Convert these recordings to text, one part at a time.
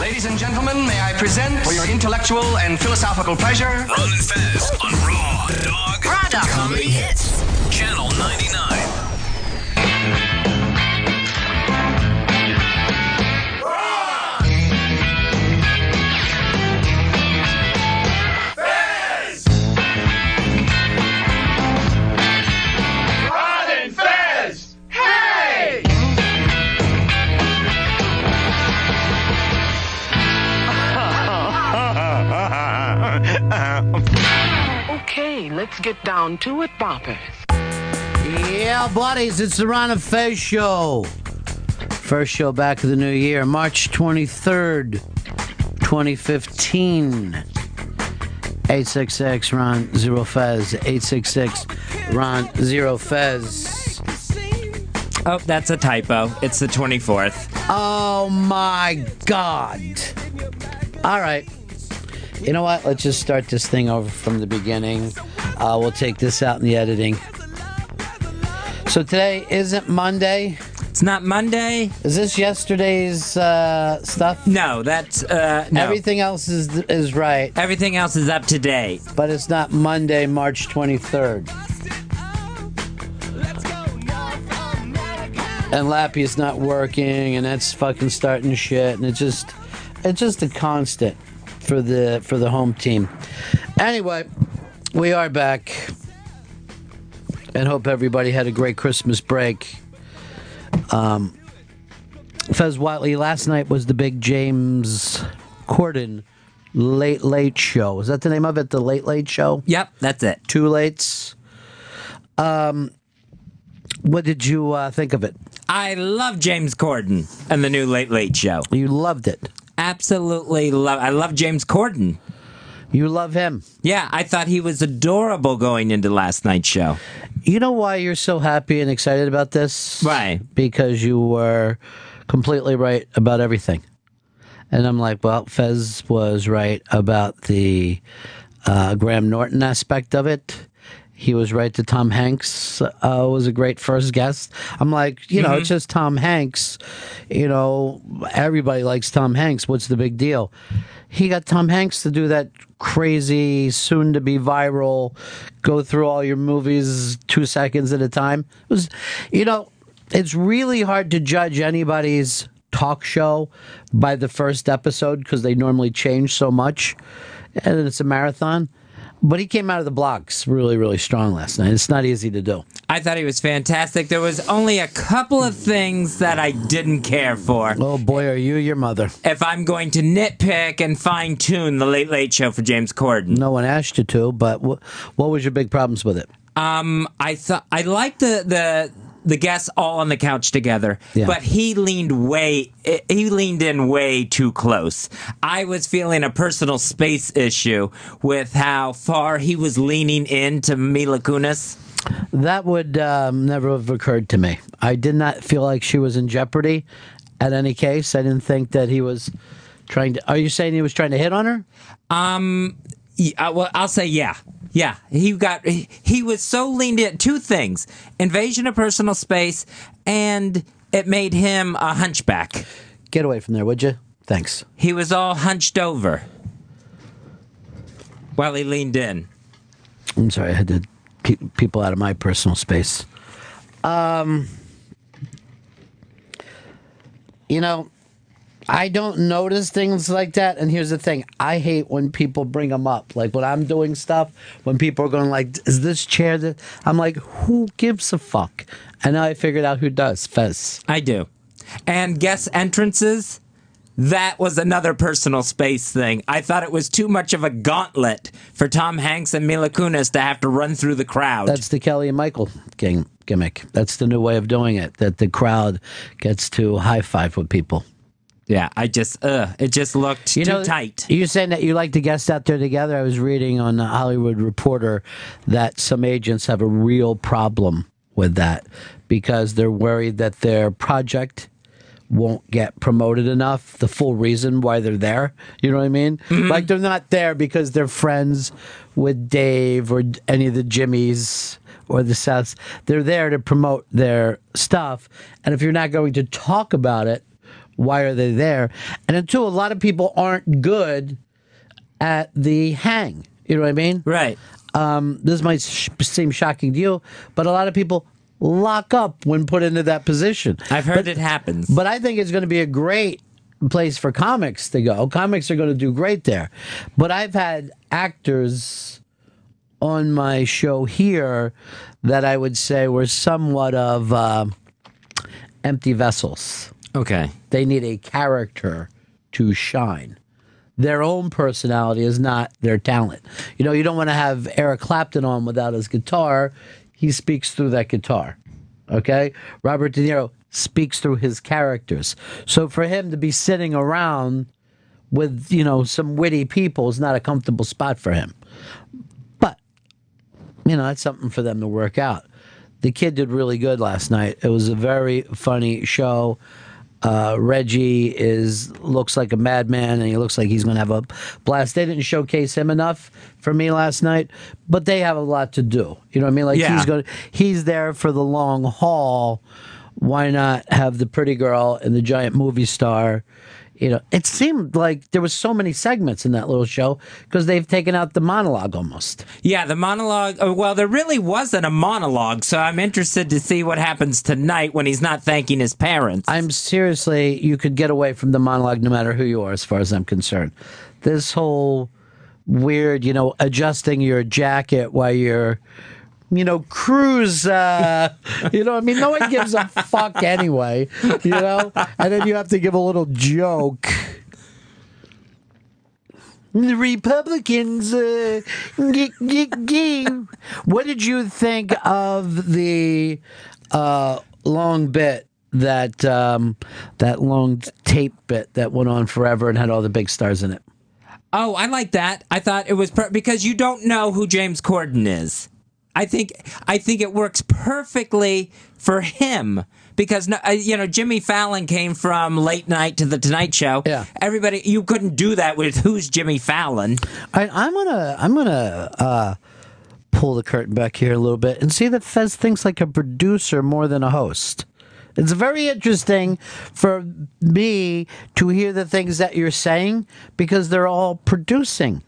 Ladies and gentlemen, may I present for your intellectual and philosophical pleasure, Ron and Fez on Raw Dog Comedy Hits. Channel 99. Okay, let's get down to it, boppers. Yeah, buddies, it's the Ron and Fez Show. First show back of the new year, March 23rd, 2015. 866 Ron Zero Fez. 866 Ron Zero Fez. Oh, that's a typo. It's the 24th. Oh my God. All right. You know what? Let's just start this thing over from the beginning. We'll take this out in the editing. So today isn't Monday. It's not Monday. Is this yesterday's stuff? No, that's no. Everything else is right. Everything else is up to date. But it's not Monday, March 23rd. And Lappy's not working, and that's fucking starting shit, and it's just a constant for the home team. Anyway, we are back, and hope everybody had a great Christmas break. Fez Watley, last night was the big James Corden Late Show. Is that the name of it? The Late Show? Yep, that's it. Two lates. What did you think of it? I love James Corden and the new Late Show. You loved it. Absolutely love. I love James Corden. You love him. Yeah, I thought he was adorable going into last night's show. You know why you're so happy and excited about this? Why? Because you were completely right about everything. And I'm like, well, Fez was right about the Graham Norton aspect of it. He was right that Tom Hanks was a great first guest. I'm like, you know, it's just Tom Hanks. You know, everybody likes Tom Hanks. What's the big deal? He got Tom Hanks to do that crazy, soon-to-be viral, go through all your movies 2 seconds at a time. It was, you know, it's really hard to judge anybody's talk show by the first episode because they normally change so much, and it's a marathon. But he came out of the blocks really, really strong last night. It's not easy to do. I thought he was fantastic. There was only a couple of things that I didn't care for. Oh, boy, are you your mother. If I'm going to nitpick and fine-tune the Late Show for James Corden. No one asked you to, but what was your big problems with it? I thought I liked the guests all on the couch together, but he leaned in way too close. I was feeling a personal space issue with how far he was leaning into Mila Kunis. That would never have occurred to me. I did not feel like she was in jeopardy at any case. I didn't think that he was trying to... Are you saying he was trying to hit on her? Yeah, well, I'll say yeah. Yeah, he was so leaned in. Two things: invasion of personal space, and it made him a hunchback. Get away from there, would you? Thanks. He was all hunched over while he leaned in. I'm sorry, I had to keep people out of my personal space. You know, I don't notice things like that, and here's the thing. I hate when people bring them up. Like, when I'm doing stuff, when people are going like, is this chair that... I'm like, who gives a fuck? And now I figured out who does. Fez. I do. And guest entrances, that was another personal space thing. I thought it was too much of a gauntlet for Tom Hanks and Mila Kunis to have to run through the crowd. That's the Kelly and Michael gimmick. That's the new way of doing it, that the crowd gets to high-five with people. Yeah, it just looked too tight. You're saying that you like the guests out there together? I was reading on the Hollywood Reporter that some agents have a real problem with that because they're worried that their project won't get promoted enough, the full reason why they're there. You know what I mean? Mm-hmm. Like, they're not there because they're friends with Dave or any of the Jimmys or the Seths. They're there to promote their stuff. And if you're not going to talk about it why are they there? And then two, a lot of people aren't good at the hang. You know what I mean? Right. This might seem shocking to you, but a lot of people lock up when put into that position. I've heard it happens. But I think it's going to be a great place for comics to go. Comics are going to do great there. But I've had actors on my show here that I would say were somewhat of empty vessels. Okay. They need a character to shine. Their own personality is not their talent. You know, you don't want to have Eric Clapton on without his guitar. He speaks through that guitar. Okay? Robert De Niro speaks through his characters. So for him to be sitting around with, you know, some witty people is not a comfortable spot for him. But, you know, that's something for them to work out. The kid did really good last night. It was a very funny show. Reggie looks like a madman, and he looks like he's going to have a blast. They didn't showcase him enough for me last night, but they have a lot to do. You know what I mean? Like he's there for the long haul. Why not have the pretty girl and the giant movie star? You know, it seemed like there was so many segments in that little show because they've taken out the monologue almost. Yeah, the monologue. Well, there really wasn't a monologue, so I'm interested to see what happens tonight when he's not thanking his parents. You could get away from the monologue no matter who you are, as far as I'm concerned. This whole weird, you know, adjusting your jacket while you're, you know, cruise, you know, I mean, no one gives a fuck anyway, you know? And then you have to give a little joke. The Republicans, What did you think of the long bit, that long tape bit that went on forever and had all the big stars in it? Oh, I like that. I thought it was because you don't know who James Corden is. I think it works perfectly for him because you know, Jimmy Fallon came from late night to the Tonight Show. Yeah, everybody, you couldn't do that with who's Jimmy Fallon. All right, I'm gonna pull the curtain back here a little bit and see that Fez thinks like a producer more than a host. It's very interesting for me to hear the things that you're saying because they're all producing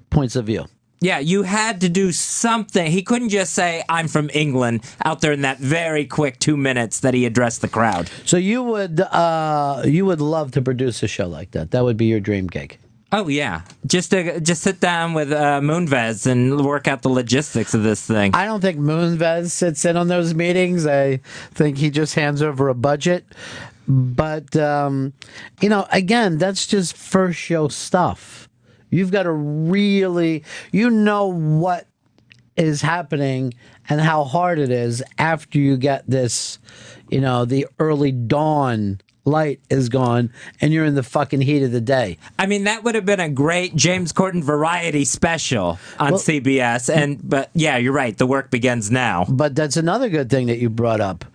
points of view. Yeah, you had to do something. He couldn't just say, I'm from England, out there in that very quick 2 minutes that he addressed the crowd. So you would love to produce a show like that. That would be your dream gig. Oh, yeah. Just sit down with Moonves and work out the logistics of this thing. I don't think Moonves sits in on those meetings. I think he just hands over a budget. But, you know, again, that's just first show stuff. You've got to really, you know what is happening and how hard it is after you get this, you know, the early dawn light is gone and you're in the fucking heat of the day. I mean, that would have been a great James Corden variety special on CBS. But yeah, you're right. The work begins now. But that's another good thing that you brought up.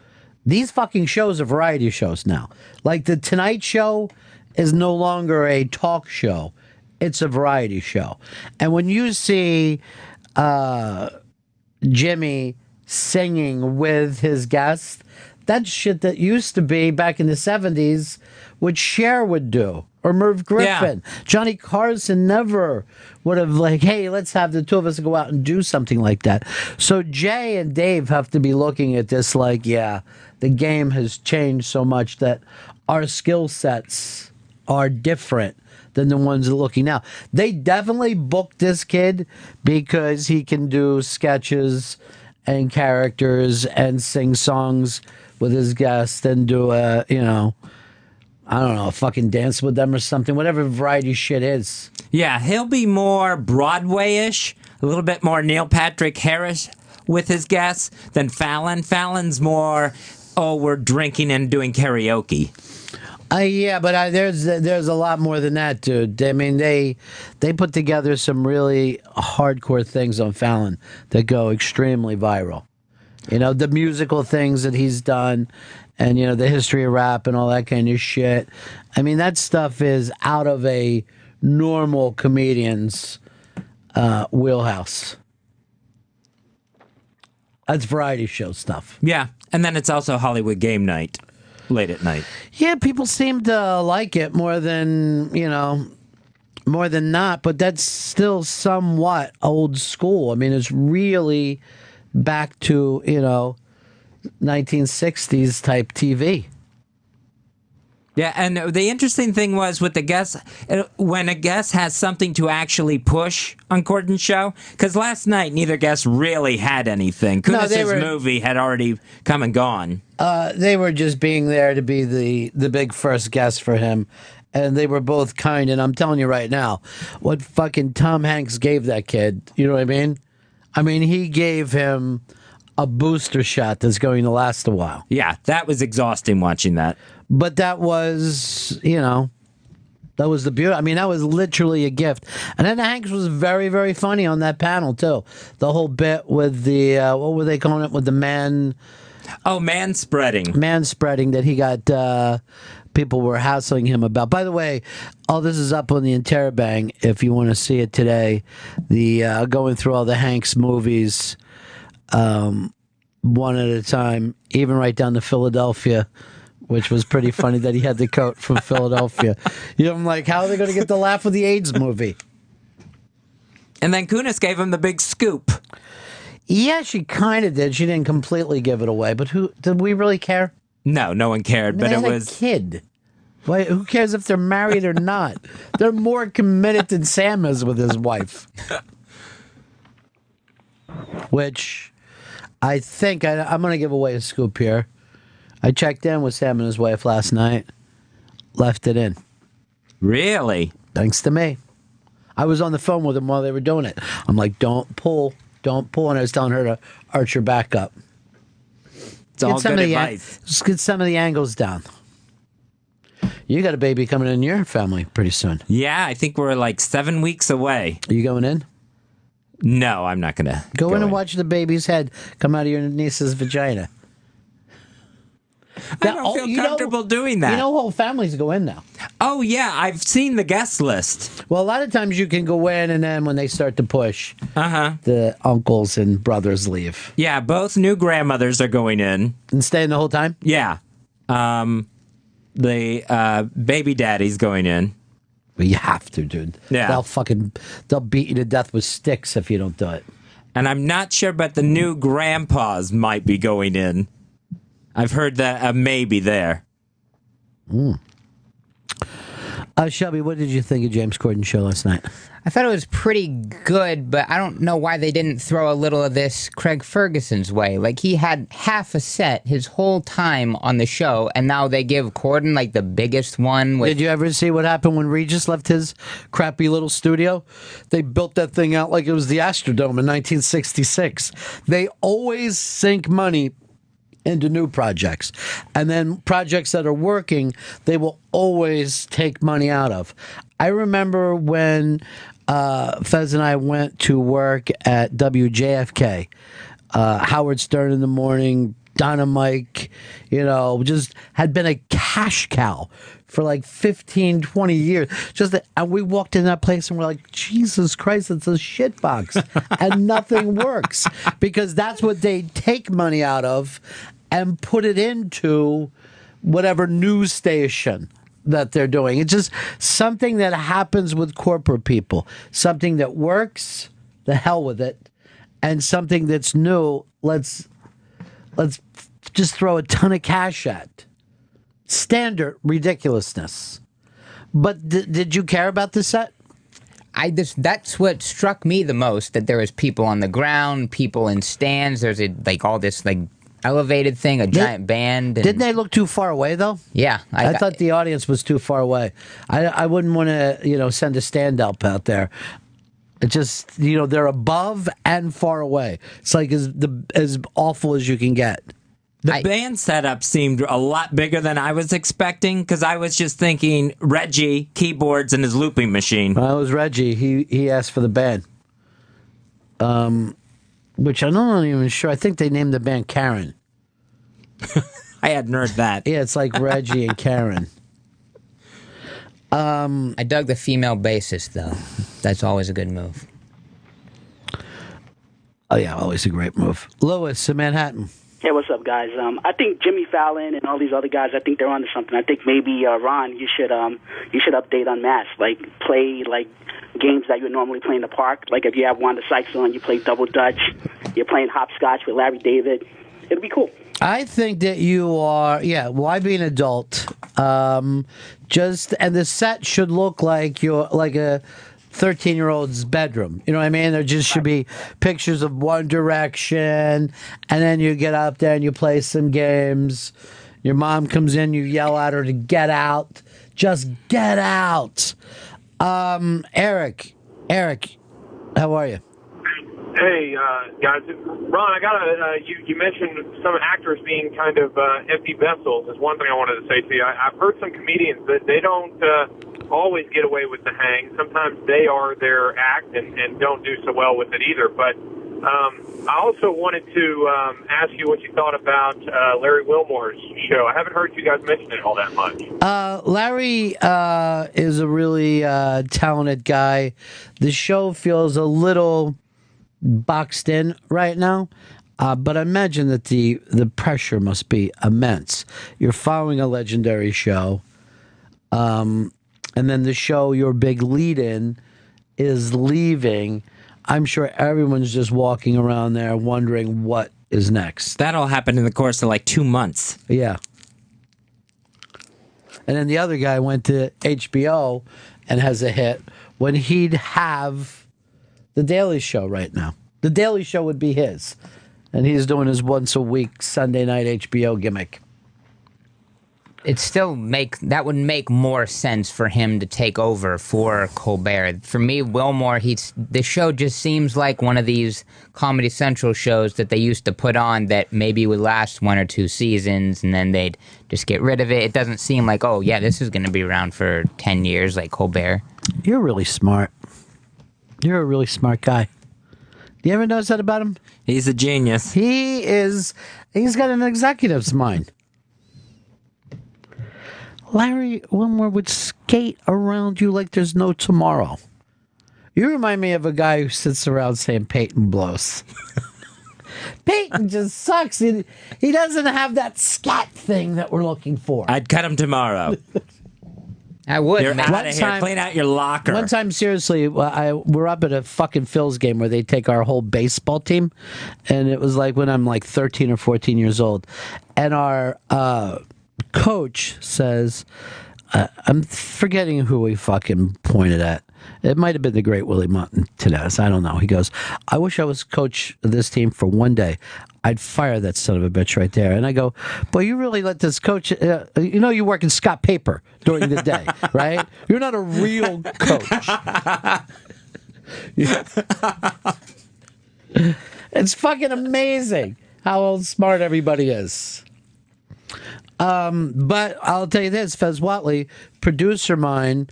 These fucking shows are variety shows now. Like the Tonight Show is no longer a talk show. It's a variety show. And when you see Jimmy singing with his guest, that's shit that used to be back in the 70s what Cher would do or Merv Griffin. Yeah. Johnny Carson never would have like, hey, let's have the two of us go out and do something like that. So Jay and Dave have to be looking at this like, yeah, the game has changed so much that our skill sets are different than the ones that are looking now. They definitely booked this kid because he can do sketches and characters and sing songs with his guests and do a, you know, I don't know, a fucking dance with them or something, whatever variety shit is. Yeah, he'll be more Broadway-ish, a little bit more Neil Patrick Harris with his guests than Fallon. Fallon's more, oh, we're drinking and doing karaoke. Yeah, but there's a lot more than that, dude. I mean, they put together some really hardcore things on Fallon that go extremely viral. You know, the musical things that he's done and, you know, the history of rap and all that kind of shit. I mean, that stuff is out of a normal comedian's wheelhouse. That's variety show stuff. Yeah, and then it's also Hollywood Game Night. late at night. Yeah, people seem to like it more than not, but that's still somewhat old school. I mean, it's really back to 1960s type TV. Yeah, and the interesting thing was with the guests, when a guest has something to actually push on Corden's show, because last night neither guest really had anything. Kunis's movie had already come and gone. They were just being there to be the big first guest for him, and they were both kind. And I'm telling you right now, what fucking Tom Hanks gave that kid, you know what I mean? I mean, he gave him a booster shot that's going to last a while. Yeah, that was exhausting watching that. But that was, that was the beauty. I mean, that was literally a gift. And then Hanks was very, very funny on that panel, too. The whole bit with the, what were they calling it? With the man... Oh, man-spreading. Man-spreading that he got... people were hassling him about. By the way, all this is up on the Interrobang if you want to see it today. The going through all the Hanks movies one at a time, even right down to Philadelphia, which was pretty funny that he had the coat from Philadelphia. I'm like, how are they going to get the laugh of the AIDS movie? And then Kunis gave him the big scoop. Yeah, she kind of did. She didn't completely give it away, but did we really care? No, no one cared, but it was a kid. Why, who cares if they're married or not? They're more committed than Sam is with his wife. Which I think I'm going to give away a scoop here. I checked in with Sam and his wife last night. Left it in. Really? Thanks to me. I was on the phone with them while they were doing it. I'm like, don't pull. And I was telling her to arch her back up. It's all good advice. Just get some of the angles down. You got a baby coming in your family pretty soon. Yeah, I think we're like 7 weeks away. Are you going in? No, I'm not going to go in and watch the baby's head come out of your niece's vagina. I don't feel comfortable doing that. Whole families go in now. Oh, yeah, I've seen the guest list. Well, a lot of times you can go in, and then when they start to push, the uncles and brothers leave. Yeah, both new grandmothers are going in. And staying the whole time? Yeah. The baby daddy's going in. Well, you have to, dude. Yeah. They'll beat you to death with sticks if you don't do it. And I'm not sure, but the new grandpas might be going in. I've heard that maybe there. Shelby, what did you think of James Corden's show last night? I thought it was pretty good, but I don't know why they didn't throw a little of this Craig Ferguson's way. Like, he had half a set his whole time on the show, and now they give Corden, like, the biggest one. Did you ever see what happened when Regis left his crappy little studio? They built that thing out like it was the Astrodome in 1966. They always sink money into new projects, and then projects that are working they will always take money out of. I remember when Fez and I went to work at WJFK, Howard Stern in the morning, Donna Mike, just had been a cash cow for like 15, 20 years. And we walked in that place and we're like, Jesus Christ, it's a shit box. And nothing works. Because that's what they take money out of and put it into whatever news station that they're doing. It's just something that happens with corporate people. Something that works, the hell with it. And something that's new, let's just throw a ton of cash at. Standard ridiculousness. But did you care about the set? That's what struck me the most, that there was people on the ground, people in stands. There's all this elevated thing, a giant band. Didn't they look too far away though? Yeah. I thought the audience was too far away. I wouldn't want to, send a stand up out there. It just, they're above and far away. It's like as awful as you can get. The band setup seemed a lot bigger than I was expecting, because I was just thinking Reggie, keyboards, and his looping machine. Well, it was Reggie. He asked for the band. Which I'm not even sure. I think they named the band Karen. I hadn't heard that. Yeah, it's like Reggie and Karen. I dug the female bassist, though. That's always a good move. Oh, yeah, always a great move. Lewis in Manhattan. Hey, what's up, guys? I think Jimmy Fallon and all these other guys, I think they're onto something. I think maybe Ron, you should update on Mass, like play like games that you would normally play in the park. Like if you have Wanda Sykes on, you play Double Dutch. You're playing hopscotch with Larry David. It'll be cool. I think that you are, why be an adult? And the set should look like you're like a 13-year-old's bedroom. You know what I mean? There just should be pictures of One Direction, and then you get up there and you play some games. Your mom comes in, you yell at her to get out. Just get out. Eric, how are you? Hey, guys. Ron, you mentioned some actors being kind of empty vessels. Is one thing I wanted to say to you. I've heard some comedians that they don't always get away with the hang. Sometimes they are their act and don't do so well with it either. But I also wanted to ask you what you thought about Larry Wilmore's show. I haven't heard you guys mention it all that much. Larry is a really talented guy. The show feels a little boxed in right now, but I imagine that the pressure must be immense. You're following a legendary show, and then the show your big lead-in is leaving. I'm sure everyone's just walking around there wondering what is next. That all happened in the course of like 2 months. Yeah. And then the other guy went to HBO and has a hit when he'd have The Daily Show right now. The Daily Show would be his. And he's doing his once-a-week Sunday night HBO gimmick. That would make more sense for him to take over for Colbert. For me, Wilmore, the show just seems like one of these Comedy Central shows that they used to put on that maybe would last 1 or 2 seasons and then they'd just get rid of it. It doesn't seem like, oh yeah, this is going to be around for 10 years like Colbert. You're really smart. You're a really smart guy. Do you ever notice that about him? He's a genius. He's got an executive's mind. Larry Wilmore would skate around you like there's no tomorrow. You remind me of a guy who sits around saying Peyton blows. Peyton just sucks. He doesn't have that scat thing that we're looking for. I'd cut him tomorrow. I would. You're out of here. Clean out your locker. One time, seriously, we're up at a fucking Phil's game where they take our whole baseball team, and it was like when I'm like 13 or 14 years old, and our coach says, I'm forgetting who we fucking pointed at. It might have been the great Willie Martinez. I don't know. He goes, I wish I was coach of this team for one day. I'd fire that son of a bitch right there. And I go, boy, you really let this coach, you work in Scott Paper during the day, right? You're not a real coach. It's fucking amazing how smart everybody is. But I'll tell you this, Fez Watley, producer mine,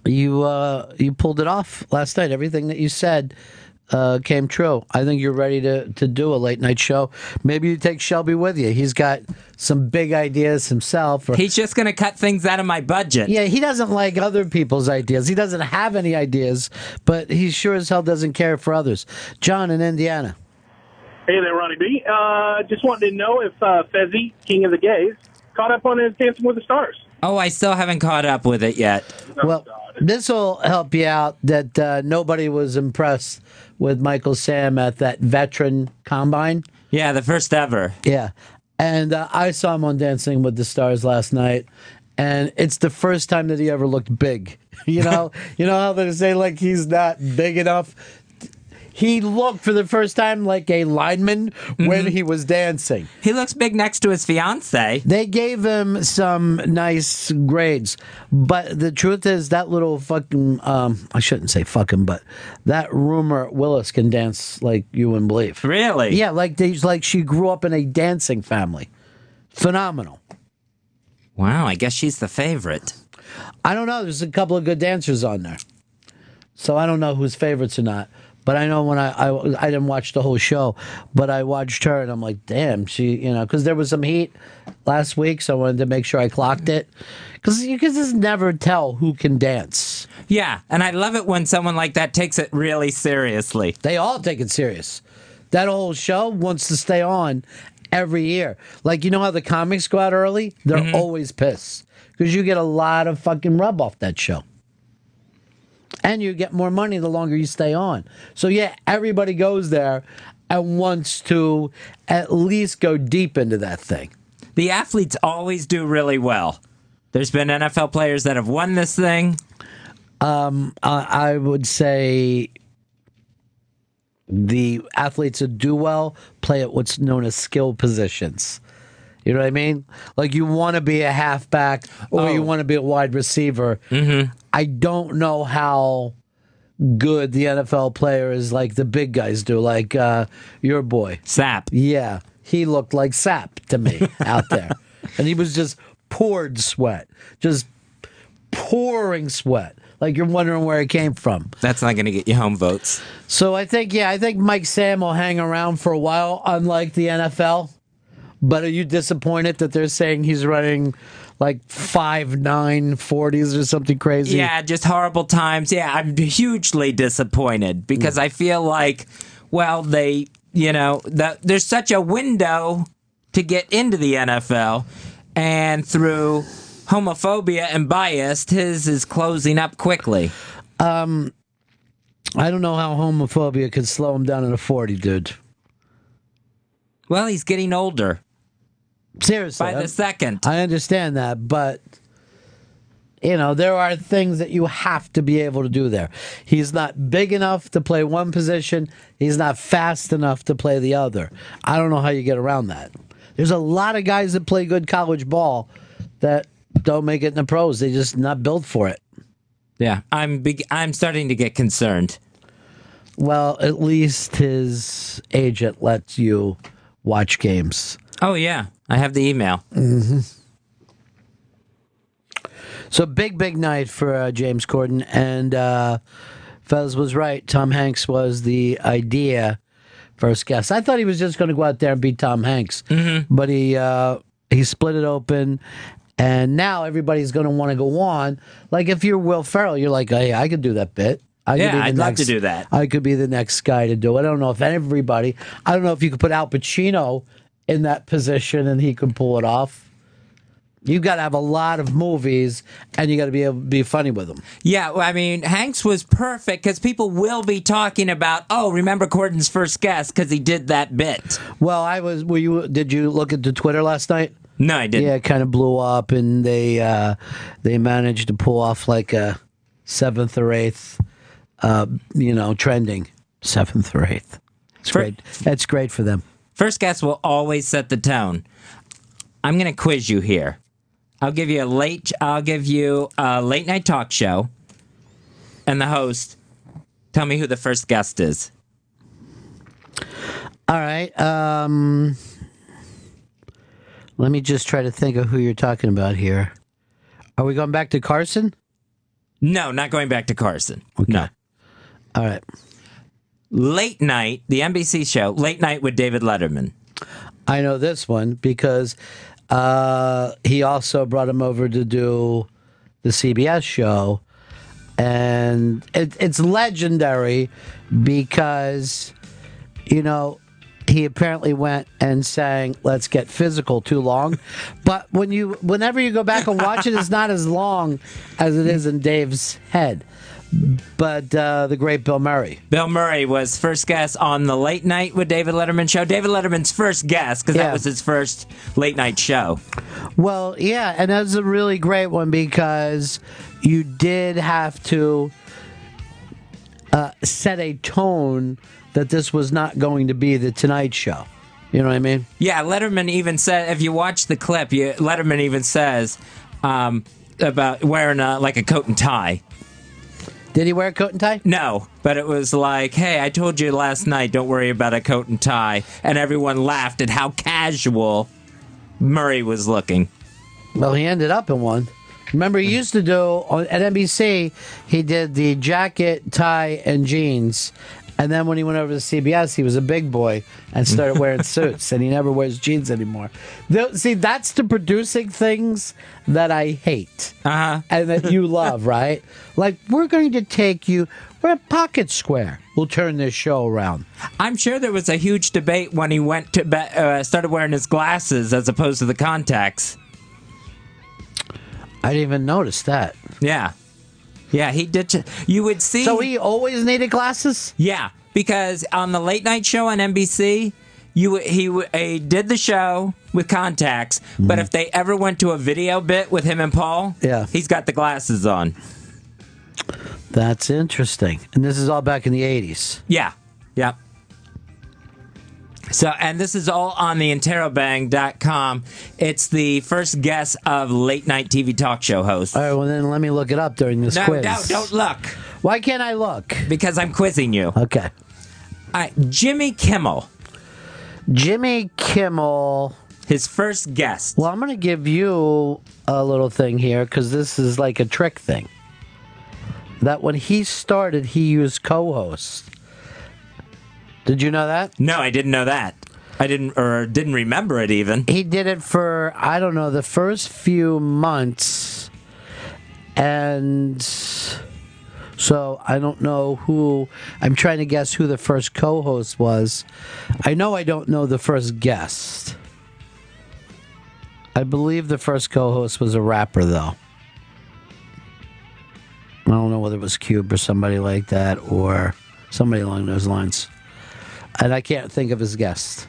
you pulled it off last night. Everything that you said came true. I think you're ready to do a late night show. Maybe you take Shelby with you. He's got some big ideas himself. He's just going to cut things out of my budget. Yeah, he doesn't like other people's ideas. He doesn't have any ideas, but he sure as hell doesn't care for others. John in Indiana. Hey there, Ronnie B. Just wanted to know if Fezzy, King of the Gays, caught up on his Dancing with the Stars. Oh, I still haven't caught up with it yet. Well, this will help you out that nobody was impressed with Michael Sam at that veteran combine. Yeah, the first ever. Yeah. And I saw him on Dancing with the Stars last night, and it's the first time that he ever looked big. You know how they say like he's not big enough? He looked for the first time like a lineman when he was dancing. He looks big next to his fiance. They gave him some nice grades. But the truth is that little fucking, I shouldn't say fucking, but that rumor Willis can dance like you wouldn't believe. Really? Yeah, like she grew up in a dancing family. Phenomenal. Wow, I guess she's the favorite. I don't know. There's a couple of good dancers on there. So I don't know who's favorites or not. But I know when I didn't watch the whole show, but I watched her and I'm like, damn, she, because there was some heat last week, so I wanted to make sure I clocked it. Because you can just never tell who can dance. Yeah, and I love it when someone like that takes it really seriously. They all take it serious. That whole show wants to stay on every year. Like, you know how the comics go out early? They're always pissed because you get a lot of fucking rub off that show. And you get more money the longer you stay on. So, yeah, everybody goes there and wants to at least go deep into that thing. The athletes always do really well. There's been NFL players that have won this thing. I would say the athletes that do well play at what's known as skill positions. You know what I mean? Like you want to be a halfback or you want to be a wide receiver. I don't know how good the NFL players like the big guys do, like your boy. Sapp. Yeah, he looked like Sapp to me out there. And he was just poured sweat. Just pouring sweat. Like you're wondering where it came from. That's not going to get you home votes. So I think Mike Sam will hang around for a while, unlike the NFL. But are you disappointed that they're saying he's running like 5.9 40s or something crazy? Yeah, just horrible times. Yeah, I'm hugely disappointed because I feel like, well, there's such a window to get into the NFL, and through homophobia and bias, his is closing up quickly. I don't know how homophobia could slow him down in a 40, dude. Well, he's getting older. Seriously. By the second. I understand that, but, there are things that you have to be able to do there. He's not big enough to play one position. He's not fast enough to play the other. I don't know how you get around that. There's a lot of guys that play good college ball that don't make it in the pros. They just not built for it. Yeah, I'm starting to get concerned. Well, at least his agent lets you watch games. Oh, yeah. I have the email. So big night for James Corden. And Fez was right. Tom Hanks was the idea first guest. I thought he was just going to go out there and beat Tom Hanks. But he split it open. And now everybody's going to want to go on. Like if you're Will Ferrell, you're like, hey, I could do that bit. I'd love to do that. I could be the next guy to do it. I don't know if everybody. I don't know if you could put Al Pacino in that position and he could pull it off. You've got to have a lot of movies and you got to be able to be funny with them. Yeah, I mean, Hanks was perfect because people will be talking about, remember Corden's first guest because he did that bit. Well, did you look at the Twitter last night? No, I didn't. Yeah, it kind of blew up and they managed to pull off like a 7th or 8th, trending 7th or 8th. It's great. That's great for them. First guest will always set the tone. I'm going to quiz you here. I'll give you a late night talk show, and the host. Tell me who the first guest is. All right. Let me just try to think of who you're talking about here. Are we going back to Carson? No, not going back to Carson. Okay. No. All right. Late Night, the NBC show, Late Night with David Letterman. I know this one because he also brought him over to do the CBS show. And it's legendary because, he apparently went and sang "Let's Get Physical" too long. But whenever you go back and watch it, it's not as long as it is in Dave's head. But the great Bill Murray. Bill Murray was first guest on the Late Night with David Letterman show. David Letterman's first guest, because that was his first late night show. Well, yeah, and that's a really great one because you did have to set a tone that this was not going to be the Tonight Show. You know what I mean? Yeah, Letterman even said, if you watch the clip, Letterman even says about wearing like a coat and tie. Did he wear a coat and tie? No, but it was like, hey, I told you last night, don't worry about a coat and tie. And everyone laughed at how casual Murray was looking. Well, he ended up in one. Remember, he used to do, at NBC, he did the jacket, tie, and jeans. And then when he went over to CBS, he was a big boy and started wearing suits, and he never wears jeans anymore. See, that's the producing things that I hate and that you love, right? Like, we're going to take you, we're at Pocket Square. We'll turn this show around. I'm sure there was a huge debate when he went to started wearing his glasses as opposed to the contacts. I didn't even notice that. Yeah. Yeah, he did. You would see. So he always needed glasses? Yeah, because on the late night show on NBC, he did the show with contacts, but if they ever went to a video bit with him and Paul, he's got the glasses on. That's interesting. And this is all back in the 80s. Yeah. Yep. So, and this is all on the interrobang.com. It's the first guest of late night TV talk show host. All right, well then let me look it up during this quiz. No, don't look. Why can't I look? Because I'm quizzing you. Okay. All right, Jimmy Kimmel. Jimmy Kimmel. His first guest. Well, I'm going to give you a little thing here because this is like a trick thing. That when he started, he used co-host. Did you know that? No, I didn't know that. I didn't remember it even. He did it for, I don't know, the first few months. And so I don't know who, I'm trying to guess who the first co-host was. I know I don't know the first guest. I believe the first co-host was a rapper, though. I don't know whether it was Cube or somebody like that or somebody along those lines. And I can't think of his guest.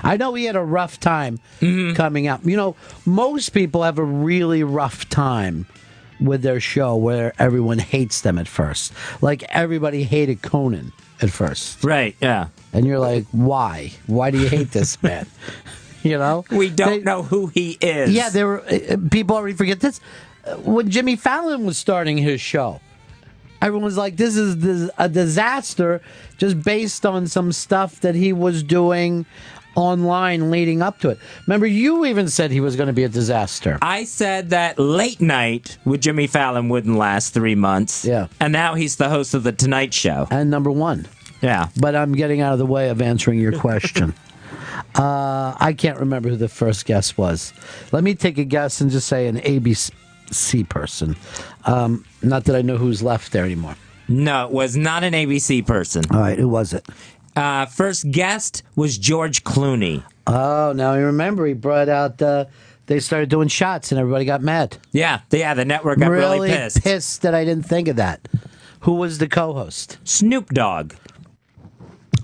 I know he had a rough time coming up. You know, most people have a really rough time with their show where everyone hates them at first. Like everybody hated Conan at first. Right, yeah. And you're like, why? Why do you hate this man? You know? We don't know who he is. Yeah, there were people already forget this. When Jimmy Fallon was starting his show, everyone was like, this is a disaster just based on some stuff that he was doing online leading up to it. Remember, you even said he was going to be a disaster. I said that late night with Jimmy Fallon wouldn't last 3 months. Yeah. And now he's the host of The Tonight Show. And number one. Yeah. But I'm getting out of the way of answering your question. I can't remember who the first guest was. Let me take a guess and just say an ABC person. Not that I know who's left there anymore. No, it was not an ABC person. All right, who was it? First guest was George Clooney. Oh, now I remember he brought out they started doing shots and everybody got mad. Yeah, the network got really pissed. Pissed that I didn't think of that. Who was the co-host? Snoop Dogg.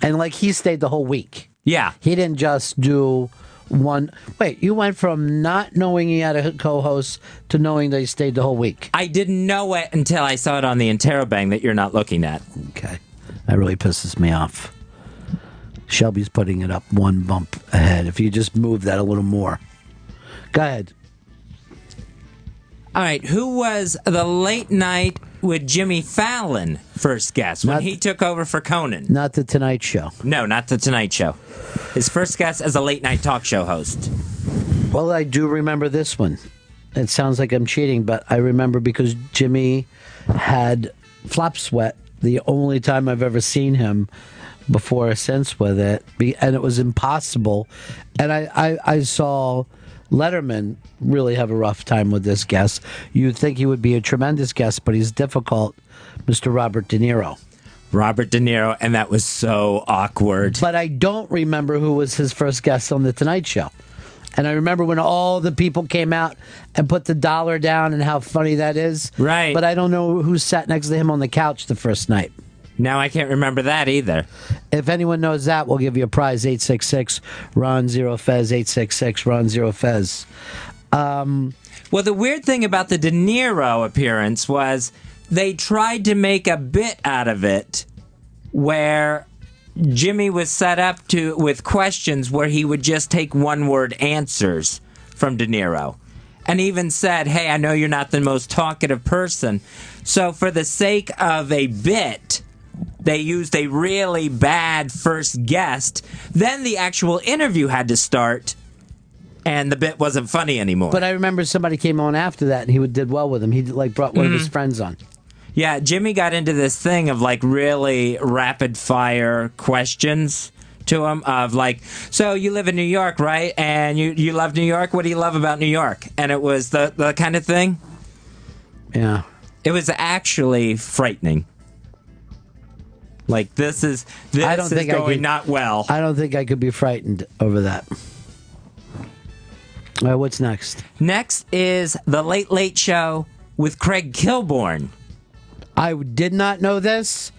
And like he stayed the whole week. Yeah. He didn't just do one. Wait, you went from not knowing he had a co-host to knowing that he stayed the whole week. I didn't know it until I saw it on the Interrobang that you're not looking at. Okay. That really pisses me off. Shelby's putting it up one bump ahead. If you just move that a little more. Go ahead. All right, who was the late night with Jimmy Fallon first guest when he took over for Conan? Not The Tonight Show. No, not The Tonight Show. His first guest as a late night talk show host. Well, I do remember this one. It sounds like I'm cheating, but I remember because Jimmy had flop sweat the only time I've ever seen him before or since with it, and it was impossible. And I saw Letterman really have a rough time with this guest. You'd think he would be a tremendous guest, but he's difficult, Mr. Robert De Niro. Robert De Niro, and that was so awkward. But I don't remember who was his first guest on The Tonight Show. And I remember when all the people came out and put the dollar down and how funny that is. Right. But I don't know who sat next to him on the couch the first night. Now I can't remember that either. If anyone knows that, we'll give you a prize. 866 Ron Zero Fez. 866 Ron Zero Fez. Well, the weird thing about the De Niro appearance was they tried to make a bit out of it where Jimmy was set up with questions where he would just take one-word answers from De Niro. And even said, hey, I know you're not the most talkative person. So for the sake of a bit, they used a really bad first guest. Then the actual interview had to start, and the bit wasn't funny anymore. But I remember somebody came on after that, and he did well with him. He brought one of his friends on. Yeah, Jimmy got into this thing of like really rapid fire questions to him of like, so you live in New York, right? And you love New York? What do you love about New York? And it was the kind of thing. Yeah. It was actually frightening. Like this is going not well. I don't think I could be frightened over that. All right, what's next? Next is The Late Late Show with Craig Kilborn. I did not know this,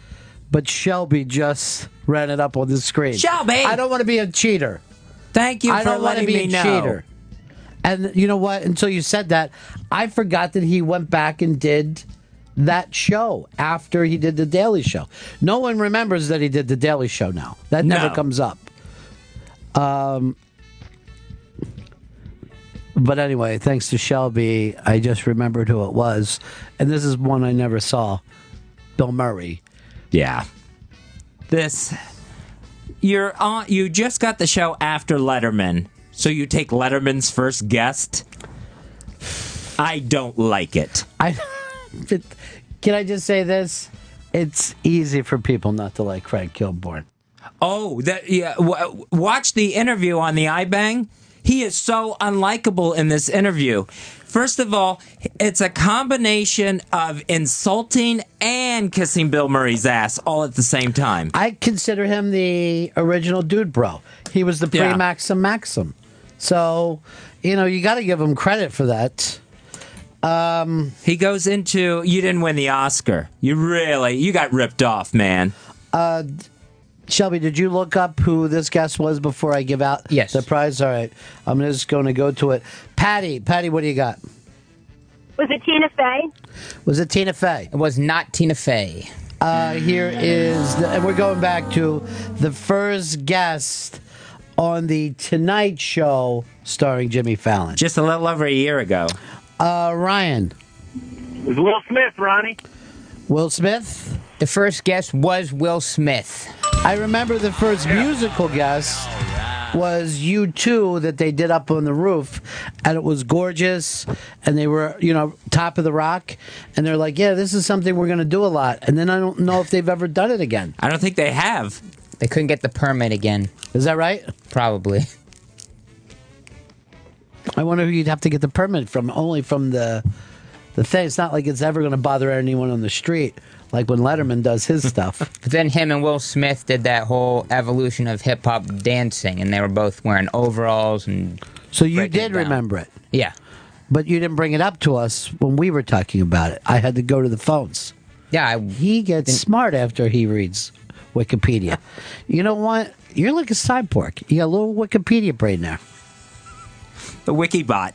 but Shelby just ran it up on the screen. Shelby! I don't want to be a cheater. Thank you I for don't want to letting be me a know. cheater. And you know what? Until you said that, I forgot that he went back and did that show after he did The Daily Show. No one remembers that he did The Daily Show now. That never comes up. But anyway, thanks to Shelby, I just remembered who it was. And this is one I never saw. Bill Murray. Yeah. You just got the show after Letterman, so you take Letterman's first guest. I don't like it. Can I just say this? It's easy for people not to like Craig Kilborn. Oh, watch the interview on the iBang. He is so unlikable in this interview. First of all, it's a combination of insulting and kissing Bill Murray's ass all at the same time. I consider him the original dude bro. He was the pre-Maxim Maxim. So, you got to give him credit for that. He goes into, you didn't win the Oscar. You got ripped off, man. Shelby, did you look up who this guest was before I give out the prize? All right. I'm just going to go to it. Patty, what do you got? Was it Tina Fey? Was it Tina Fey? It was not Tina Fey. Here is, and we're going back to the first guest on the Tonight Show starring Jimmy Fallon. Just a little over a year ago. Ryan. It was Will Smith, Ronnie. Will Smith? The first guest was Will Smith. I remember the first musical guest was U2 that they did up on the roof, and it was gorgeous, and they were, top of the rock, and they're like, yeah, this is something we're going to do a lot, and then I don't know if they've ever done it again. I don't think they have. They couldn't get the permit again. Is that right? Probably. I wonder who you'd have to get the permit from, only from the thing. It's not like it's ever going to bother anyone on the street, like when Letterman does his stuff. But then him and Will Smith did that whole evolution of hip-hop dancing, and they were both wearing overalls and... So you did remember it? Yeah. But you didn't bring it up to us when we were talking about it. I had to go to the phones. Yeah. He gets smart after he reads Wikipedia. You know what? You're like a cyborg. You got a little Wikipedia brain there. The Wikibot.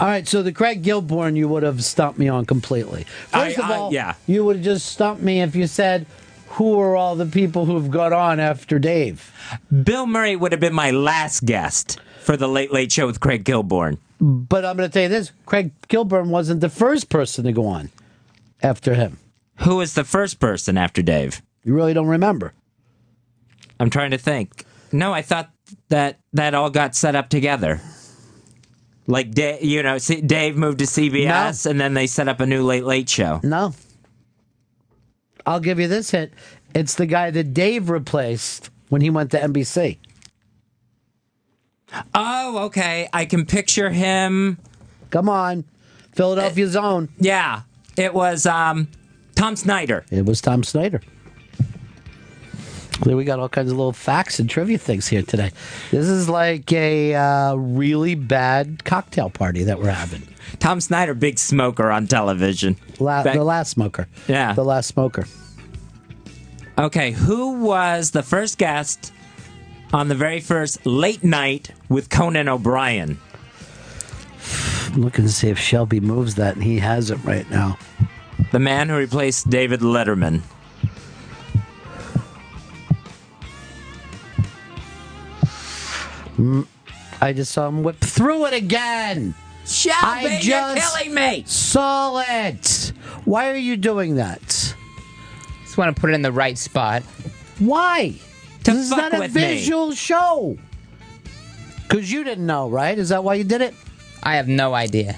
All right, so the Craig Kilborn you would have stumped me on completely. First of all, you would have just stumped me if you said, who are all the people who've got on after Dave? Bill Murray would have been my last guest for The Late Late Show with Craig Kilborn. But I'm going to tell you this, Craig Kilborn wasn't the first person to go on after him. Who was the first person after Dave? You really don't remember. I'm trying to think. No, I thought that all got set up together. Like, Dave moved to CBS, and then they set up a new Late Late Show. No. I'll give you this hint. It's the guy that Dave replaced when he went to NBC. Oh, okay. I can picture him. Come on. Philadelphia's own. Yeah. It was Tom Snyder. It was Tom Snyder. We got all kinds of little facts and trivia things here today. This is like a really bad cocktail party that we're having. Tom Snyder, big smoker on television. The last smoker. Yeah. The last smoker. Okay, who was the first guest on the very first Late Night with Conan O'Brien? I'm looking to see if Shelby moves that, and he has it right now. The man who replaced David Letterman. I just saw him whip through it again. Shelby, you're killing me. Saw it. Why are you doing that? Just want to put it in the right spot. Why? To this is fuck not a with me. visual show. Because you didn't know, right? Is that why you did it? I have no idea.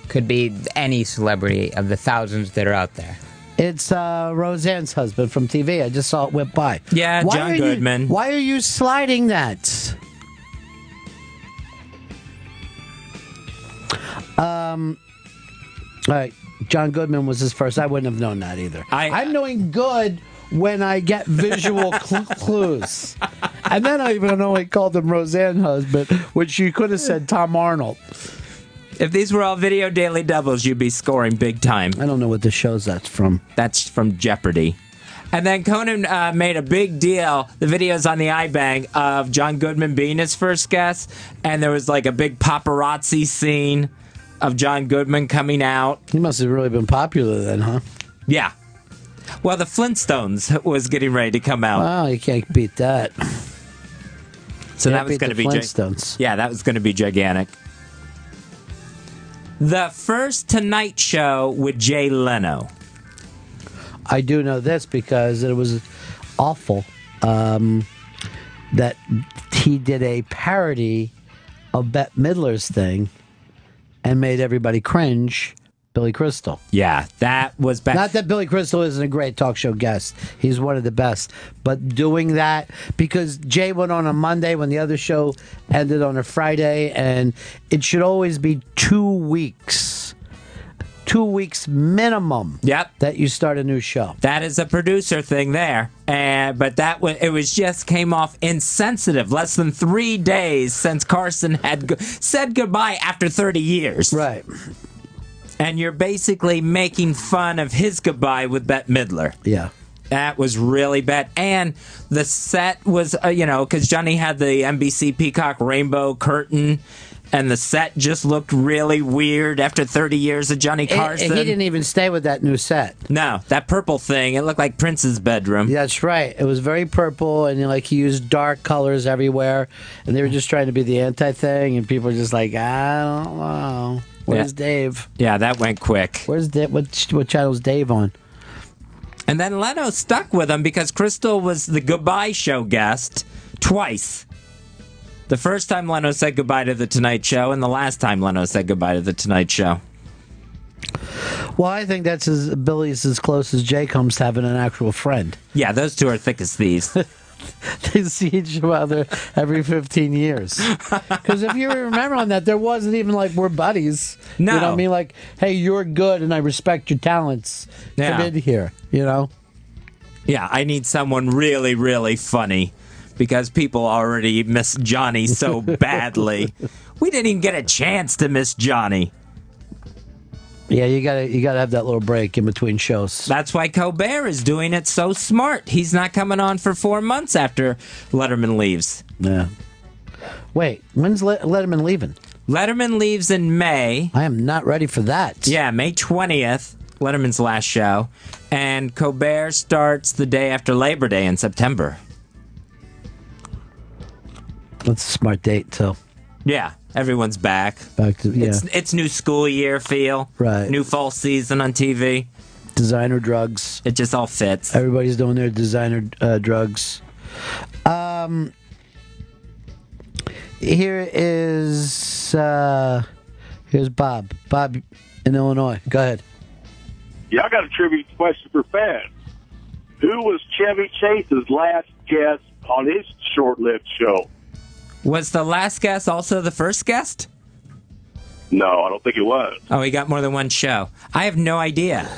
Could be any celebrity of the thousands that are out there. It's Roseanne's husband from TV. I just saw it whip by. Yeah, John Goodman. Why are you sliding that? All right, John Goodman was his first. I wouldn't have known that either. I'm knowing good when I get visual clues. And then I even know I called him Roseanne husband, which you could have said Tom Arnold. If these were all video daily doubles, you'd be scoring big time. I don't know what the show's that's from. That's from Jeopardy. And then Conan made a big deal. The video's on the iBang of John Goodman being his first guest. And there was like a big paparazzi scene of John Goodman coming out. He must have really been popular then, huh? Yeah. Well, the Flintstones was getting ready to come out. Wow, you can't beat that. So that was going to be Flintstones. Yeah, that was going to be gigantic. The first Tonight Show with Jay Leno. I do know this because it was awful that he did a parody of Bette Midler's thing and made everybody cringe. Billy Crystal. Yeah, that was bad. Not that Billy Crystal isn't a great talk show guest. He's one of the best. But doing that, because Jay went on a Monday when the other show ended on a Friday, and it should always be 2 weeks. 2 weeks minimum. Yep. That you start a new show. That is a producer thing there. But it was just came off insensitive. Less than 3 days since Carson had said goodbye after 30 years. Right. And you're basically making fun of his goodbye with Bette Midler. Yeah. That was really bad. And the set was, because Johnny had the NBC Peacock rainbow curtain, and the set just looked really weird after 30 years of Johnny Carson. He didn't even stay with that new set. No, that purple thing, it looked like Prince's bedroom. Yeah, that's right. It was very purple, and he used dark colors everywhere, and they were just trying to be the anti-thing, and people were just like, I don't know. Where's Dave? Yeah, that went quick. Where's Dave? What channel's Dave on? And then Leno stuck with him because Crystal was the Goodbye Show guest twice. The first time Leno said goodbye to The Tonight Show, and the last time Leno said goodbye to The Tonight Show. Well, I think Billy's as close as Jay comes to having an actual friend. Yeah, those two are thick as thieves. They see each other every 15 years. Because if you remember on that, there wasn't even like we're buddies. No. You know what I mean? Like, hey, you're good and I respect your talents. Yeah. Come in here, Yeah, I need someone really, really funny because people already miss Johnny so badly. We didn't even get a chance to miss Johnny. Yeah, you gotta have that little break in between shows. That's why Colbert is doing it so smart. He's not coming on for 4 months after Letterman leaves. Yeah. Wait, when's Letterman leaving? Letterman leaves in May. I am not ready for that. Yeah, May 20th, Letterman's last show. And Colbert starts the day after Labor Day in September. That's a smart date, too. Yeah, everyone's back. It's new school year feel. Right. New fall season on TV. Designer drugs. It just all fits. Everybody's doing their designer drugs. Here's Bob. Bob in Illinois. Go ahead. Yeah, I got a trivia question for Faz. Who was Chevy Chase's last guest on his short-lived show? Was the last guest also the first guest? No, I don't think it was. Oh, he got more than one show. I have no idea.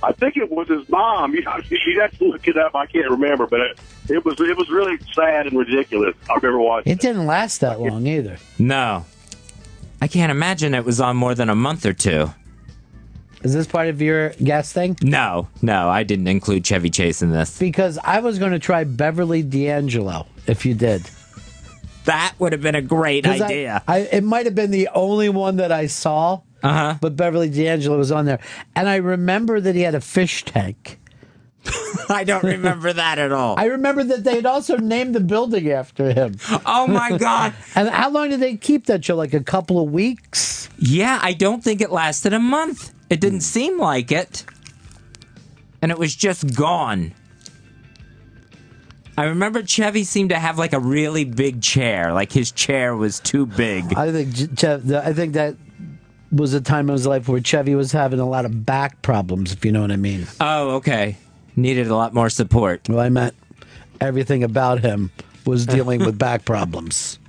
I think it was his mom. You'd have to look it up. I can't remember, but it was really sad and ridiculous. I remember watching. It didn't last that long either. No. I can't imagine it was on more than a month or two. Is this part of your guest thing? No, I didn't include Chevy Chase in this. Because I was going to try Beverly D'Angelo, if you did. That would have been a great idea. It might have been the only one that I saw, but Beverly D'Angelo was on there. And I remember that he had a fish tank. I don't remember that at all. I remember that they had also named the building after him. Oh, my God. And how long did they keep that show? Like a couple of weeks? Yeah, I don't think it lasted a month. It didn't seem like it. And it was just gone. I remember Chevy seemed to have like a really big chair. Like his chair was too big. I think that was a time in his life where Chevy was having a lot of back problems, if you know what I mean. Oh, okay. Needed a lot more support. Well, I meant everything about him was dealing with back problems.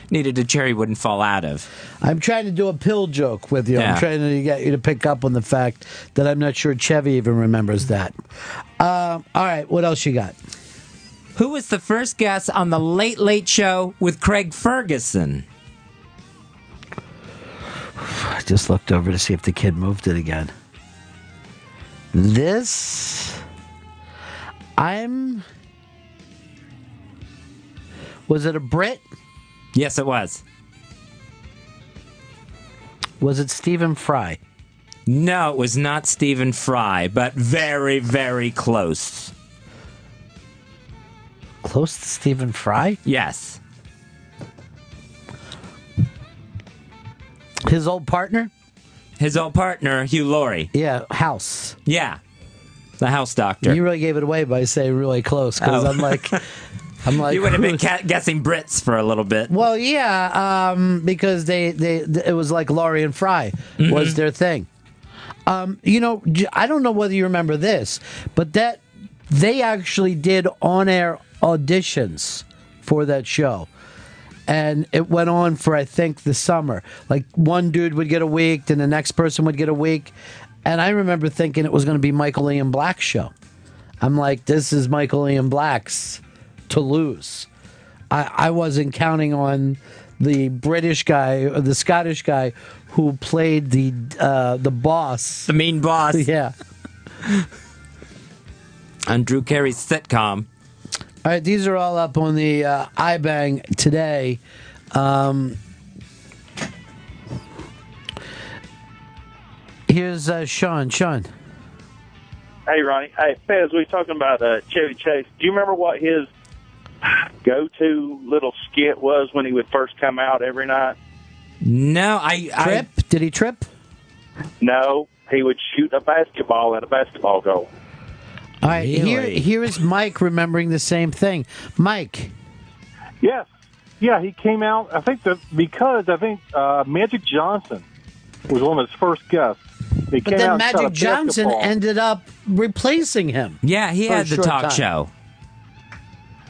Needed a chair he wouldn't fall out of. I'm trying to do a pill joke with you. Yeah. I'm trying to get you to pick up on the fact that I'm not sure Chevy even remembers that. All right, what else you got? Who was the first guest on the Late Late Show with Craig Ferguson? I just looked over to see if the kid moved it again. Was it a Brit? Yes, it was. Was it Stephen Fry? No, it was not Stephen Fry, but very, very close. Close to Stephen Fry? Yes. His old partner? His old partner, Hugh Laurie. Yeah, House. Yeah. The house doctor. You really gave it away by saying really close, because I'm like... You would have been guessing Brits for a little bit. Well, yeah, because it was like Laurie and Fry was their thing. You know, I don't know whether you remember this, but that they actually did on-air auditions for that show. And it went on for, I think, the summer. Like, one dude would get a week, then the next person would get a week. And I remember thinking it was going to be Michael Ian Black's show. I'm like, this is Michael Ian Black's to lose. I wasn't counting on the British guy or the Scottish guy who played the boss. The mean boss. Yeah. On Drew Carey's sitcom. All right, these are all up on the iBang today. Here's Sean. Sean. Hey, Ronnie. Hey, Fez, we were talking about Chevy Chase. Do you remember what his go-to little skit was when he would first come out every night? No, Trip? Did he trip? No, he would shoot a basketball at a basketball goal. All right, Really? here is Mike remembering the same thing. Mike. Yes. Yeah, he came out, because Magic Johnson was one of his first guests. He But came then out and shot Magic a Johnson basketball. ended up replacing him. Yeah, he For a had the short talk time. show.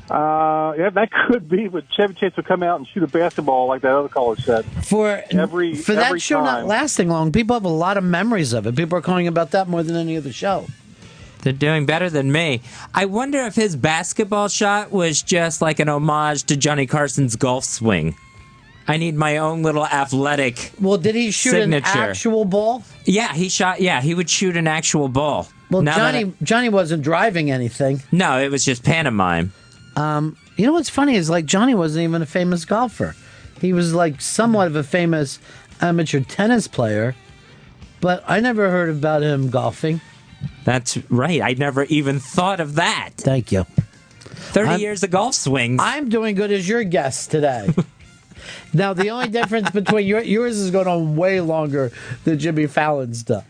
Yeah, that could be, but Chevy Chase would come out and shoot a basketball like that other caller said. For Every that show not time. lasting long, people have a lot of memories of it. People are calling about that more than any other show. They're doing better than me. I wonder if his basketball shot was just like an homage to Johnny Carson's golf swing. I need my own little athletic Well, did he shoot signature. an actual ball? Yeah, he would shoot an actual ball. Well, Now that Johnny wasn't driving anything. no, it was just pantomime. You know what's funny is like Johnny wasn't even a famous golfer. He was like somewhat of a famous amateur tennis player, but I never heard about him golfing. That's right. I never even thought of that. Thank you. 30 years of golf swings. I'm doing good as your guest today. Now, the only difference between yours is going on way longer than Jimmy Fallon's stuff.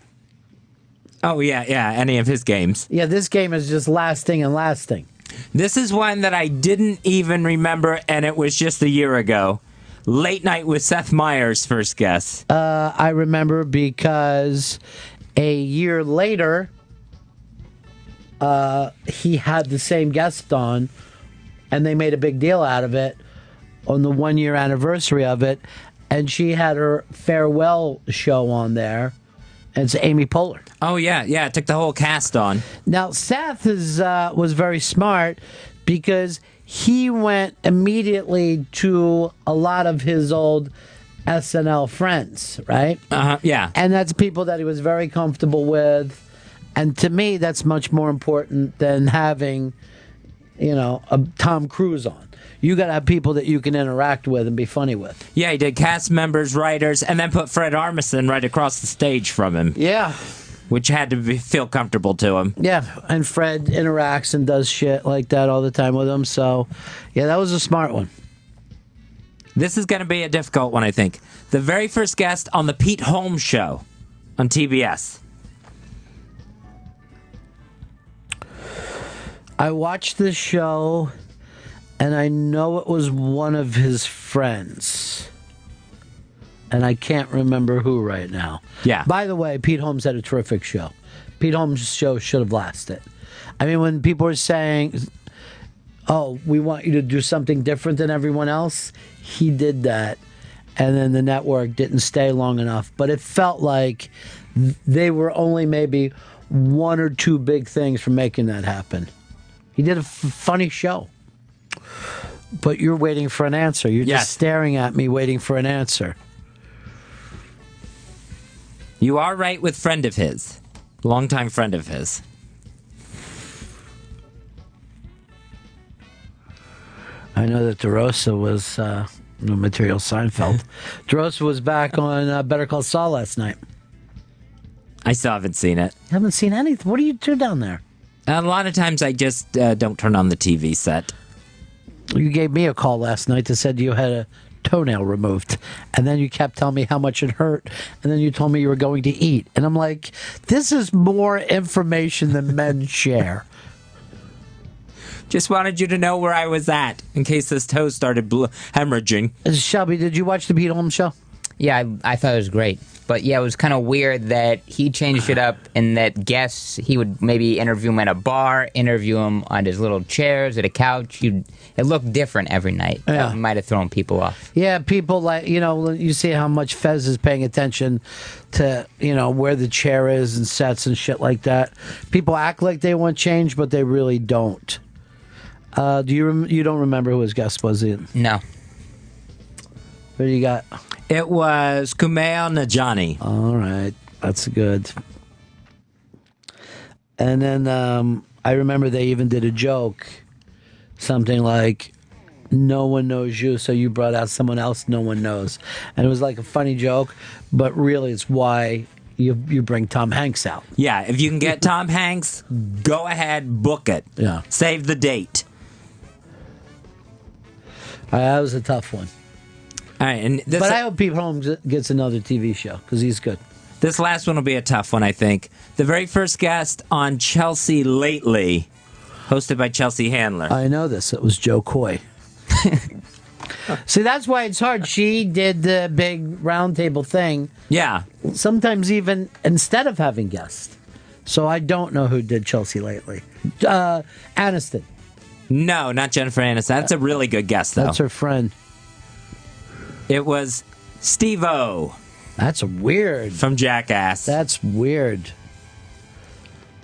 Oh, yeah, any of his games. Yeah, this game is just lasting and lasting. This is one that I didn't even remember, and it was just a year ago. Late Night with Seth Meyers, first guess. I remember because a year later, he had the same guest on, and they made a big deal out of it on the 1-year anniversary of it, and she had her farewell show on there. And it's Amy Poehler. Oh, yeah, it took the whole cast on. Now, Seth was very smart because he went immediately to a lot of his old SNL friends, right? Yeah. And that's people that he was very comfortable with. And to me, that's much more important than having, a Tom Cruise on. You got to have people that you can interact with and be funny with. Yeah, he did cast members, writers, and then put Fred Armisen right across the stage from him. Yeah. Which had to feel comfortable to him. Yeah, and Fred interacts and does shit like that all the time with him. So, yeah, that was a smart one. This is going to be a difficult one, I think. The very first guest on the Pete Holmes Show on TBS. I watched this show, and I know it was one of his friends. and I can't remember who right now. Yeah. By the way, Pete Holmes had a terrific show. Pete Holmes' show should have lasted. I mean, when people were saying, oh, we want you to do something different than everyone else, he did that. And then the network didn't stay long enough. But it felt like they were only maybe one or two big things from making that happen. He did a funny show. But you're waiting for an answer. You're just staring at me waiting for an answer. You are right with friend of his. Longtime friend of his. I know that DeRosa was no material Seinfeld. DeRosa was back on Better Call Saul last night. I still haven't seen it. Haven't seen anything. What do you do down there? A lot of times I just don't turn on the TV set. You gave me a call last night that said you had a toenail removed, and then you kept telling me how much it hurt, and then you told me you were going to eat, and I'm like, this is more information than men share. Just wanted you to know where I was at in case this toe started hemorrhaging. Shelby, did you watch the Pete Holmes show? Yeah, I thought it was great. But yeah, it was kind of weird that he changed it up in that guests, he would maybe interview him at a bar, interview him on his little chairs at a couch. It looked different every night. Yeah. That might have thrown people off. Yeah, people like, you see how much Fez is paying attention to, where the chair is and sets and shit like that. People act like they want change, but they really don't. You don't remember who his guest was? No. What do you got? It was Kumail Nanjiani. All right. That's good. And then I remember they even did a joke. Something like, no one knows you, so you brought out someone else no one knows. And it was like a funny joke, but really it's why you bring Tom Hanks out. Yeah, if you can get Tom Hanks, go ahead, book it. Yeah. Save the date. That was a tough one. All right, and but I hope Pete Holmes gets another TV show because he's good. This last one will be a tough one, I think. The very first guest on Chelsea Lately, hosted by Chelsea Handler. I know this. It was Joe Coy. See, that's why it's hard. She did the big roundtable thing. Yeah. Sometimes even instead of having guests. So I don't know who did Chelsea Lately. Aniston. No, not Jennifer Aniston. That's a really good guest, though. That's her friend. It was Steve-O. That's weird. From Jackass. That's weird.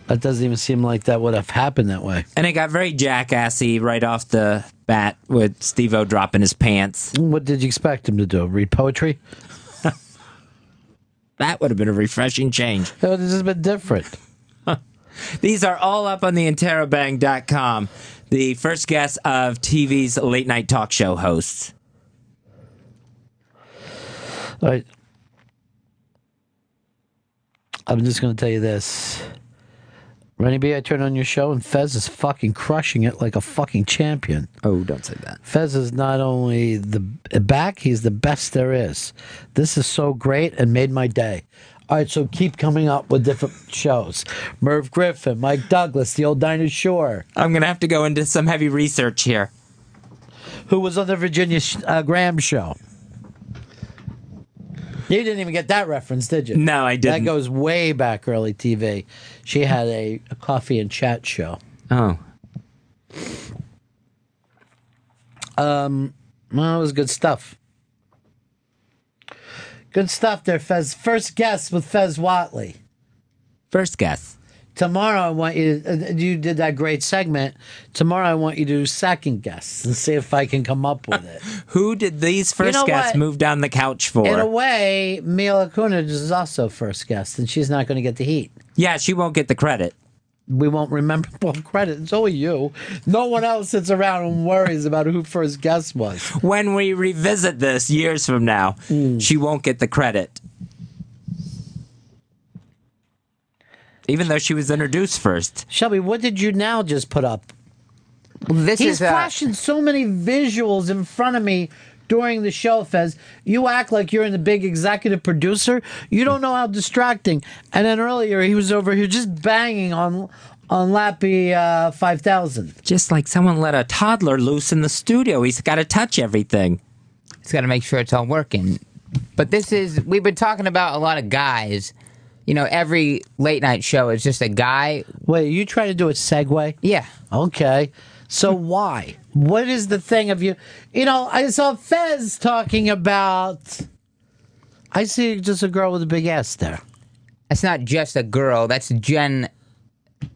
That doesn't even seem like that would have happened that way. And it got very Jackassy right off the bat with Steve-O dropping his pants. What did you expect him to do? Read poetry? That would have been a refreshing change. It would have just been different. These are all up on the interrobang.com. The first guest of TV's late night talk show hosts. All right. I'm just going to tell you this. Rennie B, I turn on your show and Fez is fucking crushing it like a fucking champion. Oh, don't say that. Fez is not only the back, he's the best there is. This is so great and made my day. All right, so keep coming up with different shows. Merv Griffin, Mike Douglas, the old Dinah Shore. I'm going to have to go into some heavy research here. Who was on the Virginia Graham show? You didn't even get that reference, did you? No, I didn't. That goes way back early TV. She had a coffee and chat show. Oh. Well, it was good stuff. Good stuff there, Fez. First guest with Fez Whatley. First guest. Tomorrow I want you to, you did that great segment. Tomorrow I want you to do second guests and see if I can come up with it. Who did these first guests move down the couch for? In a way, Mila Kunis is also first guest, and she's not going to get the heat. Yeah, she won't get the credit. We won't remember full credit. It's only you. No one else sits around and worries about who first guest was. When we revisit this years from now, she won't get the credit. Even though she was introduced first. Shelby, what did you now just put up? This He's is flashing so many visuals in front of me during the show, Fez. You act like you're in the big executive producer. You don't know how distracting. And then earlier, he was over here just banging on Lappy 5000. Just like someone let a toddler loose in the studio. He's got to touch everything. He's got to make sure it's all working. But we've been talking about a lot of guys. You know, every late night show is just a guy. Wait, you trying to do a segue? Yeah. Okay. So why? What is the thing of you? You know, I saw Fez talking about. I see just a girl with a big ass there. That's not just a girl. That's Jen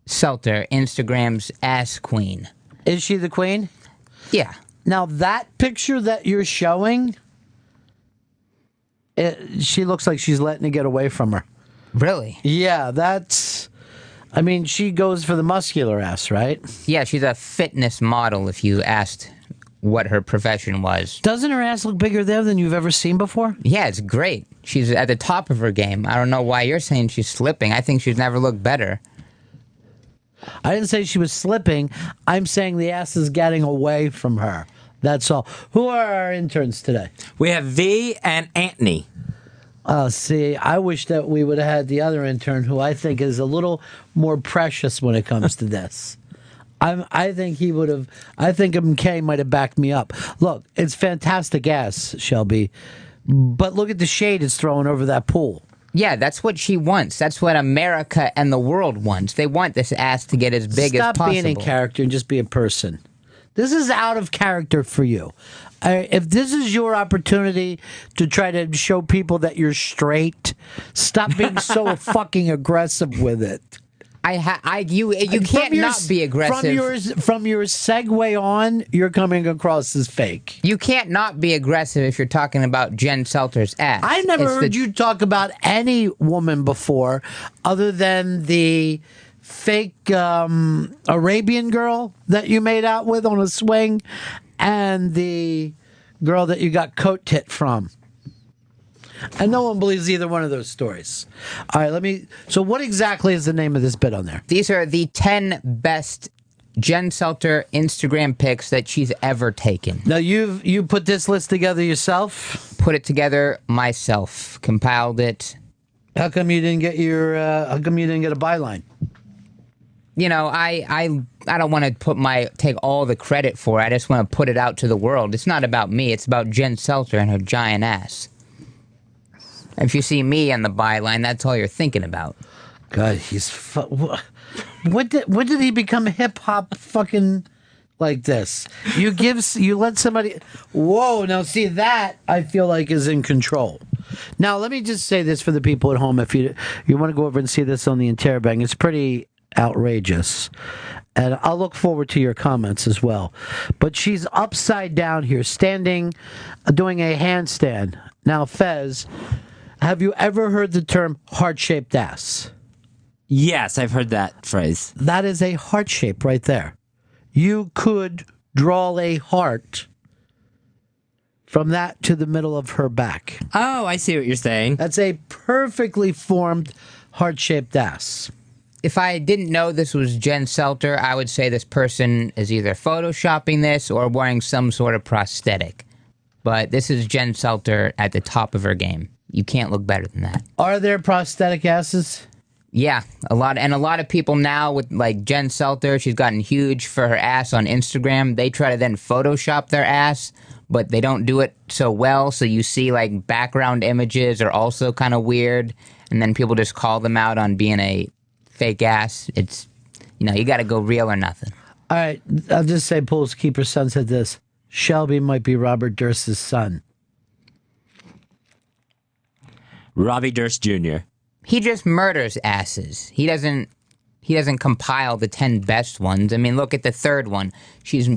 Selter, Instagram's ass queen. Is she the queen? Yeah. Now, that picture that you're showing, she looks like she's letting it get away from her. Really? Yeah, that's... I mean, she goes for the muscular ass, right? Yeah, she's a fitness model if you asked what her profession was. Doesn't her ass look bigger there than you've ever seen before? Yeah, it's great. She's at the top of her game. I don't know why you're saying she's slipping. I think she's never looked better. I didn't say she was slipping. I'm saying the ass is getting away from her. That's all. Who are our interns today? We have V and Anthony. See, I wish that we would have had the other intern, who I think is a little more precious when it comes to this. I think he would have. I think MK might have backed me up. Look, it's fantastic ass, Shelby, but look at the shade it's throwing over that pool. Yeah, that's what she wants. That's what America and the world wants. They want this ass to get as big as possible. Stop being a character and just be a person. This is out of character for you. If this is your opportunity to try to show people that you're straight, stop being so fucking aggressive with it. You can't not be aggressive. From your segue on, you're coming across as fake. You can't not be aggressive if you're talking about Jen Selter's ass. I never heard you talk about any woman before other than the fake Arabian girl that you made out with on a swing and the girl that you got coat tit from. And no one believes either one of those stories. All right, so what exactly is the name of this bit on there? These are the 10 best Jen Selter Instagram pics that she's ever taken. Now, you put this list together yourself? Put it together myself. Compiled it. How come you didn't get how come you didn't get a byline? You know, I don't want to take all the credit for it. I just want to put it out to the world. It's not about me. It's about Jen Selter and her giant ass. If you see me on the byline, that's all you're thinking about. God, he's... When did he become hip-hop fucking like this? You let somebody... Whoa, now see, that I feel like is in control. Now, let me just say this for the people at home. If you want to go over and see this on the Interrobang, it's pretty outrageous. And I'll look forward to your comments as well. But she's upside down here, standing, doing a handstand. Now, Fez... Have you ever heard the term heart-shaped ass? Yes, I've heard that phrase. That is a heart shape right there. You could draw a heart from that to the middle of her back. Oh, I see what you're saying. That's a perfectly formed heart-shaped ass. If I didn't know this was Jen Selter, I would say this person is either photoshopping this or wearing some sort of prosthetic. But this is Jen Selter at the top of her game. You can't look better than that. Are there prosthetic asses? Yeah, a lot of people now with like Jen Selter, she's gotten huge for her ass on Instagram. They try to then Photoshop their ass, but they don't do it so well. So you see like background images are also kind of weird, and then people just call them out on being a fake ass. It's, you got to go real or nothing. All right, I'll just say Pool's Keeper son said this. Shelby might be Robert Durst's son. Robbie Durst Jr. He just murders asses. He doesn't compile the 10 best ones. I mean, look at the third one. She's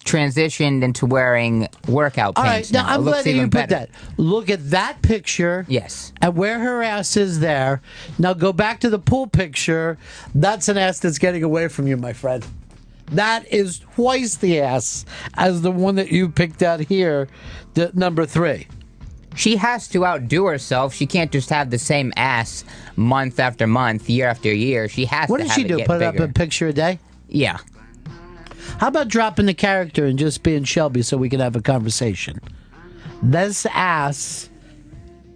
transitioned into wearing workout pants. All right, now I'm glad that you put that. Look at that picture. Yes. And where her ass is there. Now go back to the pool picture. That's an ass that's getting away from you, my friend. That is twice the ass as the one that you picked out here, the number 3. She has to outdo herself. She can't just have the same ass month after month, year after year. She has to have it get bigger. What does she do? Put up a picture a day? Yeah. How about dropping the character and just being Shelby so we can have a conversation? This ass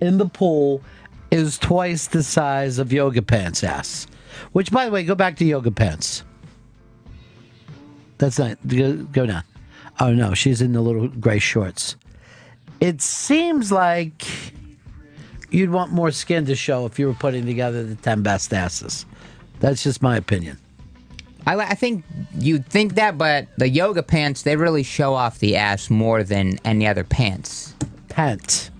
in the pool is twice the size of Yoga Pants ass. Which, by the way, go back to Yoga Pants. That's not... Go down. Oh, no, she's in the little gray shorts. It seems like you'd want more skin to show if you were putting together the 10 best asses. That's just my opinion. I think you'd think that, but the yoga pants, they really show off the ass more than any other pants. Pants.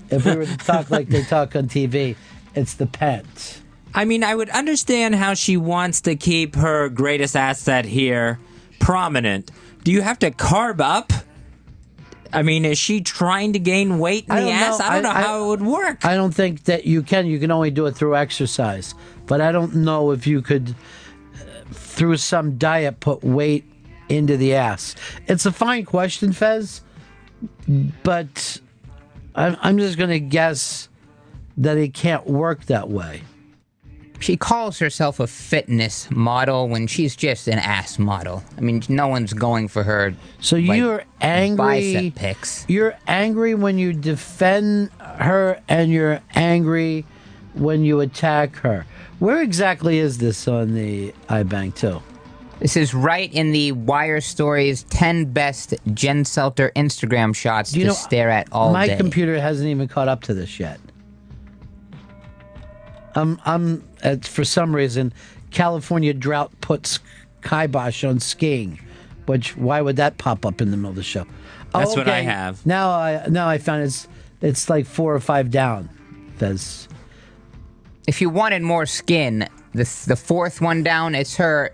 If we were to talk like they talk on TV, it's the pants. I mean, I would understand how she wants to keep her greatest asset here prominent. Do you have to carb up? I mean, is she trying to gain weight in the ass? I don't know how it would work. I don't think that you can. You can only do it through exercise. But I don't know if you could, through some diet, put weight into the ass. It's a fine question, Fez, but I'm just going to guess that it can't work that way. She calls herself a fitness model when she's just an ass model. I mean, no one's going for her. So you're angry. Bicep pics. You're angry when you defend her, and you're angry when you attack her. Where exactly is this on the iBank 2? This is right in the Wire Stories 10 best Jen Selter Instagram shots to stare at all day. My computer hasn't even caught up to this yet. For some reason, California drought puts kibosh on skiing. Which, why would that pop up in the middle of the show? That's what I have. Now I found it's like 4 or 5 down, Fez. If you wanted more skin, the fourth one down, it's her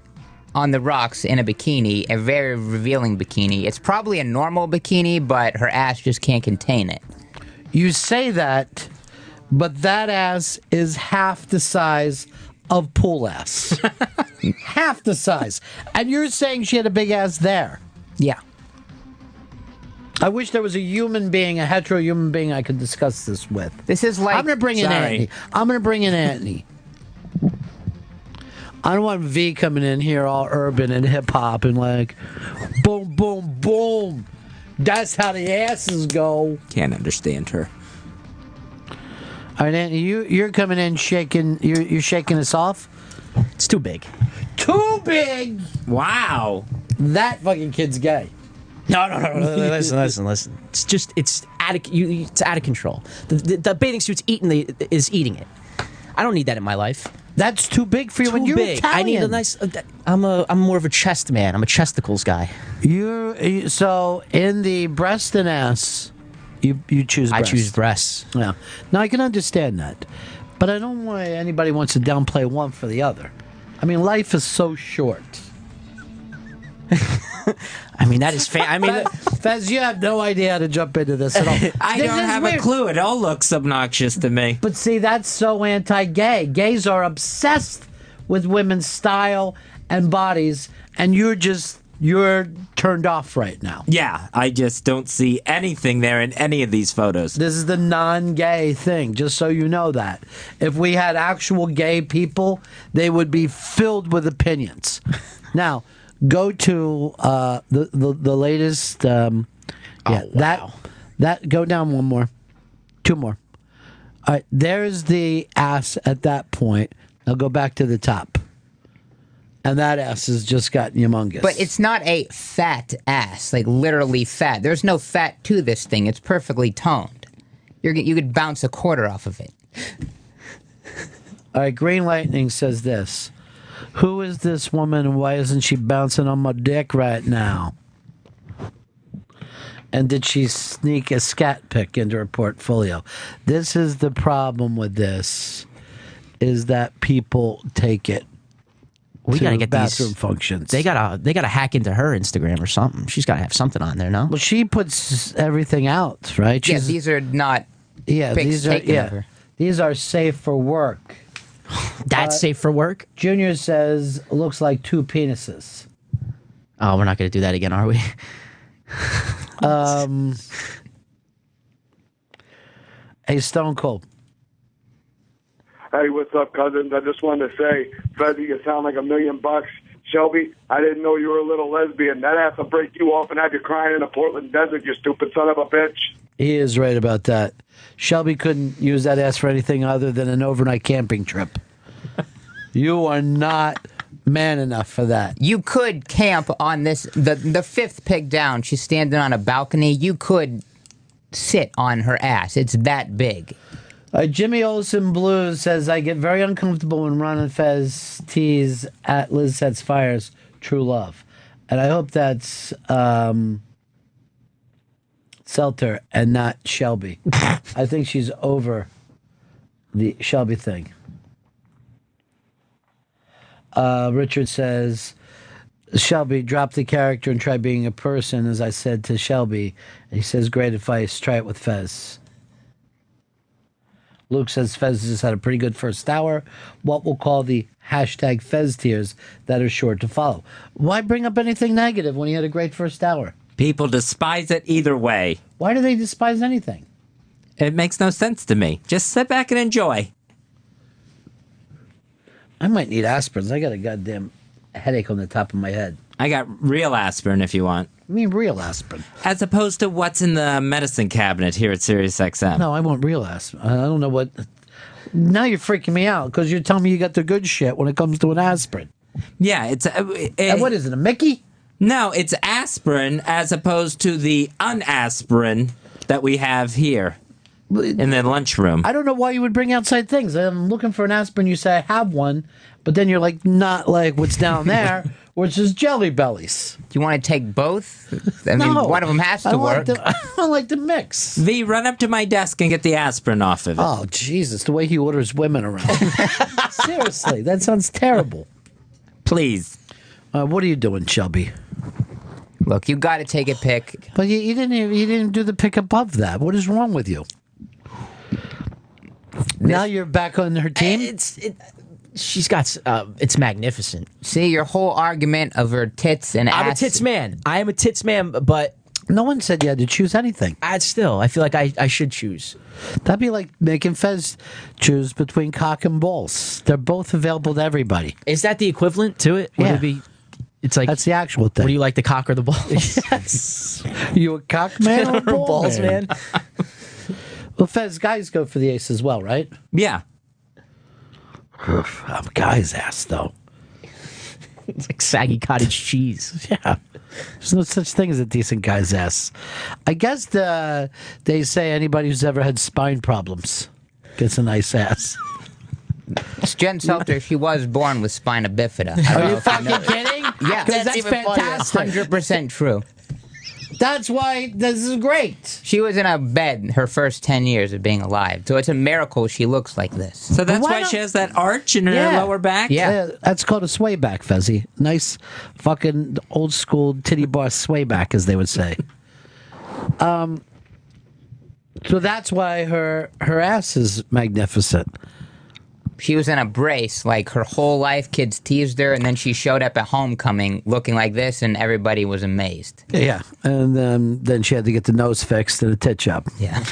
on the rocks in a bikini, a very revealing bikini. It's probably a normal bikini, but her ass just can't contain it. You say that, but that ass is half the size of pool ass. Half the size. And you're saying she had a big ass there. Yeah. I wish there was a human being, a hetero human being I could discuss this with. This is like... I'm going to bring in Anthony. I'm going to bring in Anthony. I don't want V coming in here all urban and hip-hop and like, boom, boom, boom. That's how the asses go. Can't understand her. All right, Anthony, you're coming in shaking. You're shaking us off. It's too big. Too big. Wow. That fucking kid's gay. No. Listen. It's out of control. The bathing suit's is eating it. I don't need that in my life. That's too big for you. When you're big. Italian. I need a nice. I'm more of a chest man. I'm a chesticles guy. So in the breast and ass, you choose. I breast. choose breasts. Yeah. Now I can understand that, but I don't want anybody wants to downplay one for the other. I mean, life is so short. I mean, that is Fez, you have no idea how to jump into this at all. I don't have a clue. It all looks obnoxious to me. But see, that's so anti-gay. Gays are obsessed with women's style and bodies, and you're turned off right now. Yeah, I just don't see anything there in any of these photos. This is the non-gay thing, just so you know that. If we had actual gay people, they would be filled with opinions. Now, go to the latest. Wow. That go down one more, 2 more. All right, there's the ass at that point. Now go back to the top, and that ass has just gotten humongous. But it's not a fat ass, like literally fat. There's no fat to this thing. It's perfectly toned. You could bounce a quarter off of it. All right, Green Lightning says this. Who is this woman and why isn't she bouncing on my dick right now? And did she sneak a scat pic into her portfolio? This is the problem with this, is that people take it. We gotta get bathroom these functions. They gotta hack into her Instagram or something. She's gotta have something on there, no? Well, she puts everything out, right? Yeah, these are not. Pics taken of her. These are safe for work. That's safe for work? Junior says, looks like 2 penises. Oh, we're not going to do that again, are we? Hey, Stone Cold. Hey, what's up, cousins? I just wanted to say, Fezzy, you sound like $1 million. Shelby, I didn't know you were a little lesbian. That ass will break you off and have you crying in the Portland desert, you stupid son of a bitch. He is right about that. Shelby couldn't use that ass for anything other than an overnight camping trip. You are not man enough for that. You could camp on this, the 5th pic down. She's standing on a balcony. You could sit on her ass. It's that big. Jimmy Olsen Blues says, I get very uncomfortable when Ron and Fez tease at Liz Sets Fire's true love. And I hope that's Selter and not Shelby. I think she's over the Shelby thing. Richard says, Shelby, drop the character and try being a person, as I said to Shelby. And he says, great advice. Try it with Fez. Luke says Fez just had a pretty good first hour. What we'll call the hashtag Fez tears that are sure to follow. Why bring up anything negative when he had a great first hour? People despise it either way. Why do they despise anything? It makes no sense to me. Just sit back and enjoy. I might need aspirins. I got a goddamn headache on the top of my head. I got real aspirin if you want. I mean real aspirin. As opposed to what's in the medicine cabinet here at Sirius XM. No, I want real aspirin. I don't know what... Now you're freaking me out because you're telling me you got the good shit when it comes to an aspirin. Yeah, it's... And what is it, a Mickey? No, it's aspirin as opposed to the unaspirin that we have here in the lunchroom. I don't know why you would bring outside things. I'm looking for an aspirin. You say, I have one. But then you're like, not like what's down there, which is Jelly Bellies. Do you want to take both? I mean, one of them has to work. I don't like the mix. V, run up to my desk and get the aspirin off of it. Oh, Jesus, the way he orders women around. Seriously, that sounds terrible. Please. What are you doing, Shelby? Look, you got to take a pick. But you didn't do the pick above that. What is wrong with you? Now you're back on her team? She's got, it's magnificent. See, your whole argument of her tits and ass. I'm a tits man. I am a tits man, but... No one said you had to choose anything. I feel like I should choose. That'd be like making Fez choose between cock and balls. They're both available to everybody. Is that the equivalent to it? Would it be... It's like... That's the actual thing. What do you like, the cock or the balls? Yes. You a cock man or a balls man? Well, Fez, guys go for the ace as well, right? Yeah. I'm a guy's ass, though. It's like saggy cottage cheese. Yeah. There's no such thing as a decent guy's ass. I guess they say anybody who's ever had spine problems gets a nice ass. Jen Selter, she was born with spina bifida. Are you fucking kidding? Yeah. That's fantastic. 100% true. That's why this is great. She was in a bed her first 10 years of being alive. So it's a miracle she looks like this. So that's why she has that arch in her lower back? Yeah. That's called a sway back, Fezzy. Nice fucking old school titty bar sway back, as they would say. So that's why her ass is magnificent. She was in a brace like her whole life. Kids teased her, and then she showed up at homecoming looking like this, and everybody was amazed. Yeah, and then she had to get the nose fixed and a tit job. Yeah.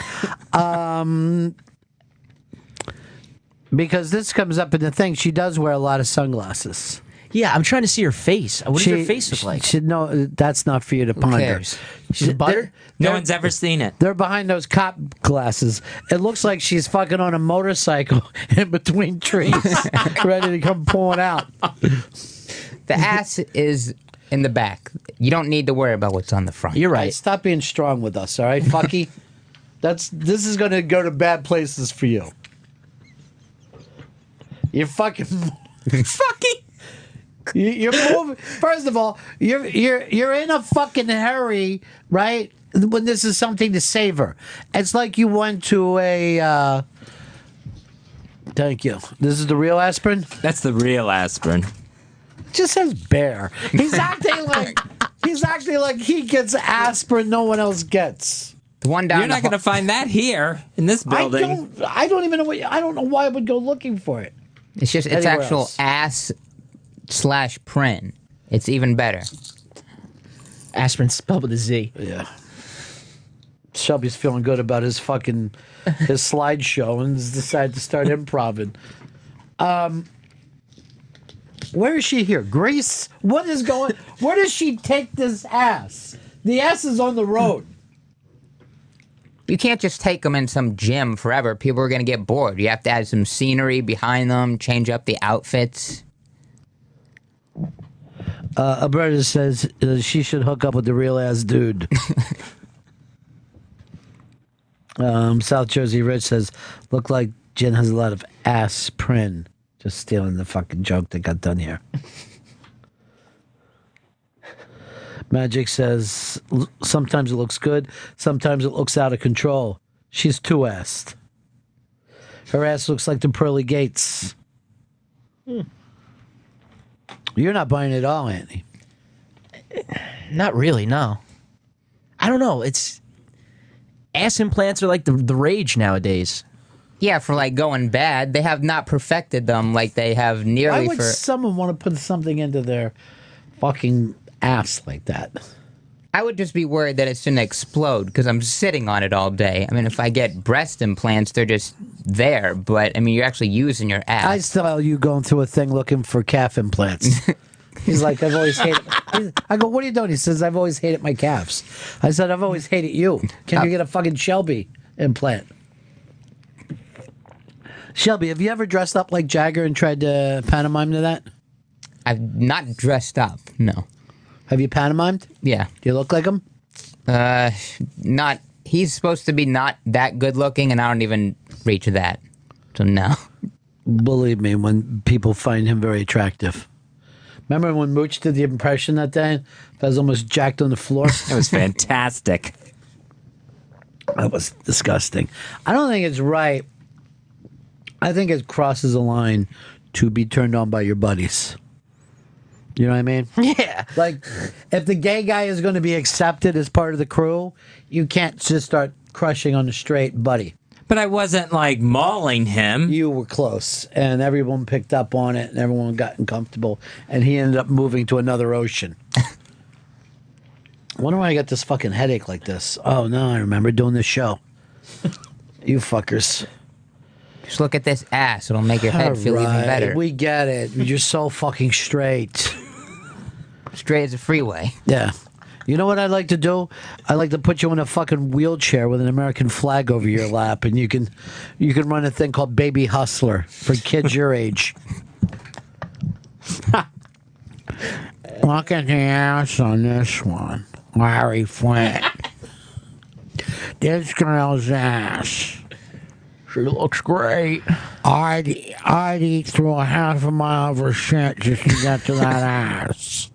Because this comes up in the thing, she does wear a lot of sunglasses. Yeah, I'm trying to see her face. What does her face look like? No, that's not for you to ponder. cares? She's butter? No one's ever seen it. They're behind those cop glasses. It looks like she's fucking on a motorcycle in between trees, ready to come pulling out. The ass is in the back. You don't need to worry about what's on the front. You're right. Stop being strong with us, all right, fucky? This is going to go to bad places for you. You're fucking... Fucky! You're moving. First of all, you're in a fucking hurry, right? When this is something to savor. It's like you went to a... Thank you. This is the real aspirin? That's the real aspirin. It just says bear. He's acting like he gets aspirin no one else gets. The one down You're not going to find that here in this building. I don't even know I don't know why I would go looking for it. It's just, it's Anywhere actual else. ass/prin. It's even better. Aspirin spelled with a Z. Yeah. Shelby's feeling good about his slideshow and has decided to start improving. Where is she here? Greece? Where does she take this ass? The ass is on the road. You can't just take them in some gym forever. People are going to get bored. You have to add some scenery behind them, change up the outfits. Alberta says she should hook up with the real ass dude. South Jersey Rich says, look like Jen has a lot of aspirin. Just stealing the fucking joke that got done here. Magic says, sometimes it looks good, sometimes it looks out of control. She's too assed. Her ass looks like the pearly gates. You're not buying it all, Anthony. Not really, no. I don't know. It's ass implants are like the rage nowadays. Yeah, for like going bad. They have not perfected them like they have nearly Why would for. someone want to put something into their fucking ass like that? I would just be worried that it's going to explode because I'm sitting on it all day. I mean, if I get breast implants, they're just there. But, I mean, you're actually using your ass. I saw you going through a thing looking for calf implants. He's like, I've always hated... I go, what are you doing? He says, I've always hated my calves. I said, I've always hated you. Can you get a fucking Shelby implant? Shelby, have you ever dressed up like Jagger and tried to pantomime to that? I've not dressed up, no. Have you pantomimed? Yeah. Do you look like him? Not. He's supposed to be not that good looking, and I don't even reach that. So no. Believe me, when people find him very attractive. Remember when Mooch did the impression that day? I was almost jacked on the floor. It was fantastic. That was disgusting. I don't think it's right. I think it crosses a line to be turned on by your buddies. You know what I mean? Yeah. Like, if the gay guy is going to be accepted as part of the crew, you can't just start crushing on the straight buddy. But I wasn't, like, mauling him. You were close, and everyone picked up on it, and everyone got uncomfortable, and he ended up moving to another ocean. Wonder why I got this fucking headache like this. Oh, no, I remember doing this show. You fuckers. Just look at this ass. It'll make your head feel even better. We get it. You're so fucking straight. Straight as a freeway. Yeah. You know what I'd like to do? I'd like to put you in a fucking wheelchair with an American flag over your lap, and you can run a thing called Baby Hustler for kids your age. Look at the ass on this one. Larry Flint. This girl's ass. She looks great. I'd eat through a half a mile of her shit just to get to that ass.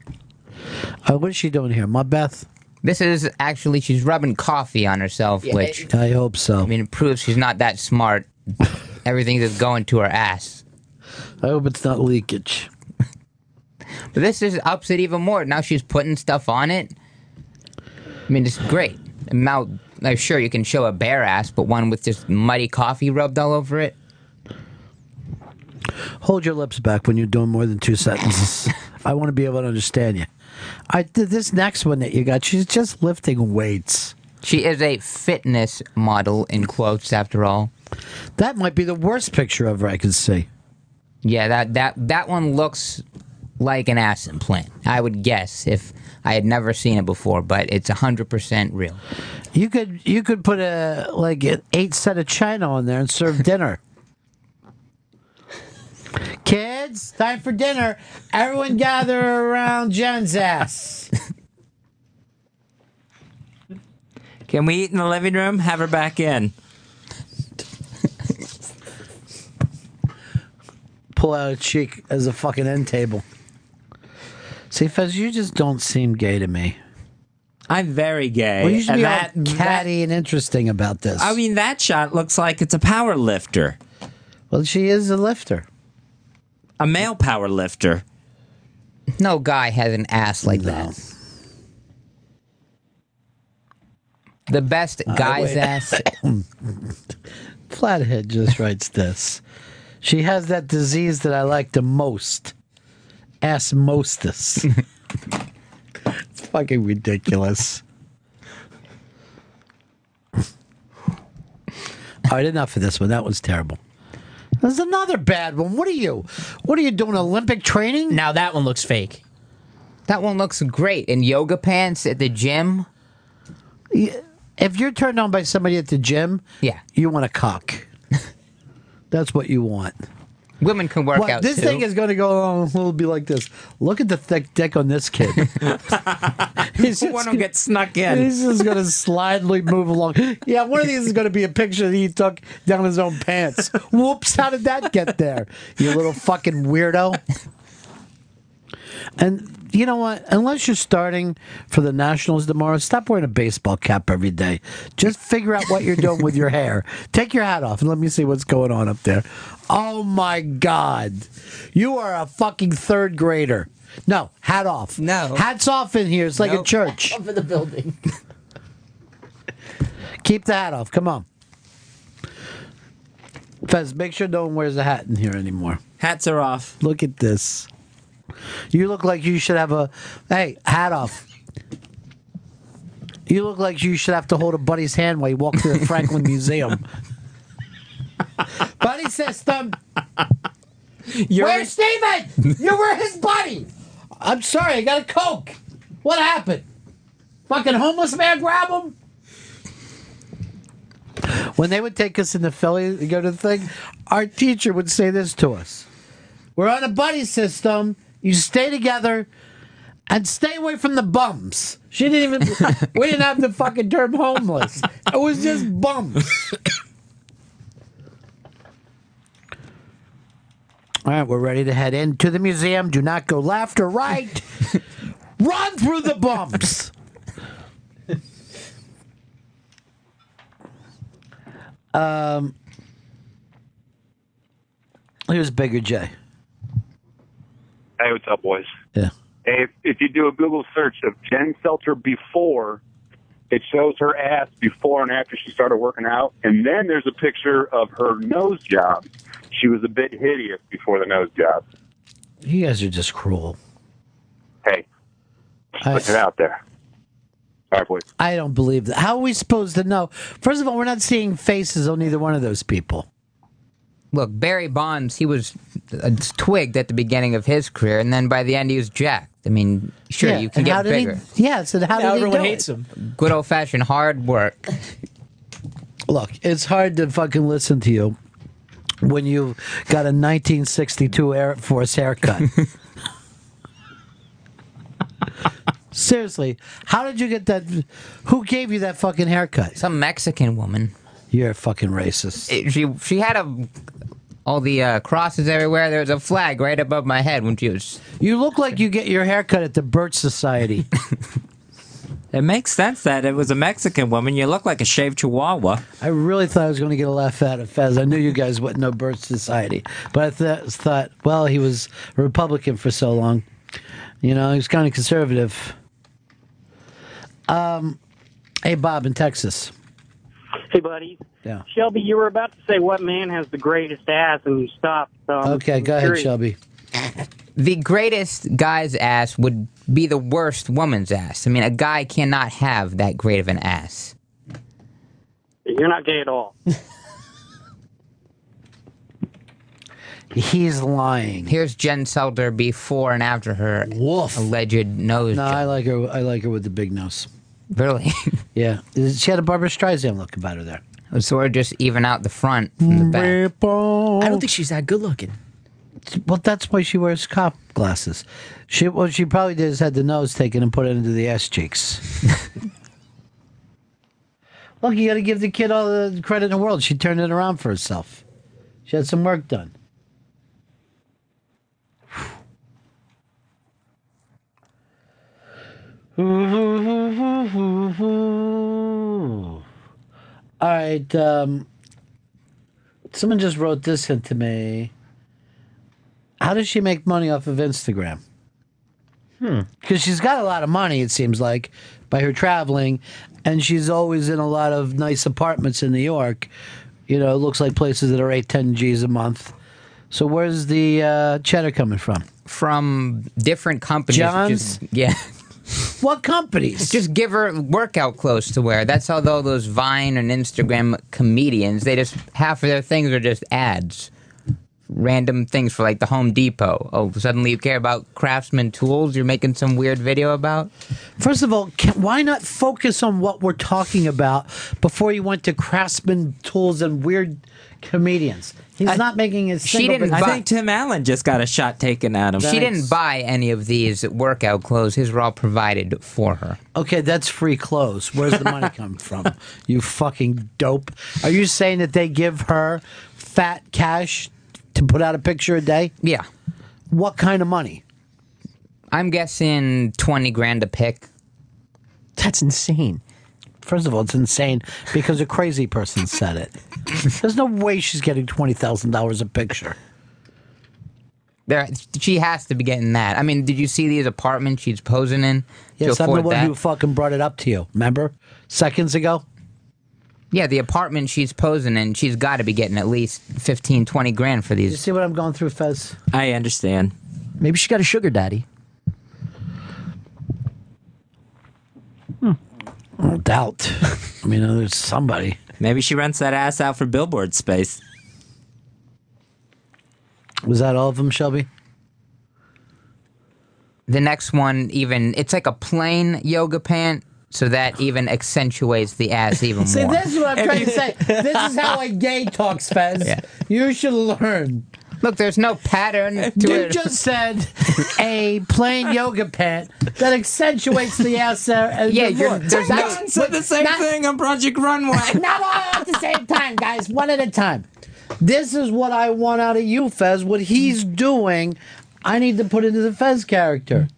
What is she doing here? My Beth? This is actually, she's rubbing coffee on herself, which... I hope so. I mean, it proves she's not that smart. Everything's just going to her ass. I hope it's not leakage. But this just ups it even more. Now she's putting stuff on it. I mean, it's great. And now, I'm sure you can show a bare ass, but one with just muddy coffee rubbed all over it. Hold your lips back when you're doing more than 2 sentences. I want to be able to understand you. This next one that you got, she's just lifting weights. She is a fitness model, in quotes, after all. That might be the worst picture of her I can see. Yeah, that one looks like an ass implant, I would guess, if I had never seen it before, but it's 100% real. You could put an 8 set of china on there and serve dinner. Kids, time for dinner. Everyone gather around Jen's ass. Can we eat in the living room? Have her back in. Pull out a cheek as a fucking end table. See, Fez, you just don't seem gay to me. I'm very gay. Well, you should be all catty and interesting about this. I mean, that shot looks like it's a power lifter. Well, she is a lifter. A male power lifter. No guy has an ass like that. The best guy's ass. Flathead just writes this. She has that disease that I like the most. Assmostis. It's fucking ridiculous. All right, enough of this one. That was terrible. There's another bad one. What are you doing, Olympic training? Now that one looks fake. That one looks great. In yoga pants at the gym. If you're turned on by somebody at the gym, yeah, you want a cock. That's what you want. Women can work out this too. thing is going to go on. It'll be like this. Look at the thick dick on this kid. One will get snuck in. He's just going to slidely move along. Yeah, one of these is going to be a picture that he took down his own pants. Whoops, how did that get there? You little fucking weirdo. And you know what? Unless you're starting for the Nationals tomorrow, stop wearing a baseball cap every day. Just figure out what you're doing with your hair. Take your hat off and let me see what's going on up there. Oh my God. You are a fucking third grader. No, hat off. No. Hat's off in here. It's like a church. Over the building. Keep the hat off. Come on. Fez, make sure no one wears a hat in here anymore. Hats are off. Look at this. You look like you should have a... Hey, hat off. You look like you should have to hold a buddy's hand while you walk through the Franklin Museum. Buddy system. Where's Steven? You were his buddy. I'm sorry, I got a Coke. What happened? Fucking homeless man grab him? When they would take us into Philly to go to the thing, our teacher would say this to us. We're on a buddy system. You stay together and stay away from the bums. She didn't even... We didn't have the fucking term homeless. It was just bums. All right, we're ready to head into the museum. Do not go left or right. Run through the bumps. Here's Bigger J. Hey, what's up, boys? Yeah. Hey, if you do a Google search of Jen Selter before, it shows her ass before and after she started working out, and then there's a picture of her nose job. She was a bit hideous before the nose job. You guys are just cruel. Hey, put it out there. All right, boys. I don't believe that. How are we supposed to know? First of all, we're not seeing faces on either one of those people. Look, Barry Bonds, he was twigged at the beginning of his career, and then by the end he was jacked. I mean, sure, Yeah, you can and how get did he- bigger. yeah, so how did he everyone do hates it? him. Good old-fashioned hard work. Look, it's hard to fucking listen to you when you got a 1962 Air Force haircut. Seriously, how did you get that? Who gave you that fucking haircut? Some Mexican woman. You're a fucking racist. She had all the crosses everywhere. There was a flag right above my head when she was... You look like you get your haircut at the Birch Society. It makes sense that it was a Mexican woman. You look like a shaved chihuahua. I really thought I was going to get a laugh out of Fez. I knew you guys wouldn't know Birch Society. But I thought, well, he was a Republican for so long. You know, he was kind of conservative. Hey, Bob in Texas. Hey, buddy. Yeah. Shelby, you were about to say what man has the greatest ass, and you stopped. So Okay, go ahead, Shelby. The greatest guy's ass would be the worst woman's ass. I mean, a guy cannot have that great of an ass. You're not gay at all. He's lying. Here's Jen Selter before and after her alleged nose No, job. I like her. I like her with the big nose. Really? Yeah, she had a Barbara Streisand look about her there. Sort of just even out the front from the back. I don't think she's that good looking. Well, that's why she wears cop glasses. What she probably did is had the nose taken and put it into the ass cheeks. Look, you got to give the kid all the credit in the world. She turned it around for herself. She had some work done. All right. Someone just wrote this into me. How does she make money off of Instagram? Because she's got a lot of money, it seems like, by her traveling, and she's always in a lot of nice apartments in New York. You know, it looks like places that are 8-10 G's a month. So where's the cheddar coming from? From different companies. John's? Yeah. What companies? Just give her workout clothes to wear. That's how those Vine and Instagram comedians, they just, half of their things are just ads. Random things for like the Home Depot. Oh, suddenly you care about Craftsman tools you're making some weird video about? First of all, why not focus on what we're talking about before you went to Craftsman tools and weird comedians? He's not making his. She didn't. I think Tim Allen just got a shot taken at him. She didn't buy any of these workout clothes. His were all provided for her. Okay, that's free clothes. Where's the money come from? You fucking dope. Are you saying that they give her fat cash to put out a picture a day? Yeah. What kind of money? I'm guessing 20 grand a pic. That's insane. First of all, it's insane because a crazy person said it. There's no way she's getting $20,000 a picture. She has to be getting that. I mean, did you see these apartments she's posing in? Yes, I'm the one who fucking brought it up to you. Remember? Seconds ago? Yeah, the apartment she's posing in, she's got to be getting at least 15, 20 grand for these. You see what I'm going through, Fez? I understand. Maybe she got a sugar daddy. No doubt. I mean, there's somebody. Maybe she rents that ass out for billboard space. Was that all of them, Shelby? The next one, it's like a plain yoga pant, so that even accentuates the ass even See, more. this is what I'm trying to say. This is how a gay talks, Fez. Yeah. You should learn. Look, there's no pattern to You it. just said a plain yoga pant that accentuates the ass. There's John said the same thing on Project Runway. Not all at the same time, guys. One at a time. This is what I want out of you, Fez. What he's doing, I need to put into the Fez character.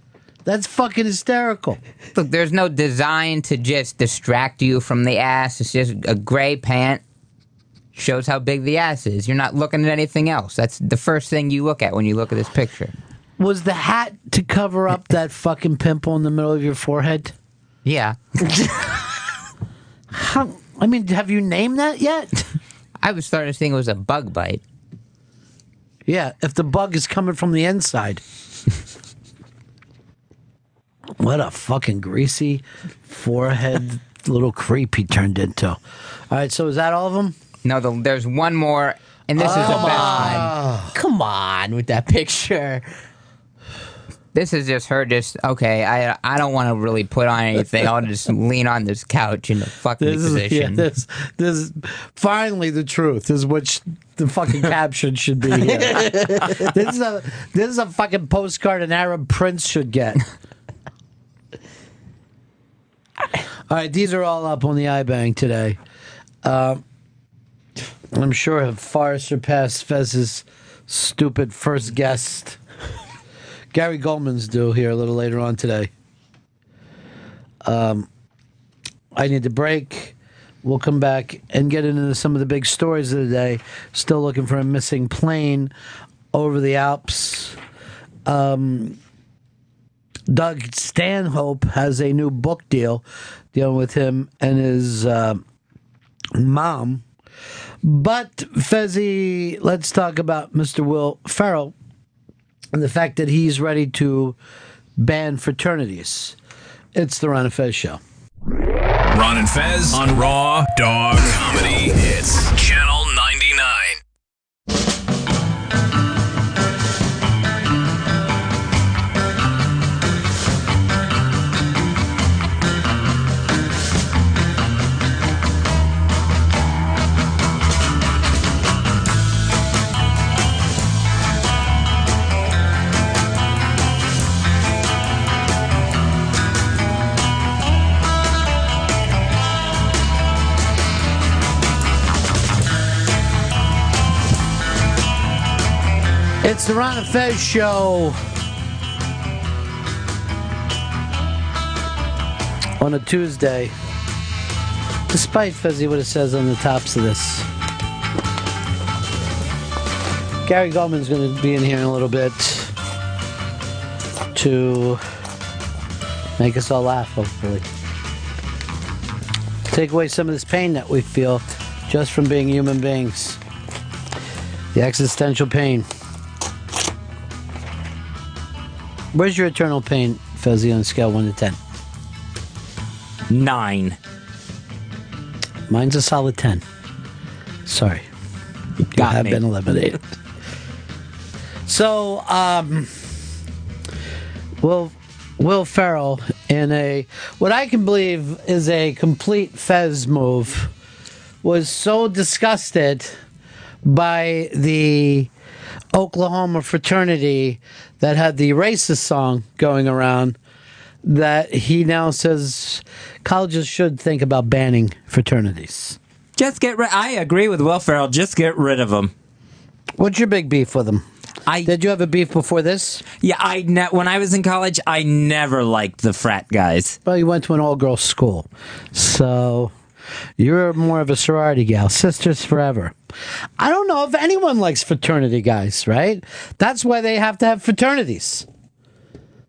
That's fucking hysterical. Look, there's no design to just distract you from the ass. It's just a gray pant. Shows how big the ass is. You're not looking at anything else. That's the first thing you look at when you look at this picture. Was the hat to cover up that fucking pimple in the middle of your forehead? Yeah. How? I mean, have you named that yet? I was starting to think it was a bug bite. Yeah, if the bug is coming from the inside. What a fucking greasy forehead little creep he turned into. All right, so is that all of them? No, there's one more, and this is the best one. Come on with that picture. This is just her okay, I don't want to really put on anything. I'll just lean on this couch in the fucking position. This is finally the truth is what the fucking caption should be here. This is a fucking postcard an Arab prince should get. All right, these are all up on the iBang today. I'm sure have far surpassed Fez's stupid first guest. Gary Gulman's due here a little later on today. I need to break. We'll come back and get into some of the big stories of the day. Still looking for a missing plane over the Alps. Doug Stanhope has a new book deal dealing with him and his mom. But, Fezzi, let's talk about Mr. Will Ferrell and the fact that he's ready to ban fraternities. It's the Ron and Fez Show. Ron and Fez on Raw Dog Comedy Hits. Channel 99. It's the Ron and Fez Show on a Tuesday. Despite, Fezzy, what it says on the tops of this. Gary Gulman's going to be in here in a little bit to make us all laugh, hopefully. Take away some of this pain that we feel just from being human beings. The existential pain. Where's your eternal pain, Fezzy, on a scale 1 to 10? 9. Mine's a solid 10. Sorry. You have been eliminated. So, Will Ferrell, in what I can believe is a complete Fez move, was so disgusted by the Oklahoma fraternity that had the racist song going around that he now says colleges should think about banning fraternities. Just get rid. I agree with Will Ferrell. Just get rid of them. What's your big beef with them? Did you have a beef before this? Yeah, when I was in college, I never liked the frat guys. Well, you went to an all-girls school, so you're more of a sorority gal. Sisters forever. I don't know if anyone likes fraternity guys, right? That's why they have to have fraternities.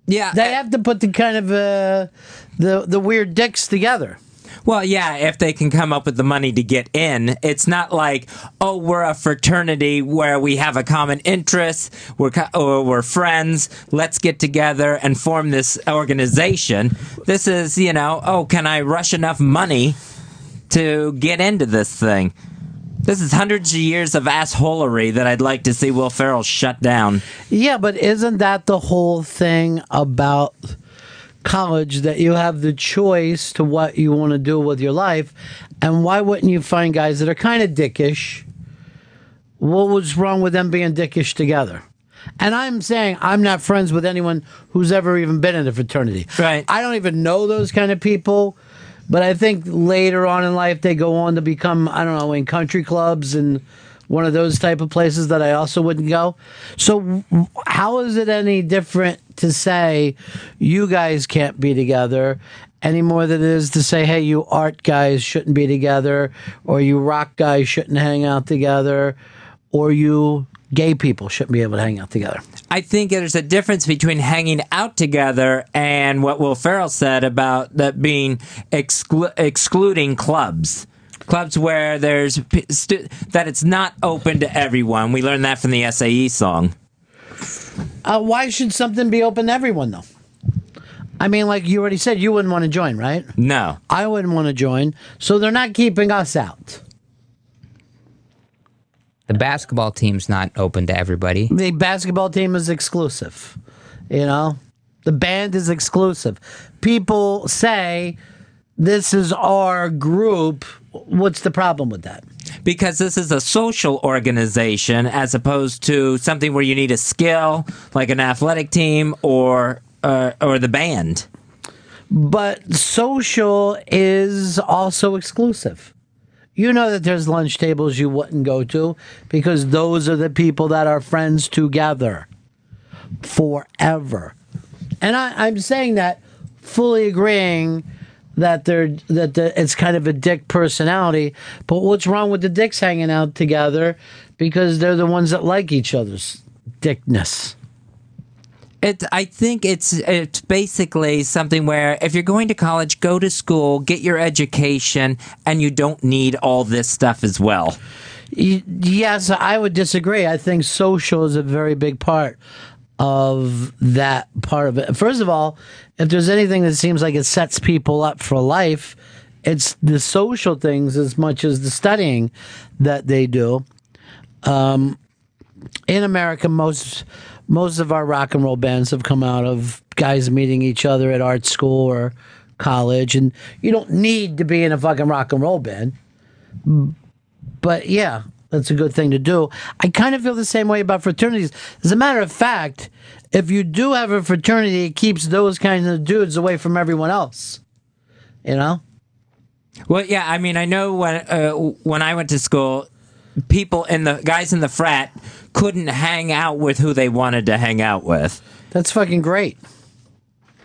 Yeah, they have to put the kind of the weird dicks together. Well, yeah, if they can come up with the money to get in. It's not like, oh, we're a fraternity where we have a common interest, we're friends, let's get together and form this organization. This is, oh, can I rush enough money to get into this thing? This is hundreds of years of assholery that I'd like to see Will Ferrell shut down. Yeah, but isn't that the whole thing about college, that you have the choice to what you want to do with your life? And why wouldn't you find guys that are kind of dickish? What was wrong with them being dickish together? And I'm saying I'm not friends with anyone who's ever even been in a fraternity. Right. I don't even know those kind of people, but I think later on in life they go on to become, I don't know, in country clubs and one of those type of places that I also wouldn't go. So how is it any different to say you guys can't be together any more than it is to say, hey, you art guys shouldn't be together, or you rock guys shouldn't hang out together, or you gay people shouldn't be able to hang out together? I think there's a difference between hanging out together and what Will Ferrell said about that being excluding clubs. Clubs where there's that it's not open to everyone. We learned that from the SAE song. Why should something be open to everyone, though? I mean, like you already said, you wouldn't want to join, right? No. I wouldn't want to join, so they're not keeping us out. The basketball team's not open to everybody. The basketball team is exclusive. The band is exclusive. People say, this is our group. What's the problem with that? Because this is a social organization as opposed to something where you need a skill, like an athletic team or the band. But social is also exclusive. You know that there's lunch tables you wouldn't go to because those are the people that are friends together forever. And I'm saying that fully agreeing that it's kind of a dick personality, but what's wrong with the dicks hanging out together? Because they're the ones that like each other's dickness. I think it's basically something where if you're going to college, go to school, get your education, and you don't need all this stuff as well. Yes, I would disagree. I think social is a very big part of that part of it. First of all, if there's anything that seems like it sets people up for life, it's the social things as much as the studying that they do. In America, most of our rock and roll bands have come out of guys meeting each other at art school or college, and you don't need to be in a fucking rock and roll band. But yeah, that's a good thing to do. I kind of feel the same way about fraternities. As a matter of fact, if you do have a fraternity, it keeps those kinds of dudes away from everyone else. Well, yeah, I mean, I know when I went to school, guys in the frat couldn't hang out with who they wanted to hang out with. That's fucking great.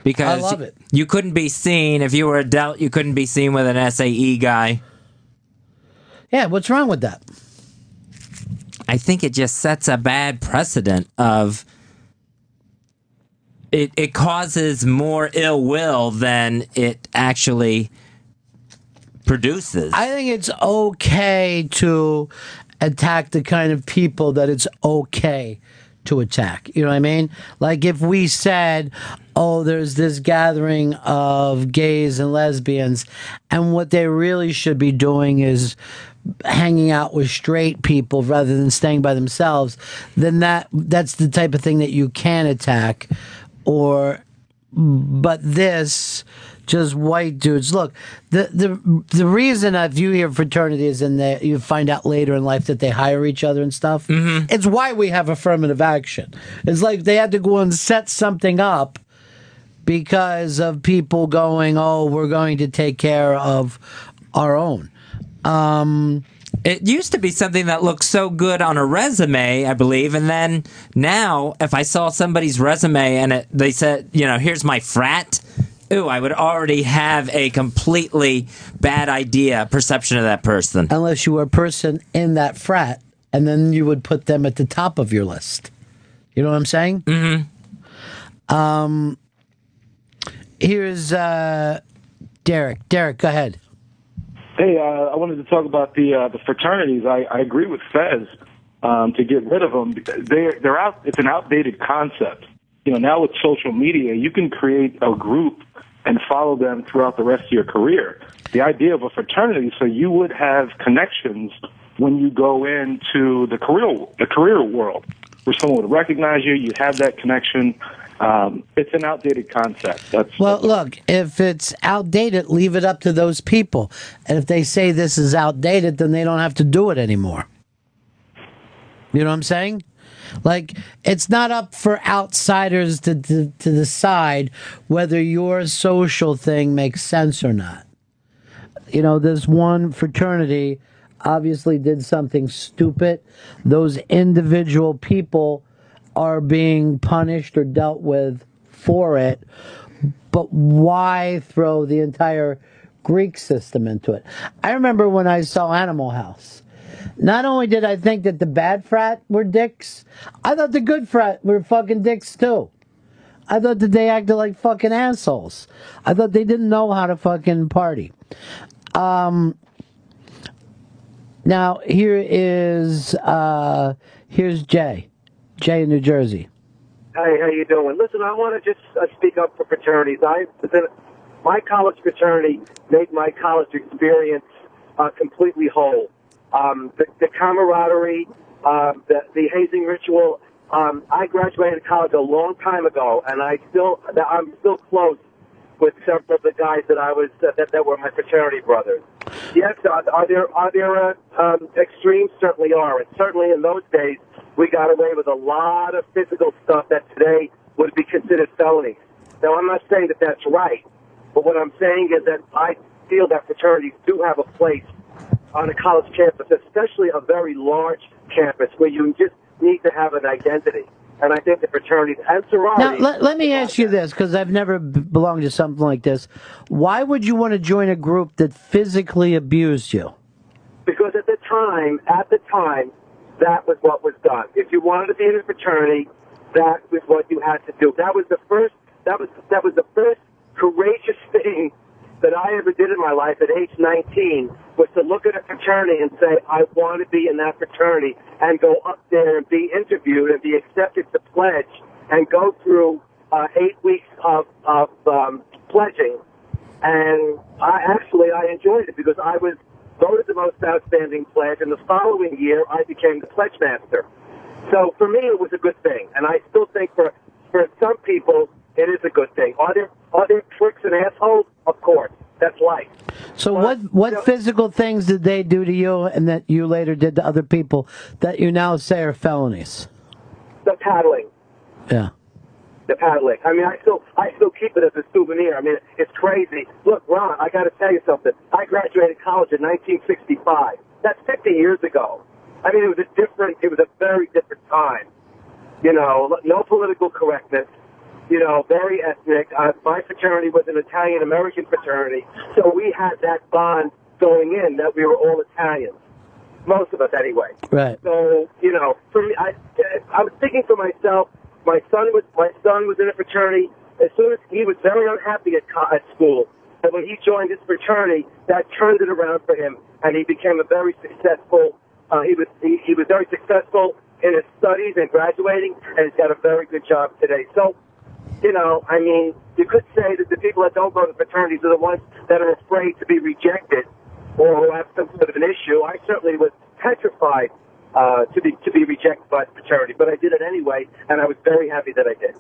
Because I love it. You couldn't be seen, if you were adult, you couldn't be seen with an SAE guy. Yeah, what's wrong with that? I think it just sets a bad precedent of it causes more ill will than it actually produces. I think it's okay to attack the kind of people that it's okay to attack. You know what I mean? Like if we said, oh, there's this gathering of gays and lesbians, and what they really should be doing is hanging out with straight people rather than staying by themselves, then that's the type of thing that you can attack. Or but this just white dudes. Look, the reason if you hear fraternities and you find out later in life that they hire each other and stuff, it's why we have affirmative action. It's like they had to go and set something up because of people going, oh, we're going to take care of our own. It used to be something that looked so good on a resume, I believe, and then now, if I saw somebody's resume and they said, here's my frat, I would already have a completely bad perception of that person. Unless you were a person in that frat, and then you would put them at the top of your list. You know what I'm saying? Mm-hmm. Here's Derek. Derek, go ahead. Hey, I wanted to talk about the fraternities. I agree with Fez to get rid of them. They're out. It's an outdated concept. Now with social media, you can create a group and follow them throughout the rest of your career. The idea of a fraternity, so you would have connections when you go into the career world, where someone would recognize you. You have that connection. It's an outdated concept. Look, if it's outdated, leave it up to those people. And if they say this is outdated, then they don't have to do it anymore. You know what I'm saying? Like, it's not up for outsiders to decide whether your social thing makes sense or not. This one fraternity obviously did something stupid. Those individual people are being punished or dealt with for it, but why throw the entire Greek system into it? I remember when I saw Animal House. Not only did I think that the bad frat were dicks, I thought the good frat were fucking dicks too. I thought that they acted like fucking assholes. I thought they didn't know how to fucking party. Now here's Jay. Jay in New Jersey. Hey, how you doing? Listen, I want to just speak up for fraternities. My college fraternity made my college experience completely whole. The camaraderie, the hazing ritual. I graduated college a long time ago, and I'm still close with several of the guys that were my fraternity brothers. Yes, are there extremes? Certainly are, and certainly in those days we got away with a lot of physical stuff that today would be considered felonies. Now, I'm not saying that that's right, but what I'm saying is that I feel that fraternities do have a place on a college campus, especially a very large campus where you just need to have an identity. And I think the fraternities and sororities... Now, let me ask you this, because I've never belonged to something like this. Why would you want to join a group that physically abused you? Because at the time, that was what was done. If you wanted to be in a fraternity, that was what you had to do. That was the first courageous thing that I ever did in my life at age 19, was to look at a fraternity and say, I want to be in that fraternity, and go up there and be interviewed and be accepted to pledge and go through 8 weeks of pledging. And I enjoyed it because I was voted the most outstanding pledge, and the following year I became the pledge master. So for me, it was a good thing, and I still think for some people it is a good thing. Are there tricks and assholes? Of course, that's life. So what physical things did they do to you, and that you later did to other people, that you now say are felonies? The paddling. Yeah. The paddling. I mean, I still keep it as a souvenir. I mean, it's crazy. Look, Ron, I got to tell you something. I graduated college in 1965. That's 50 years ago. I mean, it was a very different time. No political correctness. Very ethnic. My fraternity was an Italian-American fraternity, so we had that bond going in that we were all Italians. Most of us, anyway. Right. So, for me, I was thinking for myself. My son was in a fraternity. As soon as he was very unhappy at school, and when he joined his fraternity, that turned it around for him, and he became a very successful. He was very successful in his studies and graduating, and he's got a very good job today. So, I mean, you could say that the people that don't go to fraternities are the ones that are afraid to be rejected or who have some sort of an issue. I certainly was petrified to be rejected by the fraternity. But I did it anyway, and I was very happy that I did.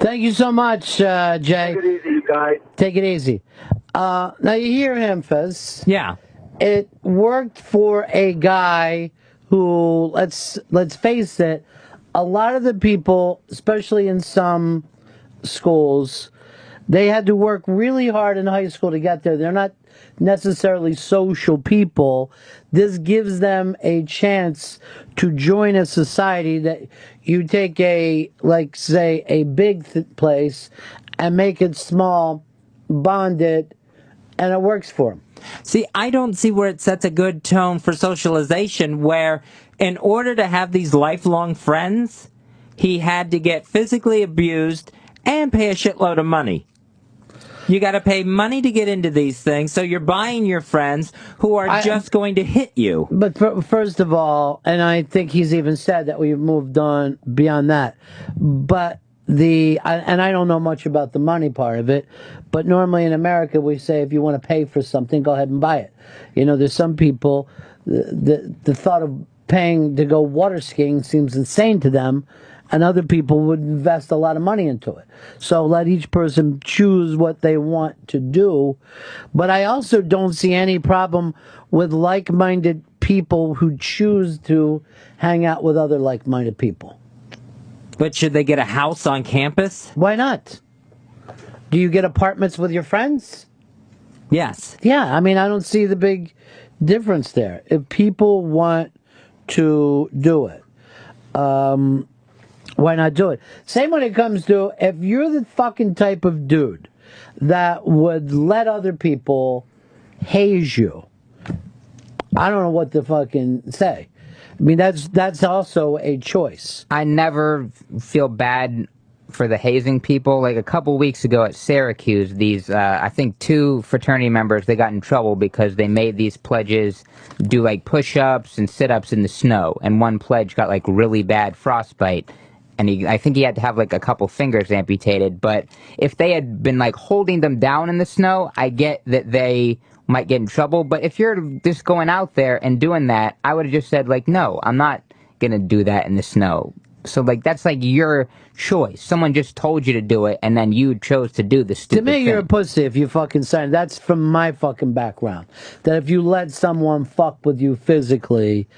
Thank you so much, Jay. Take it easy, you guys. Take it easy. Now you hear him, Fez. Yeah. It worked for a guy who, let's face it, a lot of the people, especially in some schools, they had to work really hard in high school to get there. They're not necessarily social people. This gives them a chance to join a society that you take a, like, say, a big place and make it small, bond it, and it works for them. See, I don't see where it sets a good tone for socialization, where in order to have these lifelong friends, he had to get physically abused and pay a shitload of money. You got to pay money to get into these things, so you're buying your friends who are just going to hit you. But first of all, and I think he's even said that we've moved on beyond that, but and I don't know much about the money part of it, but normally in America we say if you want to pay for something, go ahead and buy it. You know, there's some people, the thought of paying to go water skiing seems insane to them, and other people would invest a lot of money into it. So let each person choose what they want to do. But I also don't see any problem with like-minded people who choose to hang out with other like-minded people. But should they get a house on campus? Why not? Do you get apartments with your friends? Yes. Yeah, I mean, I don't see the big difference there. If people want to do it, why not do it? Same when it comes to, if you're the fucking type of dude that would let other people haze you, I don't know what to fucking say. I mean, that's also a choice. I never feel bad for the hazing people. Like a couple weeks ago at Syracuse, these, I think 2 fraternity members, they got in trouble because they made these pledges do like push-ups and sit-ups in the snow. And one pledge got like really bad frostbite. And I think he had to have like a couple fingers amputated. But if they had been like holding them down in the snow, I get that they might get in trouble. But if you're just going out there and doing that, I would have just said like, no, I'm not going to do that in the snow. So like that's like your choice. Someone just told you to do it, and then you chose to do the stupid To me, thing. you're a pussy if you fucking sign. That's from my fucking background. That if you let someone fuck with you physically,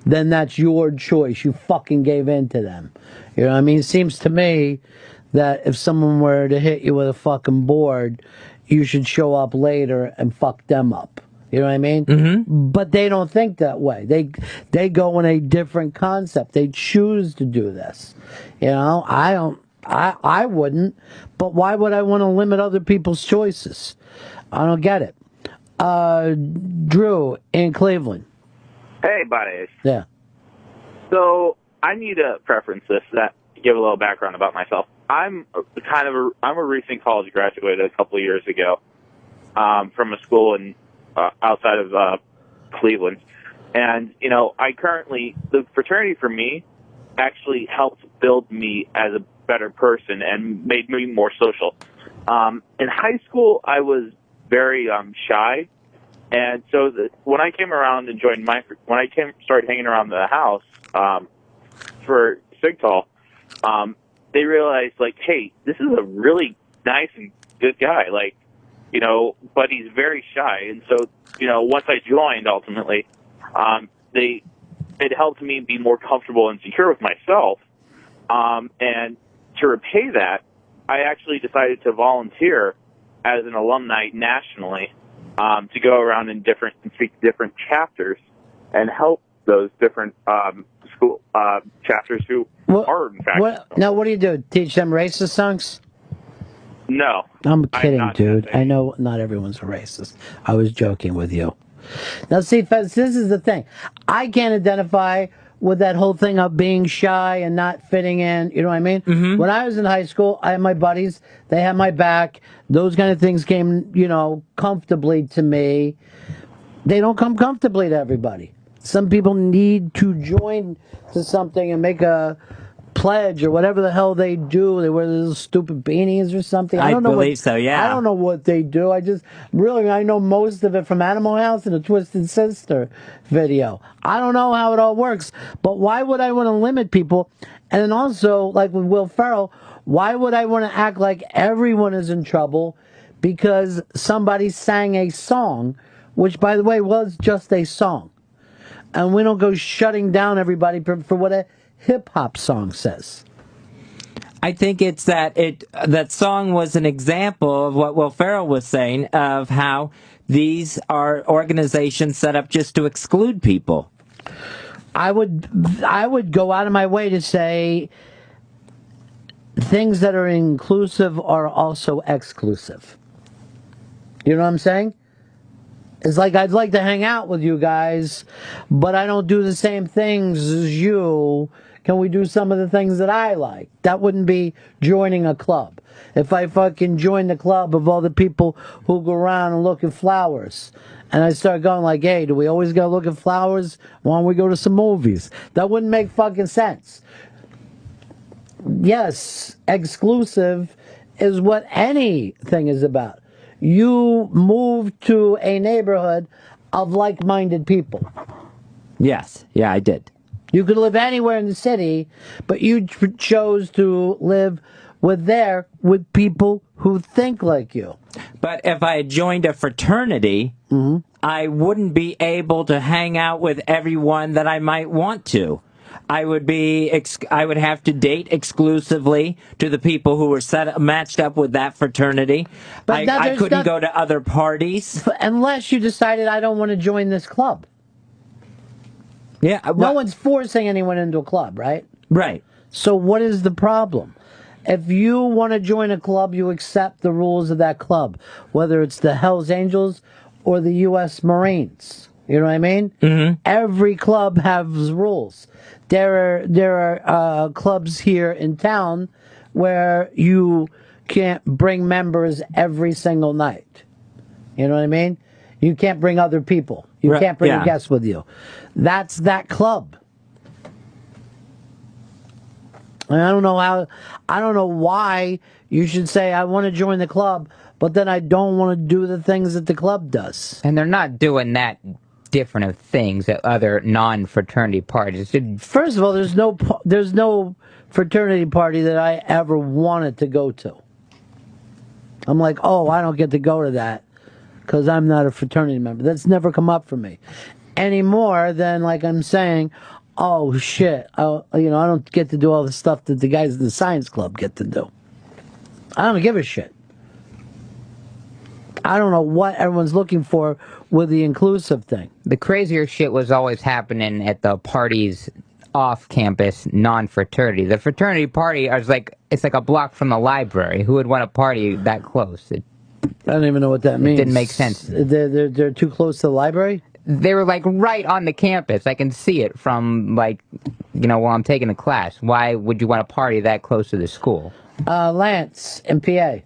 then that's your choice. You fucking gave in to them. You know what I mean? It seems to me that if someone were to hit you with a fucking board, you should show up later and fuck them up. You know what I mean? Mm-hmm. But they don't think that way. They go in a different concept. They choose to do this. You know, I don't. I wouldn't. But why would I want to limit other people's choices? I don't get it. Drew in Cleveland. Hey, buddies. Yeah. So I need to preference this, that give a little background about myself. I'm a recent college graduate a couple of years ago from a school in outside of Cleveland, and you know, the fraternity for me actually helped build me as a better person and made me more social. In high school, I was very shy, and so when I came around and started hanging around the house for Sigtal, they realized like, hey, this is a really nice and good guy, like, you know, but he's very shy. And so, you know, once I joined, ultimately, it helped me be more comfortable and secure with myself. And to repay that, I actually decided to volunteer as an alumni nationally to go around and speak to different chapters and help those different school chapters who are, in fact. Now, what do you do? Teach them racist songs? No. I'm kidding, dude. I know not everyone's a racist. I was joking with you. Now, see, Fez, this is the thing. I can't identify with that whole thing of being shy and not fitting in. You know what I mean? Mm-hmm. When I was in high school, I had my buddies. They had my back. Those kind of things came, you know, comfortably to me. They don't come comfortably to everybody. Some people need to join to something and make a pledge or whatever the hell they do. They wear those stupid beanies or something. I don't know believe so, yeah. I don't know what they do. I know most of it from Animal House and the Twisted Sister video. I don't know how it all works, but why would I want to limit people? And then also, like with Will Ferrell, why would I want to act like everyone is in trouble because somebody sang a song, which, by the way, was just a song? And we don't go shutting down everybody for what a hip-hop song says. I think it's that song was an example of what Will Ferrell was saying, of how these are organizations set up just to exclude people. I would go out of my way to say things that are inclusive are also exclusive. You know what I'm saying? It's like I'd like to hang out with you guys, but I don't do the same things as you. Can we do some of the things that I like? That wouldn't be joining a club. If I fucking join the club of all the people who go around and look at flowers, and I start going like, hey, do we always go look at flowers? Why don't we go to some movies? That wouldn't make fucking sense. Yes, exclusive is what anything is about. You move to a neighborhood of like-minded people. Yes, yeah, I did. You could live anywhere in the city, but you chose to live with people who think like you. But if I had joined a fraternity, I wouldn't be able to hang out with everyone that I might want to. I would have to date exclusively to the people who were matched up with that fraternity. But I couldn't go to other parties. Unless you decided I don't want to join this club. Yeah. No one's forcing anyone into a club, right? Right. So what is the problem? If you want to join a club, you accept the rules of that club, whether it's the Hells Angels or the U.S. Marines. You know what I mean? Mm-hmm. Every club has rules. There are clubs here in town where you can't bring members every single night. You know what I mean? You can't bring other people. You can't bring a guest with you. That's that club. And I don't know why you should say I want to join the club, but then I don't want to do the things that the club does. And they're not doing that different of things at other non-fraternity parties. First of all, there's no fraternity party that I ever wanted to go to. I'm like, oh, I don't get to go to that because I'm not a fraternity member. That's never come up for me. Any more than, like I'm saying, oh shit, I don't get to do all the stuff that the guys in the science club get to do. I don't give a shit. I don't know what everyone's looking for with the inclusive thing. The crazier shit was always happening at the parties off-campus, non-fraternity. The fraternity party it's like a block from the library. Who would want a party that close? I don't even know what that means. It didn't make sense. They're too close to the library? They were like right on the campus. I can see it from while I'm taking a class. Why would you want a party that close to the school? Lance in PA.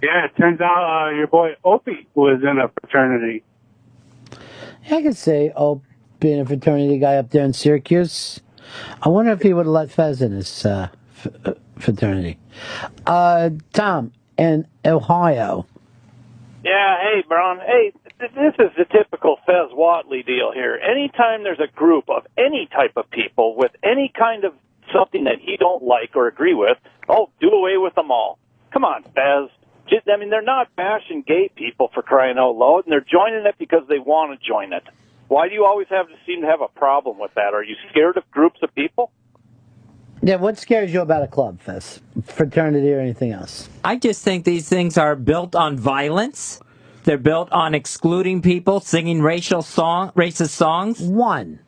Yeah, it turns out your boy Opie was in a fraternity. Yeah, I could say being a fraternity guy up there in Syracuse. I wonder if he would have let Fez in his fraternity. Tom in Ohio. Yeah, hey, Bron. Hey, this is the typical Fez Watley deal here. Anytime there's a group of any type of people with any kind of something that he don't like or agree with, do away with them all. Come on, Fez. They're not bashing gay people for crying out loud, and they're joining it because they want to join it. Why do you always seem to have a problem with that? Are you scared of groups of people? Yeah, what scares you about a club, Fez? Fraternity or anything else? I just think these things are built on violence. They're built on excluding people, singing racist songs.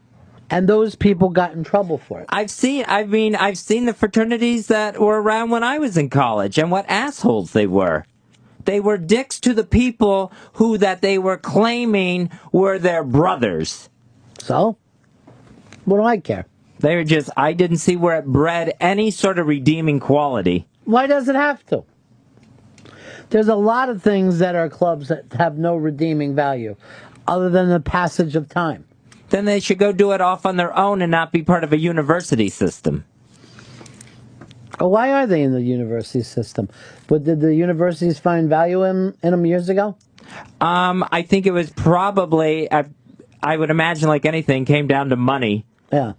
And those people got in trouble for it. I've seen the fraternities that were around when I was in college, and what assholes they were. They were dicks to the people that they were claiming were their brothers. So? What do I care? They were I didn't see where it bred any sort of redeeming quality. Why does it have to? There's a lot of things that are clubs that have no redeeming value, other than the passage of time. Then they should go do it off on their own and not be part of a university system. Oh, why are they in the university system? But did the universities find value in them years ago? I think it was probably, I would imagine, like anything, came down to money. Yeah.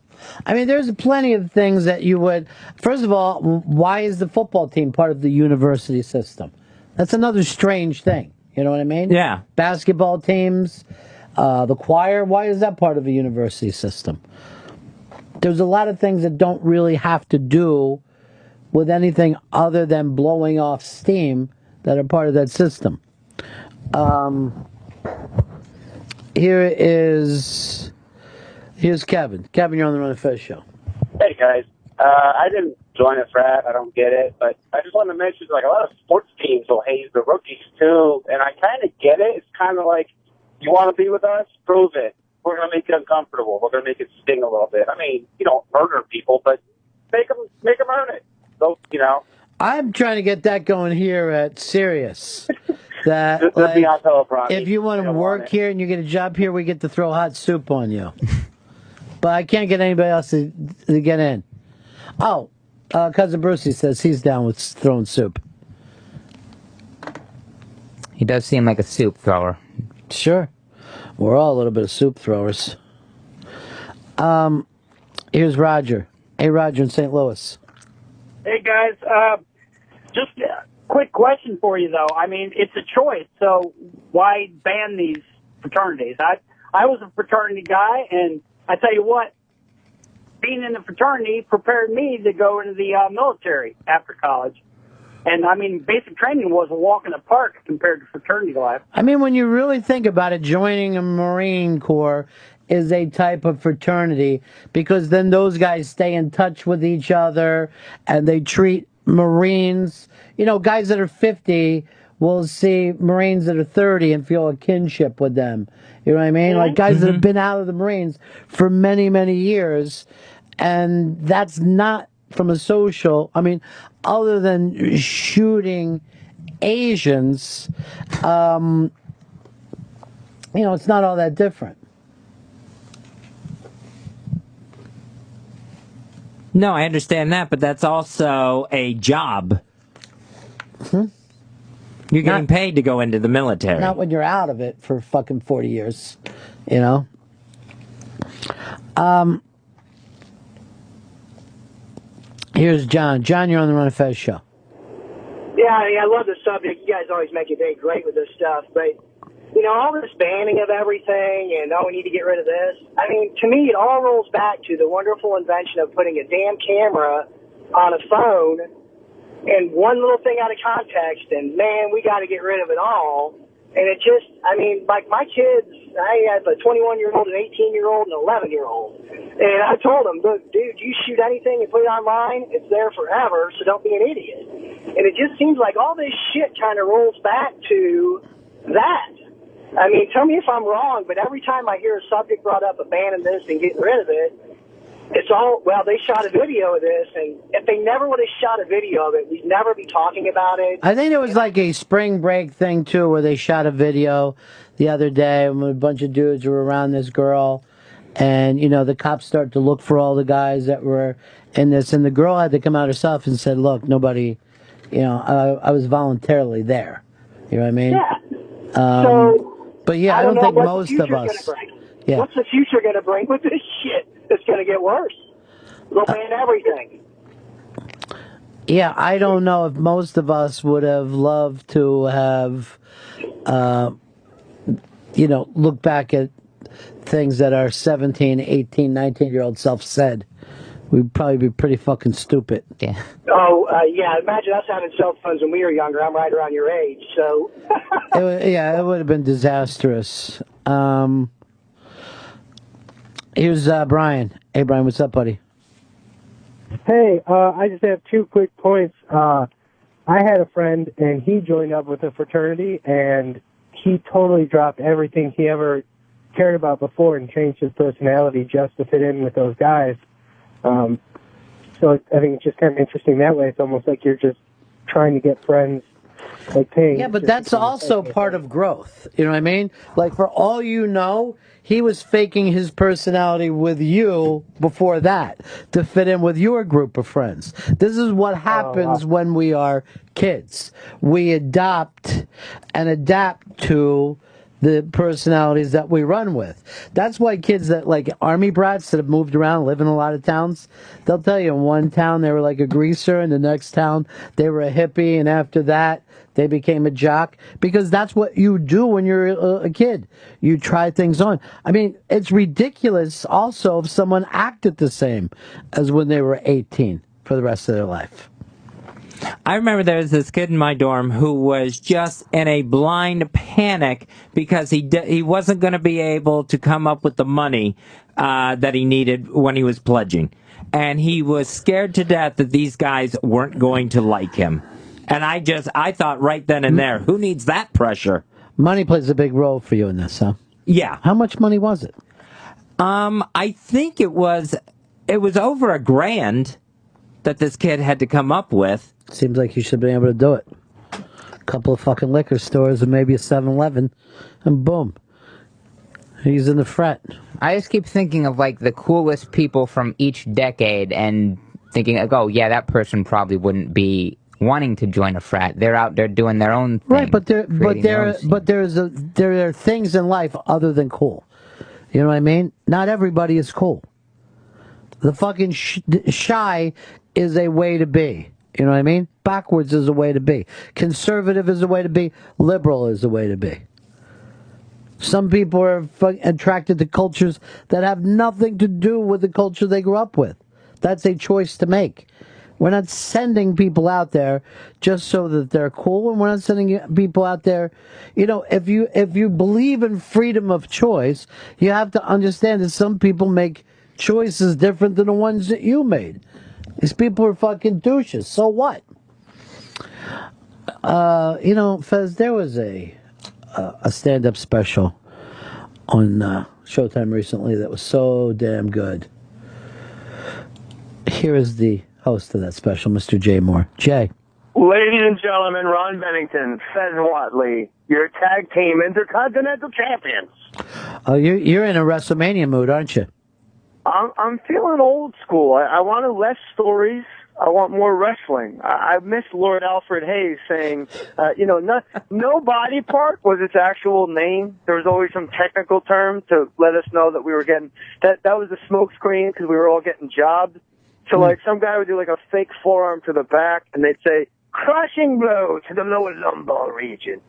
I mean, there's plenty of things that you would. First of all, why is the football team part of the university system? That's another strange thing. You know what I mean? Yeah. Basketball teams, the choir, why is that part of a university system? There's a lot of things that don't really have to do with anything other than blowing off steam that are part of that system. Here's Kevin. Kevin, you're on the Run of Fez show. Hey guys, I didn't join a frat. I don't get it, but I just wanted to mention like a lot of sports teams will haze the rookies too, and I kind of get it. It's kind of like, you want to be with us? Prove it. We're gonna make you uncomfortable. We're gonna make it sting a little bit. I mean, you don't murder people, but make them earn it. So I'm trying to get that going here at Sirius. That Just let me on teleprompter. if you want to work here and you get a job here, we get to throw hot soup on you. But I can't get anybody else to get in. Oh, Cousin Brucey says he's down with throwing soup. He does seem like a soup thrower. Sure. We're all a little bit of soup throwers. Here's Roger. Hey, Roger in St. Louis. Hey, guys. Just a quick question for you, though. I mean, it's a choice, so why ban these fraternities? I was a fraternity guy, and I tell you what, being in the fraternity prepared me to go into the military after college. And, I mean, basic training was a walk in the park compared to fraternity life. I mean, when you really think about it, joining a Marine Corps is a type of fraternity because then those guys stay in touch with each other and they treat Marines, guys that are 50 will see Marines that are 30 and feel a kinship with them. You know what I mean? Like guys that have been out of the Marines for many, many years. And that's not from a social, other than shooting Asians, it's not all that different. No, I understand that, but that's also a job. You're getting paid to go into the military. Not when you're out of it for fucking 40 years, Here's John. John, you're on the Run of Fez show. Yeah, I love the subject. You guys always make it very great with this stuff, but all this banning of everything and, we need to get rid of this. I mean, to me, it all rolls back to the wonderful invention of putting a damn camera on a phone and one little thing out of context, and, man, we got to get rid of it all. And it just, like my kids, I have a 21-year-old, an 18-year-old, and an 11-year-old. And I told them, look, dude, you shoot anything and put it online, it's there forever, so don't be an idiot. And it just seems like all this shit kind of rolls back to that. Tell me if I'm wrong, but every time I hear a subject brought up abandoning this and getting rid of it, it's all, well, they shot a video of this, and if they never would have shot a video of it, we'd never be talking about it. I think it was like a spring break thing, too, where they shot a video the other day when a bunch of dudes were around this girl, and, the cops start to look for all the guys that were in this, and the girl had to come out herself and said, look, nobody, I was voluntarily there. You know what I mean? Yeah. But yeah, I don't think most of us. Yeah. What's the future going to bring with this shit? It's going to get worse. They'll ban everything. Yeah, I don't know if most of us would have loved to have, look back at things that our 17, 18, 19-year-old self said. We'd probably be pretty fucking stupid. Yeah. Oh, yeah. Imagine us having cell phones when we were younger. I'm right around your age, so. it would have been disastrous. Here's Brian. Hey, Brian, what's up, buddy? Hey, I just have 2 quick points. I had a friend, and he joined up with a fraternity, and he totally dropped everything he ever cared about before and changed his personality just to fit in with those guys. So I think it's just kind of interesting that way. It's almost like you're just trying to get friends like paying. Yeah, but that's also part of growth. You know what I mean? Like, for all you know, he was faking his personality with you before that to fit in with your group of friends. This is what happens when we are kids. We adopt and adapt to the personalities that we run with. That's why kids that, like, army brats that have moved around, live in a lot of towns, they'll tell you in one town they were like a greaser, in the next town they were a hippie, and after that they became a jock, because that's what you do when you're a kid. You try things on. I mean, it's ridiculous also if someone acted the same as when they were 18 for the rest of their life. I remember there was this kid in my dorm who was just in a blind panic because he wasn't going to be able to come up with the money that he needed when he was pledging. And he was scared to death that these guys weren't going to like him. And I thought right then and there, who needs that pressure? Money plays a big role for you in this, huh? Yeah. How much money was it? I think it was over $1,000 that this kid had to come up with. Seems like you should be able to do it. A couple of fucking liquor stores and maybe a 7-Eleven, and boom, he's in the fret. I just keep thinking of like the coolest people from each decade and thinking like, oh yeah, that person probably wouldn't be wanting to join a frat. They're out there doing their own thing. Right, but there are things in life other than cool. You know what I mean? Not everybody is cool. The fucking shy is a way to be. You know what I mean? Backwards is a way to be. Conservative is a way to be. Liberal is a way to be. Some people are attracted to cultures that have nothing to do with the culture they grew up with. That's a choice to make. We're not sending people out there just so that they're cool, and we're not sending people out there. You know, if you believe in freedom of choice, you have to understand that some people make choices different than the ones that you made. These people are fucking douches. So what? You know, Fez, there was a stand-up special on Showtime recently that was so damn good. Here is the host of that special, Mr. Jay Mohr. Jay. Ladies and gentlemen, Ron Bennington, Fez Watley, your tag team intercontinental champions. Oh, you're in a WrestleMania mood, aren't you? I'm feeling old school. I want less stories. I want more wrestling. I miss Lord Alfred Hayes saying, no body part was its actual name. There was always some technical term to let us know that we were getting, that was the smoke screen because we were all getting jobbed. So like some guy would do like a fake forearm to the back and they'd say, crushing blow to the lower lumbar region.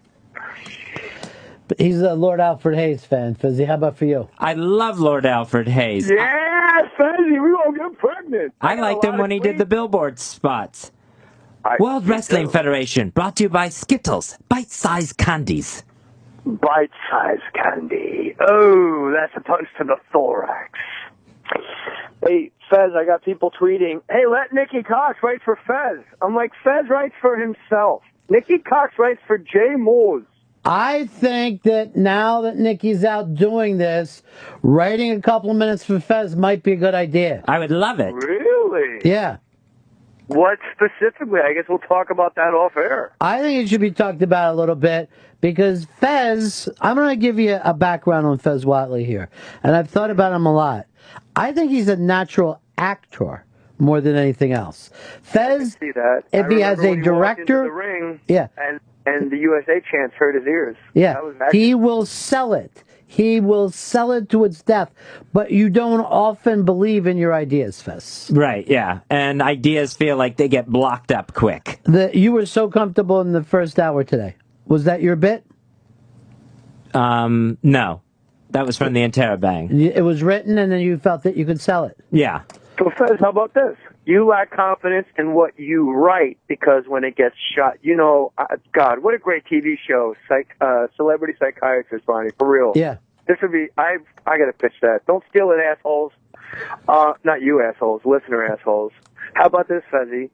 But he's a Lord Alfred Hayes fan. Fizzy, how about for you? I love Lord Alfred Hayes. Yeah, Fezzy, we won't get pregnant. I liked him when he did the billboard spots. World Wrestling Federation, brought to you by Skittles, bite-sized candies. Bite-sized candy. Oh, that's a punch to the thorax. Hey, Fez, I got people tweeting, hey, let Nikki Cox write for Fez. I'm like, Fez writes for himself. Nikki Cox writes for Jay Mohr. I think that now that Nikki's out doing this, writing a couple of minutes for Fez might be a good idea. I would love it. Really? Yeah. What specifically? I guess we'll talk about that off air. I think it should be talked about a little bit because Fez, I'm going to give you a background on Fez Watley here, and I've thought about him a lot. I think he's a natural actor more than anything else. Fez, see that. if he has a director, the ring, yeah, and the USA chants hurt his ears. Yeah, That was actually, he will sell it. He will sell it to its death. But you don't often believe in your ideas, Fez. Right, yeah. And ideas feel like they get blocked up quick. You were so comfortable in the first hour today. Was that your bit? No. That was from the Interrobang. It was written and then you felt that you could sell it. Yeah. So, Fez, how about this? You lack confidence in what you write because when it gets shot, God, what a great TV show, Celebrity Psychiatrist, Bonnie, for real. Yeah. This would be, I got to pitch that. Don't steal it, assholes. Not you assholes, listener assholes. How about this, Fezzy?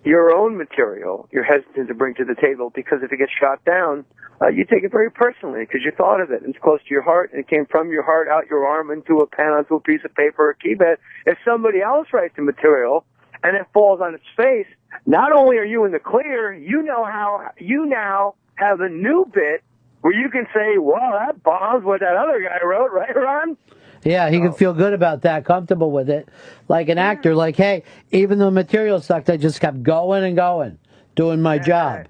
Your own material, you're hesitant to bring to the table because if it gets shot down, you take it very personally because you thought of it. And it's close to your heart, and it came from your heart, out your arm, into a pen, onto a piece of paper or keypad. If somebody else writes the material and it falls on its face, not only are you in the clear, you now have a new bit where you can say, well, that bombs what that other guy wrote, right, Ron? Yeah, he can feel good about that, comfortable with it. Like an actor, like, hey, even though the material sucked, I just kept going and going, doing my job.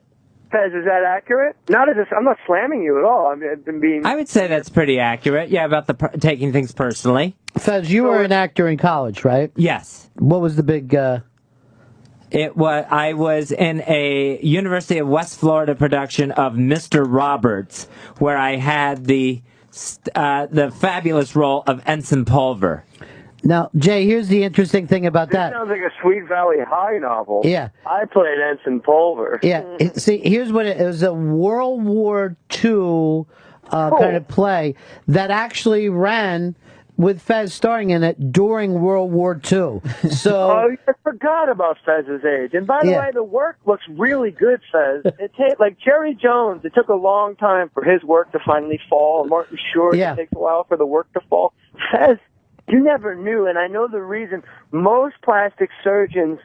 Fez, is that accurate? I'm not slamming you at all. I've been being... I would say that's pretty accurate. Yeah, about the taking things personally. Fez, you were an actor in college, right? Yes. What was the big... I was in a University of West Florida production of Mr. Roberts, where I had the fabulous role of Ensign Pulver. Now, Jay, here's the interesting thing about This that. sounds like a Sweet Valley High novel. Yeah. I played Ensign Pulver. Yeah. See, here's what it was: a World War II kind of play that actually ran with Fez starring in it during World War II. So, I forgot about Fez's age. And by the way, the work looks really good, Fez. Like Jerry Jones, it took a long time for his work to finally fall. Martin Short, it takes a while for the work to fall. Fez, you never knew, and I know the reason. Most plastic surgeons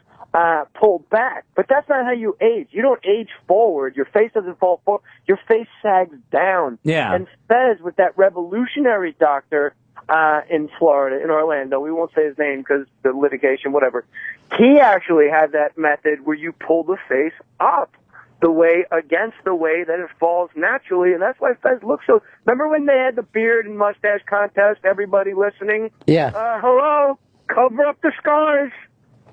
pull back, but that's not how you age. You don't age forward. Your face doesn't fall forward. Your face sags down. Yeah. And Fez, with that revolutionary doctor in Florida, in Orlando, we won't say his name because the litigation, whatever, he actually had that method where you pull the face up against the way that it falls naturally, and that's why Fez looks so... Remember when they had the beard and mustache contest, everybody listening? Yeah. Hello, cover up the scars.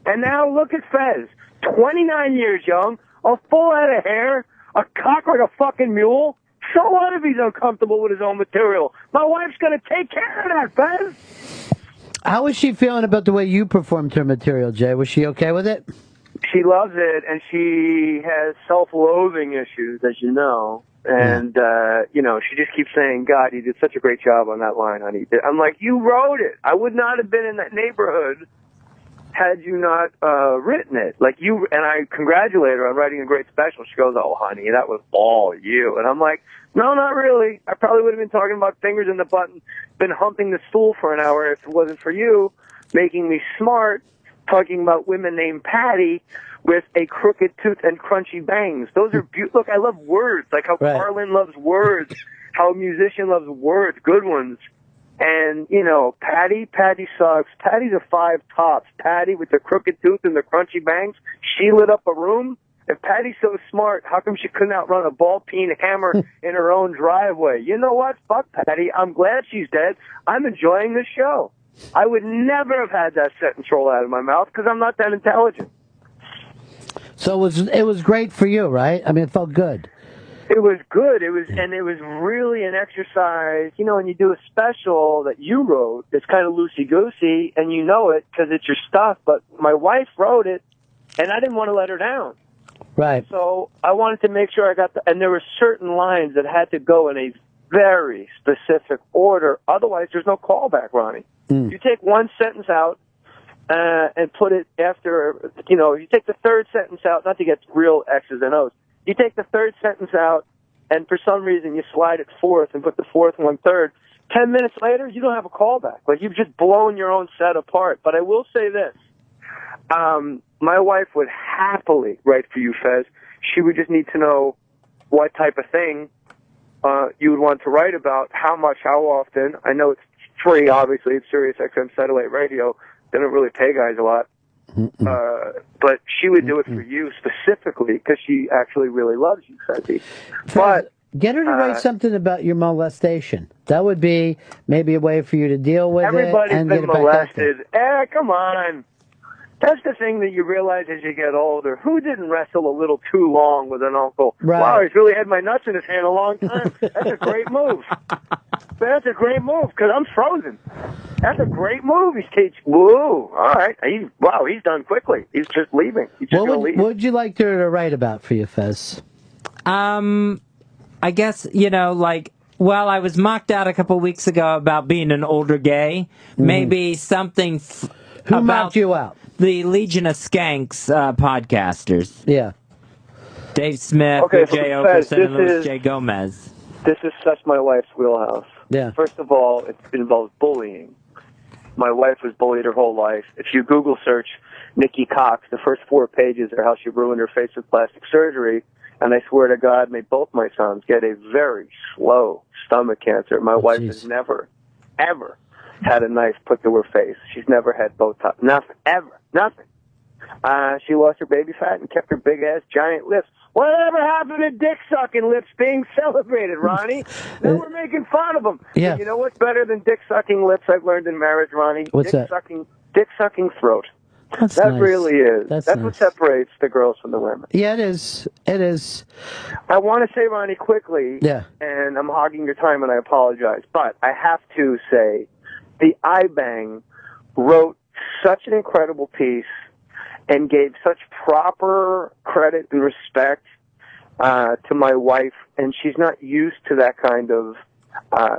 And now look at Fez, 29 years young, a full head of hair, a cock like a fucking mule. So what if he's uncomfortable with his own material? My wife's going to take care of that, Fez. how was she feeling about the way you performed her material, Jay? Was she okay with it? She loves it, and she has self-loathing issues, as you know. And, she just keeps saying, God, you did such a great job on that line, honey. I'm like, you wrote it. I would not have been in that neighborhood had you not written it. And I congratulate her on writing a great special. She goes, oh, honey, that was all you. And I'm like, no, not really. I probably would have been talking about fingers in the button, been humping the stool for an hour if it wasn't for you, making me smart, talking about women named Patty with a crooked tooth and crunchy bangs. Those are beautiful. Look, I love words, like how Carlin loves words, how a musician loves words, good ones. And, Patty sucks. Patty's a 5 tops. Patty with the crooked tooth and the crunchy bangs, she lit up a room. If Patty's so smart, how come she couldn't outrun a ball-peen hammer in her own driveway? You know what? Fuck Patty. I'm glad she's dead. I'm enjoying this show. I would never have had that sentence roll out of my mouth because I'm not that intelligent. So it was great for you, right? I mean, it felt good. It was good. It was really an exercise. When you do a special that you wrote, it's kind of loosey-goosey, and you know it because it's your stuff. But my wife wrote it, and I didn't want to let her down. Right. So I wanted to make sure I got and there were certain lines that had to go in a very specific order. Otherwise, there's no callback, Ronnie. You take one sentence out and put it after, you take the third sentence out, not to get real X's and O's. You take the third sentence out, and for some reason you slide it fourth and put the fourth one third. 10 minutes later, you don't have a callback. Like, you've just blown your own set apart. But I will say this. My wife would happily write for you, Fez. She would just need to know what type of thing you would want to write about, how much, how often. I know it's free, obviously. It's Sirius XM satellite radio. They don't really pay guys a lot. But she would do it for you specifically because she actually really loves you, Fezzy. But get her to write something about your molestation. That would be maybe a way for you to deal with everybody's it and been get it back out there. molested. Come on. That's the thing that you realize as you get older. Who didn't wrestle a little too long with an uncle? Right. Wow, he's really had my nuts in his hand a long time. That's a great move. That's a great move because I'm frozen. That's a great move. Whoa, all right. He's done quickly. He's just leaving. He's just going to leave. What would you like her to write about for you, Fez? I guess, I was mocked out a couple weeks ago about being an older gay. Maybe something Who about mocked you out? The Legion of Skanks podcasters. Yeah. Dave Smith, Okay, Jay so Fez, Okerson, and Louis J. Gomez. This is such my wife's wheelhouse. Yeah. First of all, it involves bullying. My wife was bullied her whole life. If you Google search Nikki Cox. The first 4 pages are how she ruined her face with plastic surgery. And I swear to God, made both my sons get a very slow stomach cancer. My wife has never, ever had a knife put to her face. She's never had Botox. Nothing. Ever. Nothing. She lost her baby fat and kept her big-ass giant lips. Whatever happened to dick-sucking lips being celebrated, Ronnie? Now we're making fun of them. Yeah. But you know what's better than dick-sucking lips I've learned in marriage, Ronnie? What's that? Dick-sucking throat. That's that nice. really is. That's what nice. separates the girls from the women. Yeah, it is. It is. I want to say, Ronnie, quickly, Yeah. and I'm hogging your time and I apologize, but I have to say the iBang wrote such an incredible piece and gave such proper credit and respect to my wife, and she's not used to that kind of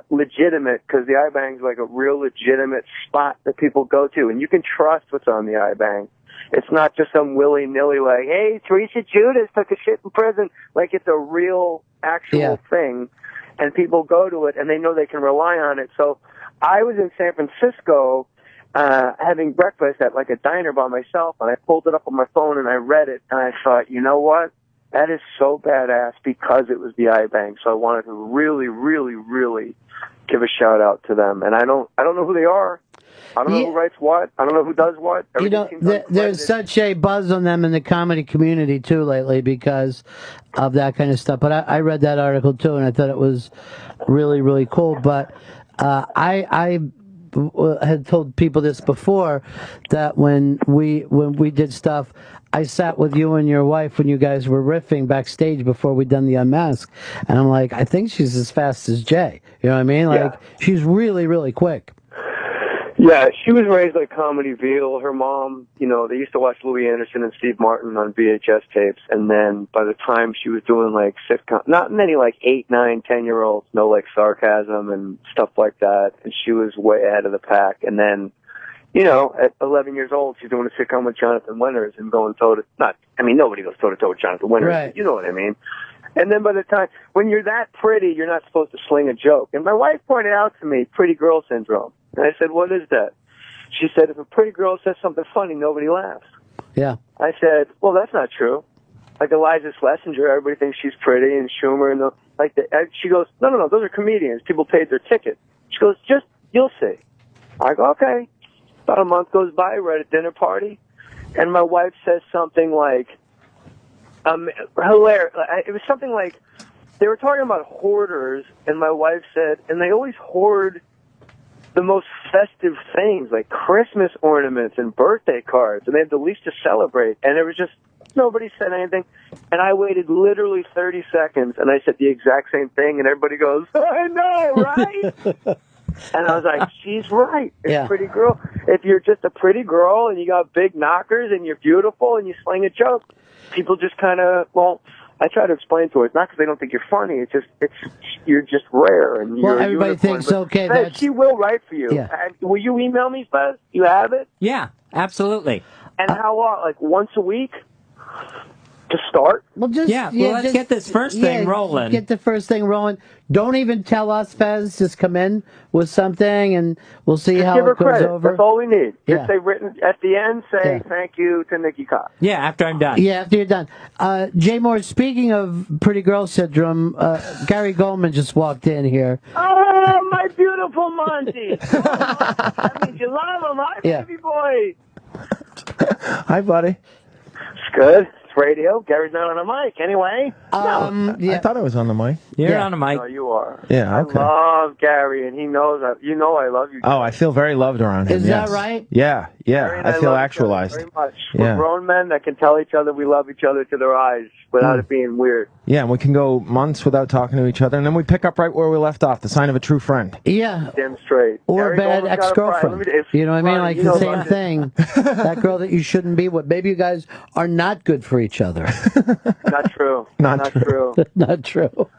legitimate, because the iBang's like a real legitimate spot that people go to, and you can trust what's on the iBang. It's not just some willy-nilly like, hey, Teresa Judas took a shit in prison. Like, it's a real, actual thing, and people go to it, and they know they can rely on it. So I was in San Francisco having breakfast at like a diner by myself, and I pulled it up on my phone and I read it, and I thought, you know what? That is so badass because it was the iBang. So I wanted to really, really, really give a shout out to them. And I don't know who they are. I don't know who writes what. I don't know who does what. You know, there's such a buzz on them in the comedy community too lately because of that kind of stuff. But I read that article too, and I thought it was really, really cool. But I had told people this before, that when we did stuff, I sat with you and your wife when you guys were riffing backstage before we'd done the Unmasked, and I'm like, I think she's as fast as Jay. You know what I mean? Like, she's really, really quick. Yeah, she was raised like Comedyville. Her mom, you know, they used to watch Louis Anderson and Steve Martin on VHS tapes, and then by the time she was doing like sitcom, not many like 8, 9, 10-year-olds know like sarcasm and stuff like that, and she was way ahead of the pack. And then, you know, at 11 years old, she's doing a sitcom with Jonathan Winters and going toe to, nobody goes toe to toe with Jonathan Winters, right. You know what I mean. And then by the time, when you're that pretty, you're not supposed to sling a joke. And my wife pointed out to me, pretty girl syndrome. And I said, what is that? She said, if a pretty girl says something funny, nobody laughs. Yeah. I said, well, that's not true. Like Eliza Schlesinger, everybody thinks she's pretty, and Schumer, and she goes, no, those are comedians. People paid their ticket. She goes, you'll see. I go, okay. About a month goes by, we're at a dinner party, and my wife says something like, hilarious. It was something like, they were talking about hoarders, and my wife said, and they always hoard the most festive things, like Christmas ornaments and birthday cards, and they have the least to celebrate. And it was just, nobody said anything. And I waited literally 30 seconds, and I said the exact same thing, and everybody goes, I know, right? And I was like, she's right. It's a pretty girl. If you're just a pretty girl and you got big knockers and you're beautiful and you sling a joke, people just kind of, I try to explain to her, it's not because they don't think you're funny. It's just, you're just rare. And well, everybody thinks, okay, Fez, she will write for you. Yeah. Will you email me, Fez? You have it? Yeah, absolutely. And how long? Like once a week? To start? Well, let's get this first thing rolling. Get the first thing rolling. Don't even tell us, Fez. Just come in with something, and we'll see how give her it goes credit. over. That's all we need. Yeah. Just say written at the end. Say thank you to Nikki Cox. Yeah, after I'm done. Yeah, after you're done. Jay Mohr, speaking of pretty girl syndrome, Gary Gulman just walked in here. Oh, my beautiful Monty. That means you love him. Hi, baby boy. Hi, buddy. It's good. It's radio. Gary's not on a mic. Anyway. I thought I was on the mic. You're on a mic. No, you are. Yeah, okay. I love Gary, and he knows that. You know I love you. Oh, I feel very loved around him. Is yes. that right? Yeah. Gary and I feel love each actualized. other very much. Yeah. We're grown men that can tell each other we love each other to their eyes without it being weird. Yeah, and we can go months without talking to each other, and then we pick up right where we left off, the sign of a true friend. Yeah. Damn straight. Or a Gary bad Goldman's got a ex-girlfriend. pride. You know what I mean? Like you the know same about it. thing. That girl that you shouldn't be with. Maybe you guys are not good for each other. Not true. Not true. Not true.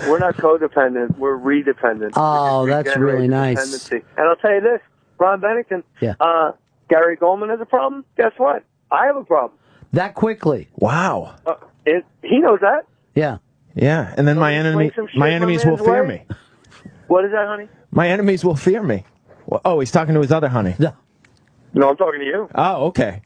We're not codependent. We're redependent. Oh, We just that's really regenerate nice. dependency. And I'll tell you this, Ron Bennington. Yeah. Gary Goldman has a problem. Guess what? I have a problem. That quickly. Wow. He knows that. Yeah. Yeah, and then my enemies will fear me. What is that, honey? My enemies will fear me. Well, oh, he's talking to his other honey. No, I'm talking to you. Oh, okay.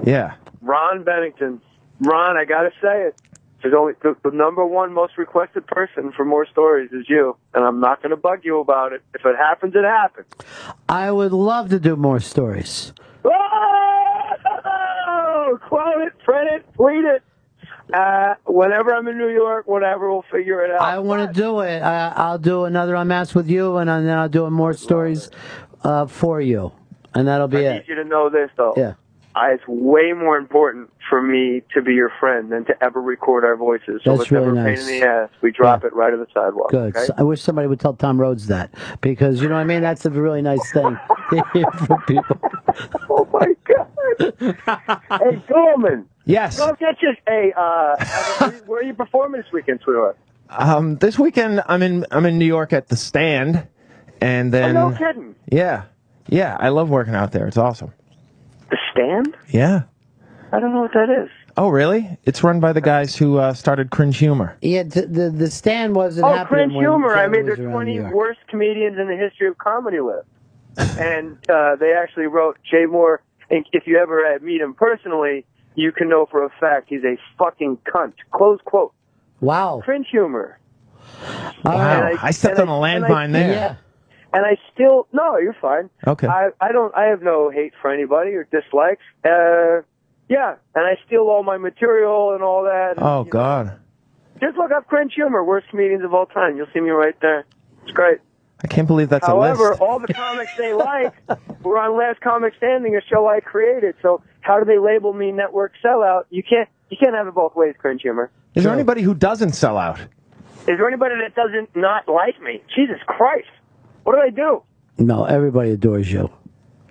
Yeah. Ron Bennington. Ron, I gotta say it. There's only the number one most requested person for more stories is you, and I'm not going to bug you about it. If it happens, it happens. I would love to do more stories. Oh, quote it, print it, tweet it. Whenever I'm in New York, whatever, we'll figure it out. I want to do it. I'll do another Unmasked with you, and then I'll do more stories for you, and that'll be I it. need you to know this, though. Yeah. It's way more important for me to be your friend than to ever record our voices. So That's it's never really a pain nice. in the ass. We drop it right on the sidewalk. Good. Okay? So I wish somebody would tell Tom Rhodes that, because you know what I mean. That's a really nice thing to hear from people. Oh my God! Hey, Gulman. Yes. Don't get you. Hey, where are you performing this weekend, sweetheart? This weekend I'm in New York at the Stand, and then. Oh, no kidding. Yeah. I love working out there. It's awesome. The Stand? Yeah. I don't know what that is. Oh, really? It's run by the guys who started Cringe Humor. Yeah, the Stand wasn't happening. Cringe when Humor. I Jay mean, was there's around 20 New York. worst comedians in the history of comedy list. And they actually wrote Jay Mohr, and if you ever meet him personally, you can know for a fact he's a fucking cunt. Close quote. Wow. Cringe Humor. Wow. I stepped on a landmine there. Yeah. And I still, no, you're fine. Okay. I have no hate for anybody or dislikes. Yeah, and I steal all my material and all that. Oh, God. Just look up Cringe Humor, worst comedians of all time. You'll see me right there. It's great. I can't believe that's a However, list. all the comics they like were on Last Comic Standing, a show I created. So how do they label me network sellout? You can't have it both ways, Cringe Humor. Is there anybody who doesn't sell out? Is there anybody that doesn't not like me? Jesus Christ. What do I do? No, everybody adores you.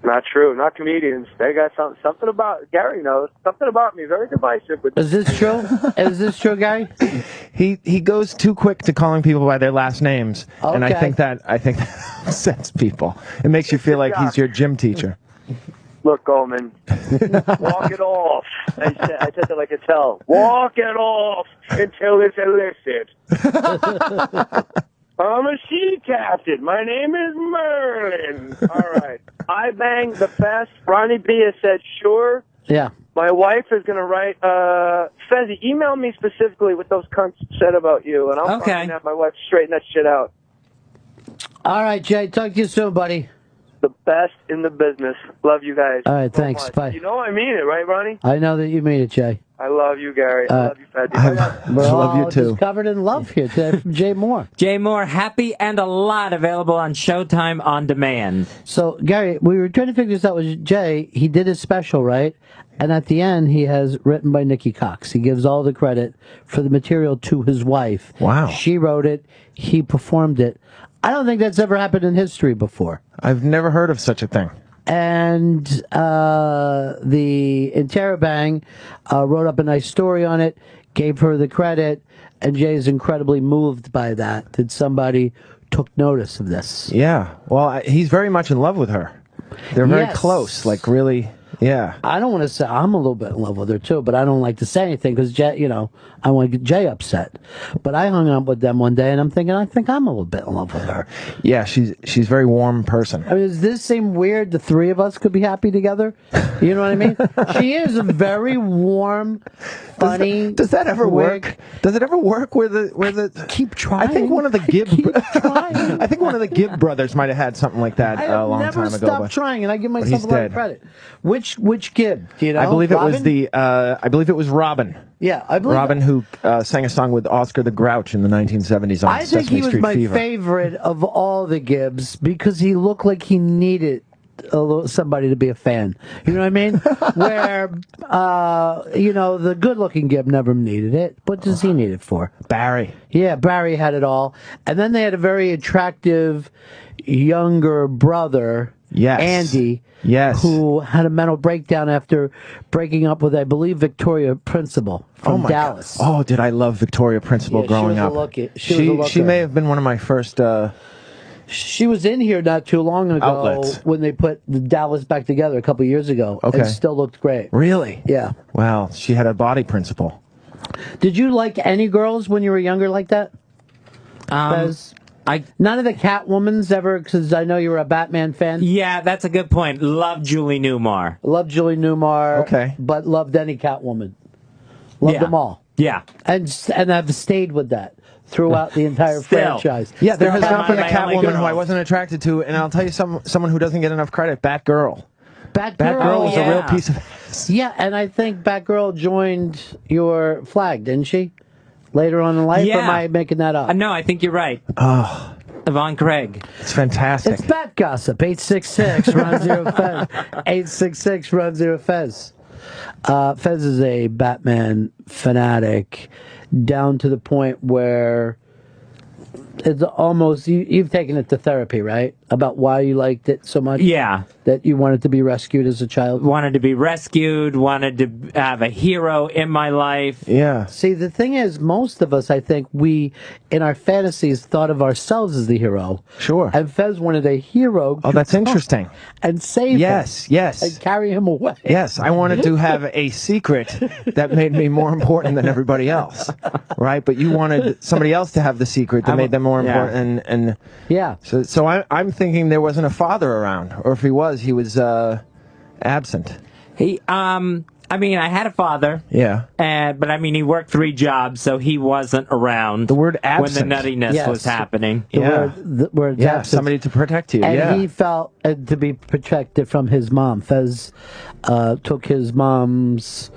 Not true. Not comedians. They got something about, Gary knows, something about me. Very divisive. Is this true? Is this true, Gary? He goes too quick to calling people by their last names, and I Okay. think that upsets people. It makes you feel like he's your gym teacher. Look, Gulman, walk it off. I said that like a tell. Walk it off until it's illicit. I'm a sea captain. My name is Merlin. All right. I bang the best. Ronnie B has said sure. Yeah. My wife is going to write, Fezzi, email me specifically what those cunts said about you, and I'll probably have my wife straighten that shit out. All right, Jay. Talk to you soon, buddy. The best in the business. Love you guys. All right, so thanks. much. Bye. You know I mean it, right, Ronnie? I know that you mean it, Jay. I love you, Gary. I love you, Fezzi. We're love you all too. just covered in love here today from Jay Mohr. Jay Mohr, Happy and a Lot, available on Showtime On Demand. So, Gary, we were trying to figure this out with Jay. He did his special, right? And at the end, he has written by Nikki Cox. He gives all the credit for the material to his wife. Wow. She wrote it. He performed it. I don't think that's ever happened in history before. I've never heard of such a thing. And the Interrobang wrote up a nice story on it, gave her the credit, and Jay's incredibly moved by that somebody took notice of this. Yeah. Well, he's very much in love with her. They're very Yes. close. Like, really, yeah. I don't want to say I'm a little bit in love with her too, but I don't like to say anything because Jay, I want to get Jay upset. But I hung out with them one day, and I'm thinking, I think I'm a little bit in love with her. Yeah, she's a very warm person. I mean, does this seem weird? The three of us could be happy together. You know what I mean? She is a very warm, funny. Does that ever work? Does it ever work where the keep trying? I think one of the Gibb I think one of the Gibb brothers might have had something like that a long time ago. I never stopped trying, and I give myself he's a lot dead. of credit. Which Gibb? Do you know? I believe it was Robin? I believe it was Robin. Yeah, I believe Robin, who sang a song with Oscar the Grouch in the 1970s on I think Sesame he was Street my Fever. favorite of all the Gibbs because he looked like he needed somebody to be a fan. You know what I mean? Where, the good-looking Gibb never needed it. What does he need it for? Barry. Yeah, Barry had it all. And then they had a very attractive younger brother, Yes. Andy, Yes. who had a mental breakdown after breaking up with, I believe, Victoria Principal from my Dallas. God. Oh, did I love Victoria Principal Yeah, growing she was up? a looker. She was a She looker. may have been one of my first. She was in here not too long ago Outlets. when they put the Dallas back together a couple years ago. Okay. And still looked great. Really? Yeah. Wow, she had a body principle. Did you like any girls when you were younger like that? Fez? None of the Catwomans ever, because I know you were a Batman fan. Yeah, that's a good point. Love Julie Newmar. Loved Julie Newmar. Okay. But loved any Catwoman. Loved them all. Yeah. And I've stayed with that throughout the entire franchise. Yeah, there has Still not been a my only Catwoman who girl. I wasn't attracted to, and I'll tell you someone who doesn't get enough credit, Batgirl. Batgirl is a real piece of... Yeah, and I think Batgirl joined your flag, didn't she? Later on in life, or am I making that up? No, I think you're right. Oh. Yvonne Craig. It's fantastic. It's Bat Gossip, 866 Run Zero Fez. 866 Run Zero Fez. Fez is a Batman fanatic down to the point where it's almost, you've taken it to therapy, right? About why you liked it so much? Yeah. That you wanted to be rescued as a child? Wanted to be rescued, wanted to have a hero in my life. Yeah. See, the thing is, most of us, I think, we, in our fantasies, thought of ourselves as the hero. Sure. And Fez wanted a hero. Oh, that's interesting. And save Yes, him. yes. And carry him away. Yes, I wanted to have a secret that made me more important than everybody else, right? But you wanted somebody else to have the secret that made them more important, and yeah. So I'm thinking there wasn't a father around, or if he was absent. I mean, I had a father. Yeah. But I mean, he worked 3 jobs, so he wasn't around. The word absent. When the nuttiness was happening. The word absent. Somebody to protect you. And he felt to be protected from his mom. Fez took his mom's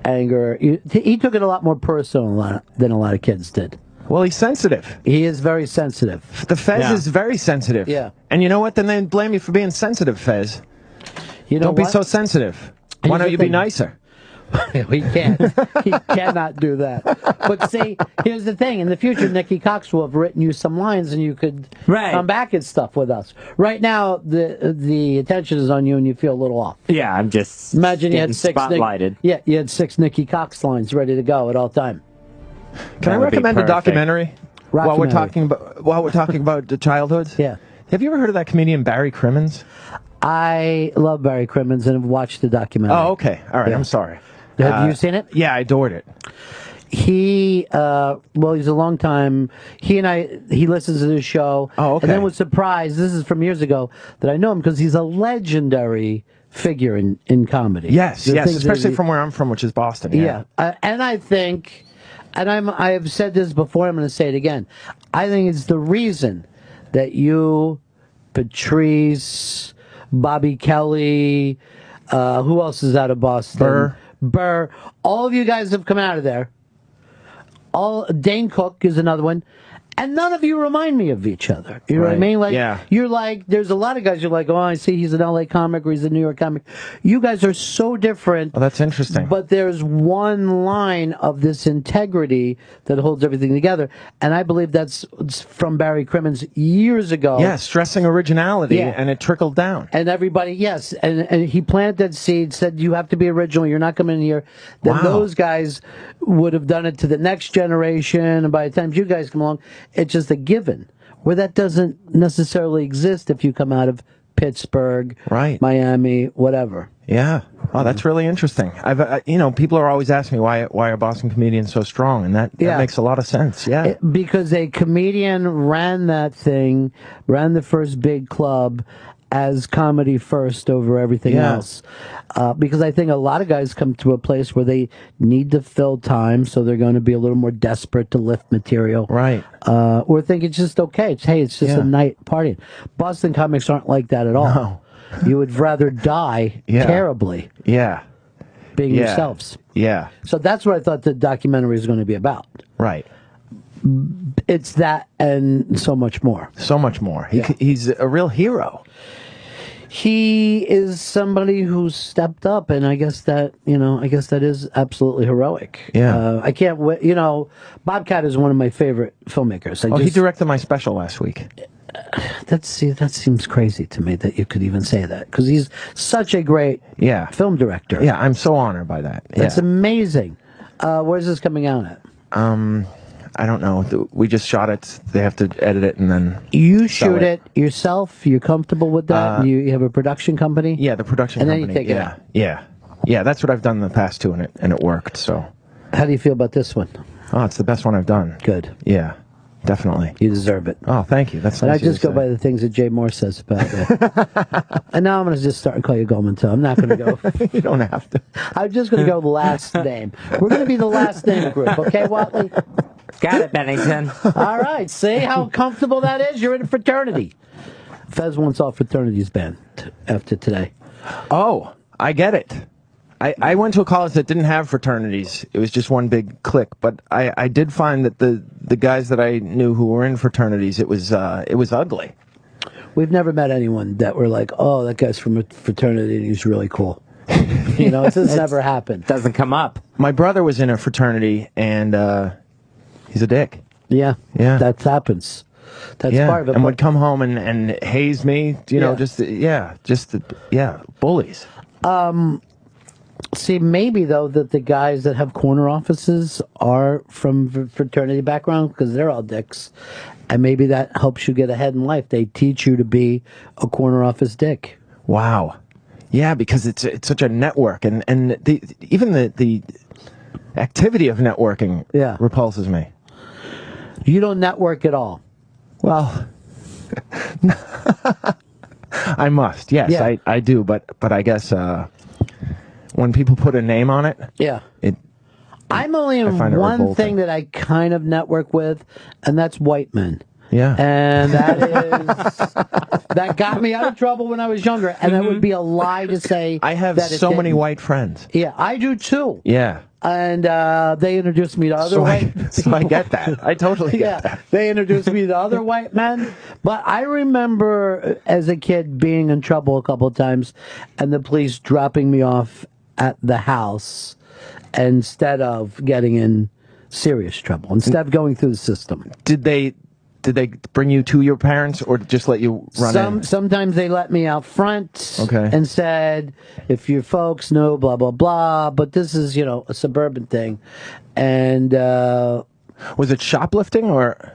anger. He took it a lot more personal than a lot of kids did. Well, he's sensitive. He is very sensitive. The Fez is very sensitive. Yeah. And you know what? Then they blame you for being sensitive, Fez. You know Don't be what? so sensitive. Why Here's don't the you be thing. nicer? He can't. He cannot do that. But see, here's the thing. In the future, Nikki Cox will have written you some lines and you could come back and stuff with us. Right now, the attention is on you and you feel a little off. Yeah, I'm just Imagine you getting had 6 spotlighted. you had 6 Nikki Cox lines ready to go at all time. Can I recommend a documentary while we're talking about the childhoods? Yeah. Have you ever heard of that comedian Barry Crimmins? I love Barry Crimmins and have watched the documentary. Oh, okay. All right. Yeah. I'm sorry. Have you seen it? Yeah, I adored it. He, he's a long time. He listens to this show. Oh, okay. And then was surprised. This is from years ago that I know him because he's a legendary figure in comedy. Yes, The yes, things that especially he- from where I'm from, which is Boston. Yeah, and I think, and I have said this before. I'm going to say it again. I think it's the reason that you, Patrice, Bobby Kelly, who else is out of Boston? Burr. All of you guys have come out of there. Dane Cook is another one. And none of you remind me of each other. You know what I Right. mean? Like, Yeah. you're like, there's a lot of guys you're like, oh, I see he's an LA comic or he's a New York comic. You guys are so different. Oh, that's interesting. But there's one line of this integrity that holds everything together. And I believe that's from Barry Crimmins years ago. Yeah, stressing originality, Yeah. and it trickled down. And everybody, yes. And he planted that seed, said, you have to be original. You're not coming in here. Then Wow. those guys would have done it to the next generation. And by the time you guys come along, it's just a given. Where that doesn't necessarily exist if you come out of Pittsburgh, right, Miami, whatever. Yeah. Oh, that's really interesting. People are always asking me why are Boston comedians so strong, and that makes a lot of sense. Yeah. Because a comedian ran that thing, ran the first big club as comedy first over everything Yeah. else. Because I think a lot of guys come to a place where they need to fill time, so they're going to be a little more desperate to lift material. Right. Or think it's just okay. It's just a night partying. Boston comics aren't like that at all. No. You would rather die terribly Yeah. being Yeah. yourselves. Yeah. So that's what I thought the documentary was going to be about. Right. It's that and so much more. So much more. He's a real hero. He is somebody who's stepped up, and I guess that is absolutely heroic. Yeah. I can't wait. Bobcat is one of my favorite filmmakers. He directed my special last week. That seems crazy to me that you could even say that, because he's such a great film director. Yeah, I'm so honored by that. That's amazing. Where's this coming out at? I don't know. We just shot it. They have to edit it and then You sell shoot it yourself. You're comfortable with that. You have a production company. Yeah, the production and company. then you take it out. Yeah. That's what I've done in the past too, and it worked. So, how do you feel about this one? Oh, it's the best one I've done. Good. Yeah. Definitely. You deserve it. Oh, thank you. That's And I nice of you just to go say. by the things that Jay Mohr says about it. And now I'm going to just start and call you Gulman, too. I'm not going to go. You don't have to. I'm just going to go last name. We're going to be the last name group, okay, Watley? Got it, Bennington. All right. See how comfortable that is? You're in a fraternity. Fez wants all fraternities banned after today. Oh, I get it. I went to a college that didn't have fraternities. It was just one big clique. But I did find that the guys that I knew who were in fraternities, it was ugly. We've never met anyone that were like, oh, that guy's from a fraternity and he's really cool. You know, it's just never happened. Doesn't come up. My brother was in a fraternity, and he's a dick. Yeah. Yeah. That happens. That's part of it. And would come home and haze me, you know, bullies. See, maybe, though, that the guys that have corner offices are from fraternity background because they're all dicks. And maybe that helps you get ahead in life. They teach you to be a corner office dick. Wow. Yeah, because it's such a network. And even the activity of networking repulses me. You don't network at all. Well, I must. Yes, Yeah. I do. But I guess when people put a name on it, I'm only in one thing that I kind of network with, and that's white men. Yeah. And that got me out of trouble when I was younger, and that would be a lie to say I have that it so many didn't. white friends. Yeah, I do too. Yeah. And they introduced me to other white people. So I get that. I totally get that. They introduced me to other white men. But I remember as a kid being in trouble a couple of times and the police dropping me off at the house instead of getting in serious trouble, instead of going through the system. Did they bring you to your parents or just let you run in? Sometimes they let me out front and said, if your folks know, blah, blah, blah. But this is, a suburban thing. And was it shoplifting or?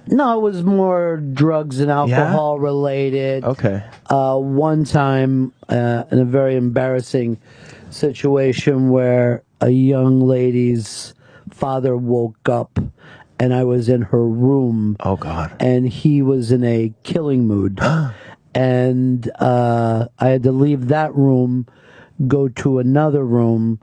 No, it was more drugs and alcohol related. Okay. One time in a very embarrassing situation where a young lady's father woke up and I was in her room. Oh, God. And he was in a killing mood. And I had to leave that room, go to another room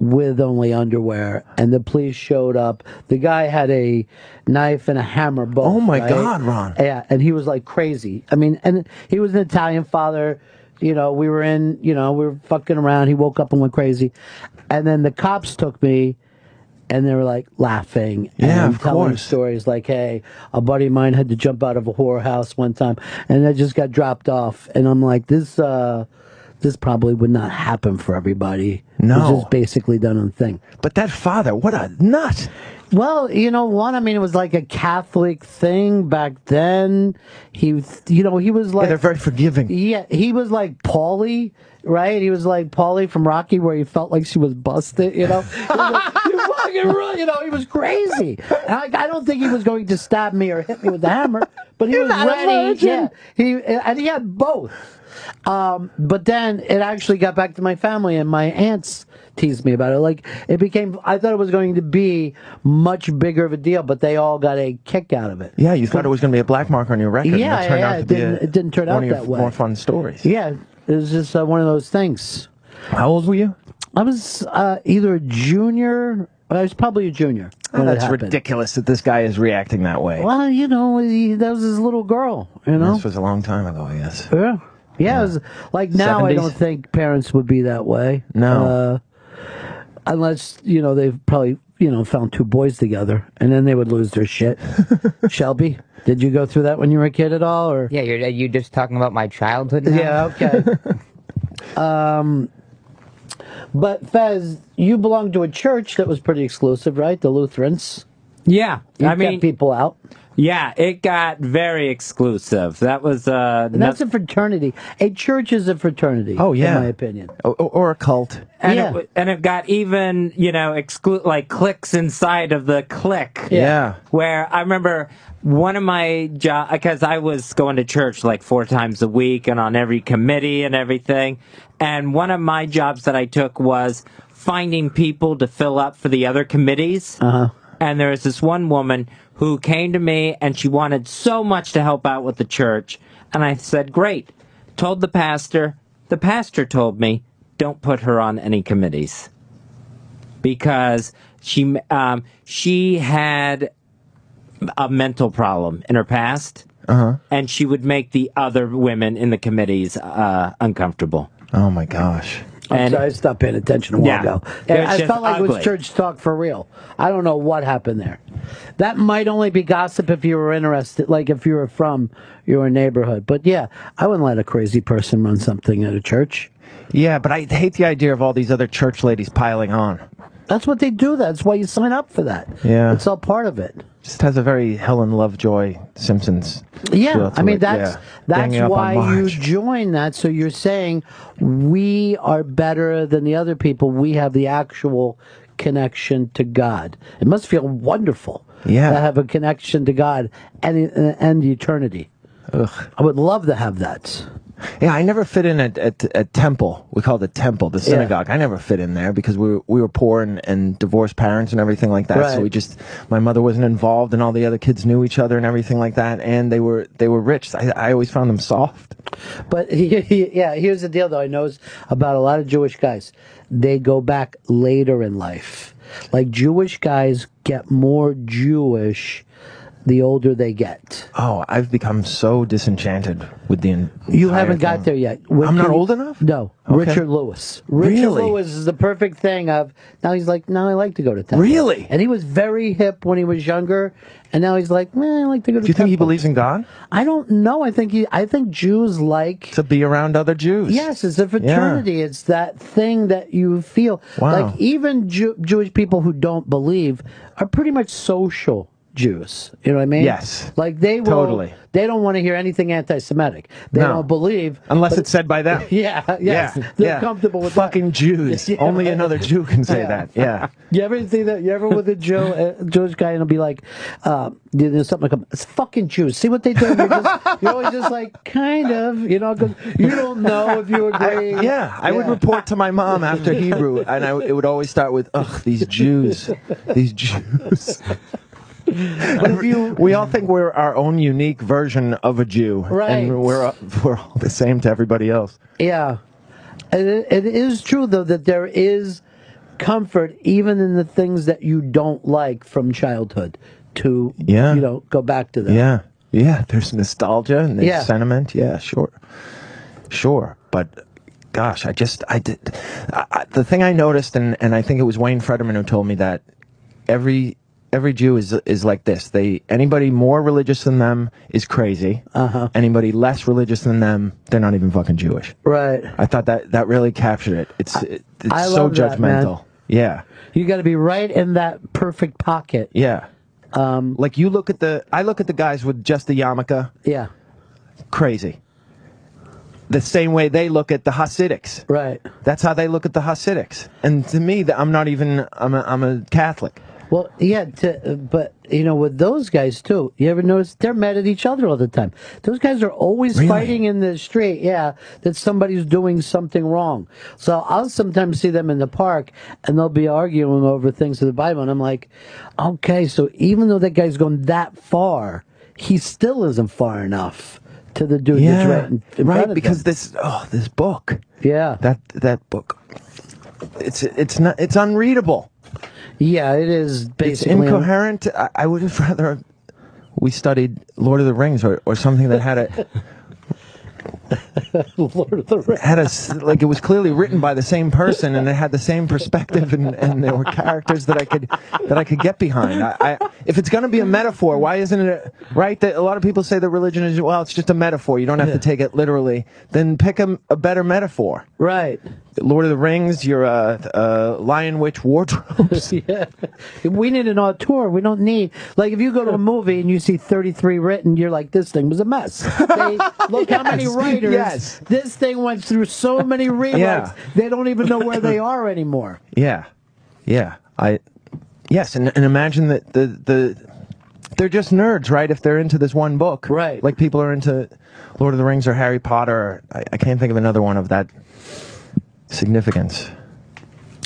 with only underwear. And the police showed up. The guy had a knife and a hammer both. Oh, my right? God, Ron. Yeah, and he was like crazy. I mean, and he was an Italian father. We were fucking around. He woke up and went crazy. And then the cops took me. And they were like laughing and telling stories like, hey, a buddy of mine had to jump out of a whorehouse one time and I just got dropped off. And I'm like, this probably would not happen for everybody. No. It's just basically done on thing. But that father, what a nut. Well, you know what? I mean, it was like a Catholic thing back then. He was like... they're very forgiving. Yeah, he was like Paulie, right? He was like Paulie from Rocky where he felt like she was busted, He was he was crazy. And I don't think he was going to stab me or hit me with the hammer, but he was ready. Yeah, he had both. But then it actually got back to my family, and my aunts teased me about it. Like, I thought it was going to be much bigger of a deal, but they all got a kick out of it. Yeah, you thought it was going to be a black mark on your record. Yeah, and it turned out to be it didn't turn out one of your that way. more fun stories. Yeah, it was just one of those things. How old were you? I was either a junior. I was probably a junior. Oh, when it that's happened. ridiculous that this guy is reacting that way. Well, that was his little girl. This was a long time ago, I guess. Yeah. It was like now. 70s? I don't think parents would be that way. No. Unless they've probably found two boys together, and then they would lose their shit. Shelby, did you go through that when you were a kid at all? Or yeah, are you just talking about my childhood now? Yeah. Okay. But Fez, you belonged to a church that was pretty exclusive, right? The Lutherans. Yeah, You kept people out. Yeah, it got very exclusive. That was And that's a fraternity. A church is a fraternity. Oh, yeah. In my opinion. Or a cult. And it got even, like cliques inside of the clique. Yeah. Where I remember one of my jobs, because I was going to church like 4 times a week and on every committee and everything. And one of my jobs that I took was finding people to fill up for the other committees. And there was this one woman who came to me, and she wanted so much to help out with the church. And I said, great. Told the pastor. The pastor told me, don't put her on any committees. Because she had a mental problem in her past. And she would make the other women in the committees uncomfortable. Oh, my gosh. I'm sorry, I stopped paying attention a while ago. It was I just felt like it was ugly. church talk for real. I don't know what happened there. That might only be gossip if you were interested, like if you were from your neighborhood. But yeah, I wouldn't let a crazy person run something at a church. Yeah, but I hate the idea of all these other church ladies piling on. That's what they do. That's why you sign up for that. Yeah. It's all part of it. Just has a very Helen Lovejoy Simpsons. Yeah, feel to I mean it. that's Yeah. that's Ganging up on why you Marge. join that. So you're saying we are better than the other people. We have the actual connection to God. It must feel wonderful. Yeah. To have a connection to God and eternity. Ugh. I would love to have that. Yeah, I never fit in at Temple. We called it Temple, the synagogue. I never fit in there because we were poor and divorced parents and everything like that. Right. So my mother wasn't involved, and all the other kids knew each other and everything like that. And they were rich. I always found them soft. But yeah, here's the deal though. I know about a lot of Jewish guys. They go back later in life. Like Jewish guys get more Jewish the older they get. Oh, I've become so disenchanted with the You entire haven't got thing. there yet. I'm not old enough? No. Okay. Richard Lewis. Richard Really? Lewis is the perfect thing of, now he's like, no, I like to go to temple. Really? And he was very hip when he was younger, and now he's like, I like to go to temple. Do you think he believes in God? I don't know. I think Jews like to be around other Jews. Yes, it's a fraternity. It's that thing that you feel. Wow. Like even Jewish people who don't believe are pretty much social Jews. You know what I mean? Yes. Like they will, Totally. They don't want to hear anything anti-Semitic. They No. don't believe Unless it's said by them. Yeah, yes. They're comfortable with fucking Jews. Yeah. Only another Jew can say that. Yeah. You ever see that? You ever with a Jewish guy and he'll be like, there's something like, it's fucking Jews. See what they do? You're always just like, kind of, you know, 'cause you don't know if you agree. I would report to my mom after Hebrew, and it would always start with, ugh, these Jews. These Jews. But we all think we're our own unique version of a Jew, Right. and we're all the same to everybody else. Yeah. And it is true, though, that there is comfort even in the things that you don't like from childhood to, go back to them. Yeah, yeah. There's nostalgia and there's Yeah. sentiment. Yeah, sure. But gosh, the thing I noticed, and I think it was Wayne Frederman who told me that every Jew is like this. Anybody more religious than them is crazy. Anybody less religious than them, they're not even fucking Jewish. Right. I thought that really captured it. It's I so love that, man. judgmental. Yeah. You got to be right in that perfect pocket. Yeah. Like I look at the guys with just the yarmulke. Yeah. Crazy. The same way they look at the Hasidics. Right. That's how they look at the Hasidics. And to me, I'm a Catholic. Well, yeah, but, with those guys, too, you ever notice they're mad at each other all the time. Those guys are always Really? fighting in the street, that somebody's doing something wrong. So I'll sometimes see them in the park, and they'll be arguing over things of the Bible, and I'm like, okay, so even though that guy's going that far, he still isn't far enough to the dude that's right in front of because them. this book. Yeah. That book. It's unreadable. Yeah, it is It's basically incoherent. I would have rather we studied Lord of the Rings or something that had a Lord of the Rings. had like it was clearly written by the same person and it had the same perspective and there were characters that I could get behind. If it's going to be a metaphor, why isn't it right that a lot of people say that religion is it's just a metaphor. You don't have to take it literally. Then pick a better metaphor. Right. Lord of the Rings, you're Lion Witch wardrobes. Yeah. We need an auteur. We don't need, like, if you go to a movie and you see 33 written, you're like, this thing was a mess. Look how many writers. Yes. This thing went through so many rewrites. Yeah. They don't even know where they are anymore. Yeah. Yes, and imagine that they're just nerds, right? If they're into this one book. Right. Like people are into Lord of the Rings or Harry Potter. Or I can't think of another one of that significance.